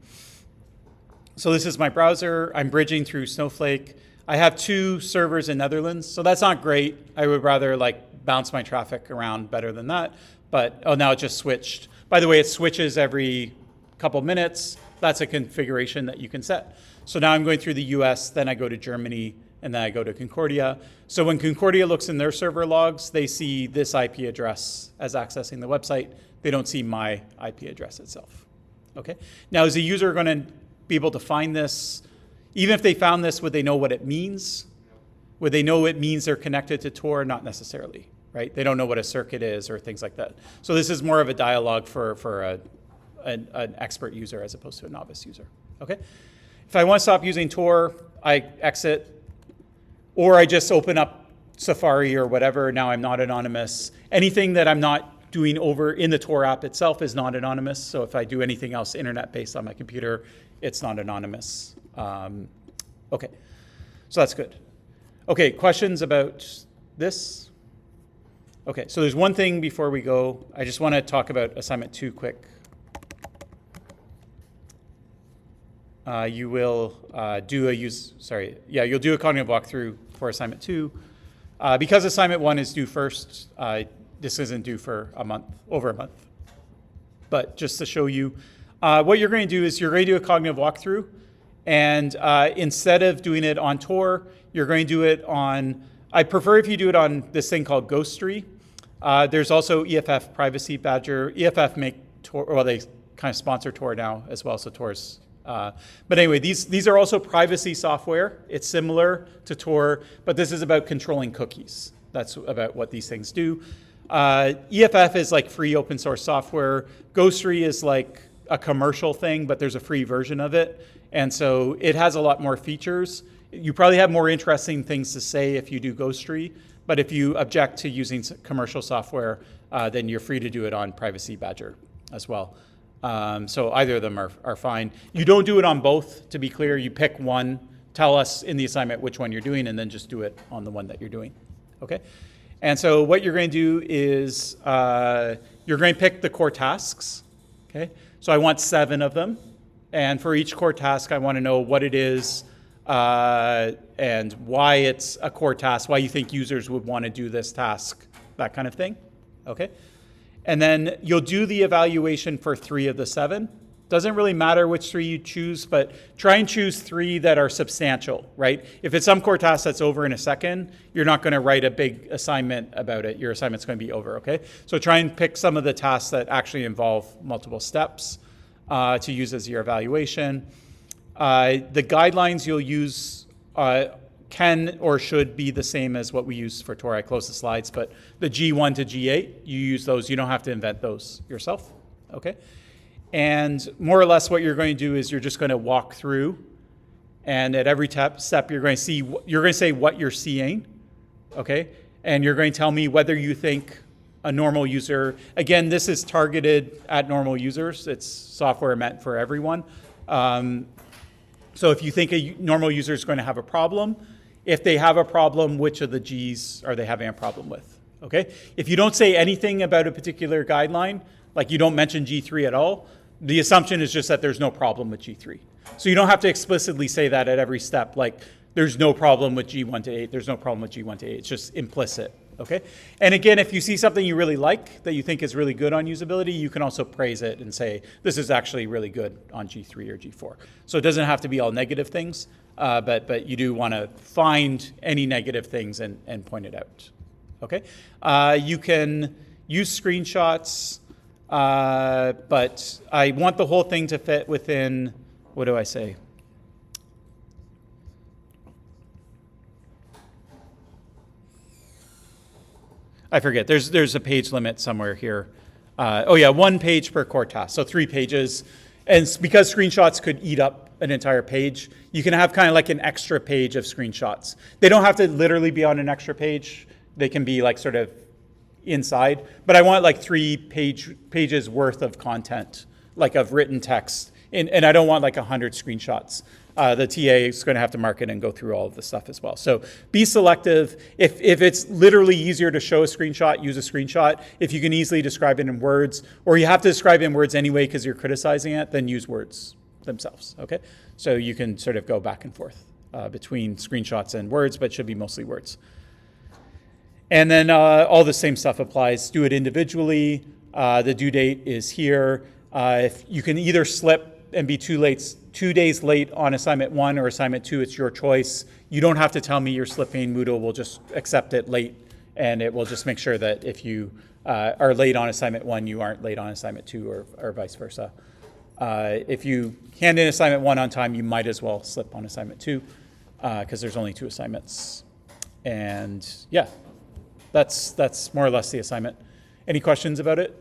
So this is my browser. I'm bridging through Snowflake. I have 2 servers in Netherlands, so that's not great. I would rather like bounce my traffic around better than that. But, oh, now it just switched. By the way, it switches every couple minutes. That's a configuration that you can set. So now I'm going through the US, then I go to Germany, and then I go to Concordia. So when Concordia looks in their server logs, they see this IP address as accessing the website. They don't see my IP address itself. Okay. Now, is a user going to be able to find this? Even if they found this, would they know what it means? Would they know it means they're connected to Tor? Not necessarily, right? They don't know what a circuit is or things like that. So this is more of a dialogue for an expert user as opposed to a novice user. Okay. If I want to stop using Tor, I exit, or I just open up Safari or whatever. Now I'm not anonymous. Anything that I'm not doing over in the Tor app itself is not anonymous. So if I do anything else internet-based on my computer, it's not anonymous. Okay, so that's good. Okay, questions about this? Okay, so there's one thing before we go. I just want to talk about assignment 2 quick. You will you'll do a cognitive walkthrough for assignment 2. Because assignment 1 is due first, this isn't due for over a month. But just to show you, what you're going to do is you're going to do a cognitive walkthrough, and instead of doing it on Tor, you're going to do it on, I prefer if you do it on this thing called Ghostry. There's also EFF Privacy Badger. EFF make Tor, well, they kind of sponsor Tor now as well, so Tor's but anyway, these are also privacy software. It's similar to Tor, but this is about controlling cookies. That's about what these things do. EFF is like free open source software. Ghostry is like a commercial thing, but there's a free version of it. And so it has a lot more features. You probably have more interesting things to say if you do Ghostry, but if you object to using commercial software, then you're free to do it on Privacy Badger as well. So either of them are fine. You don't do it on both, to be clear. You pick one, tell us in the assignment which one you're doing, and then just do it on the one that you're doing. Okay? And so what you're going to do is you're going to pick the core tasks. Okay? So I want 7 of them. And for each core task, I want to know what it is and why it's a core task, why you think users would want to do this task, that kind of thing. Okay? And then you'll do the evaluation for 3 of the 7. Doesn't really matter which 3 you choose, but try and choose 3 that are substantial, right? If it's some core task that's over in a second, you're not going to write a big assignment about it. Your assignment's going to be over, okay? So try and pick some of the tasks that actually involve multiple steps to use as your evaluation. The guidelines you'll use can or should be the same as what we use for Tor. I close the slides, but the G1 to G8, you use those. You don't have to invent those yourself, okay? And more or less what you're going to do is you're just going to walk through, and at every step you're going to say what you're seeing, okay? And you're going to tell me whether you think a normal user, again, this is targeted at normal users. It's software meant for everyone. So if you think a normal user is going to have a problem, if they have a problem, which of the Gs are they having a problem with? Okay? If you don't say anything about a particular guideline, like you don't mention G3 at all, the assumption is just that there's no problem with G3. So you don't have to explicitly say that at every step. Like There's no problem with G1 to 8. There's no problem with G1 to 8. It's just implicit, okay? And again, if you see something you really like, that you think is really good on usability, you can also praise it and say, this is actually really good on G3 or G4. So it doesn't have to be all negative things, but you do want to find any negative things and point it out, okay? You can use screenshots, but I want the whole thing to fit within, what do I say? I forget, there's a page limit somewhere here. Oh yeah, 1 page per core task, so 3 pages. And because screenshots could eat up an entire page, you can have kind of like an extra page of screenshots. They don't have to literally be on an extra page. They can be like sort of inside, but I want like 3 pages worth of content, like of written text. And I don't want like 100 screenshots. The TA is going to have to mark it and go through all of the stuff as well. So be selective. If it's literally easier to show a screenshot, use a screenshot. If you can easily describe it in words, or you have to describe it in words anyway because you're criticizing it, then use words themselves, okay? So you can sort of go back and forth between screenshots and words, but it should be mostly words. And then all the same stuff applies. Do it individually. The due date is here. If you can either slip and be 2 days late on assignment 1 or assignment 2, it's your choice. You don't have to tell me you're slipping. Moodle will just accept it late, and it will just make sure that if you are late on assignment 1, you aren't late on assignment 2 or vice versa. If you hand in assignment 1 on time, you might as well slip on assignment 2 because there's only 2 assignments. And yeah, that's more or less the assignment. Any questions about it?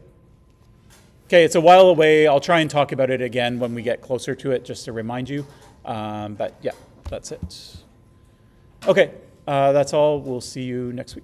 Okay, it's a while away. I'll try and talk about it again when we get closer to it, just to remind you. But yeah, that's it. Okay, that's all. We'll see you next week.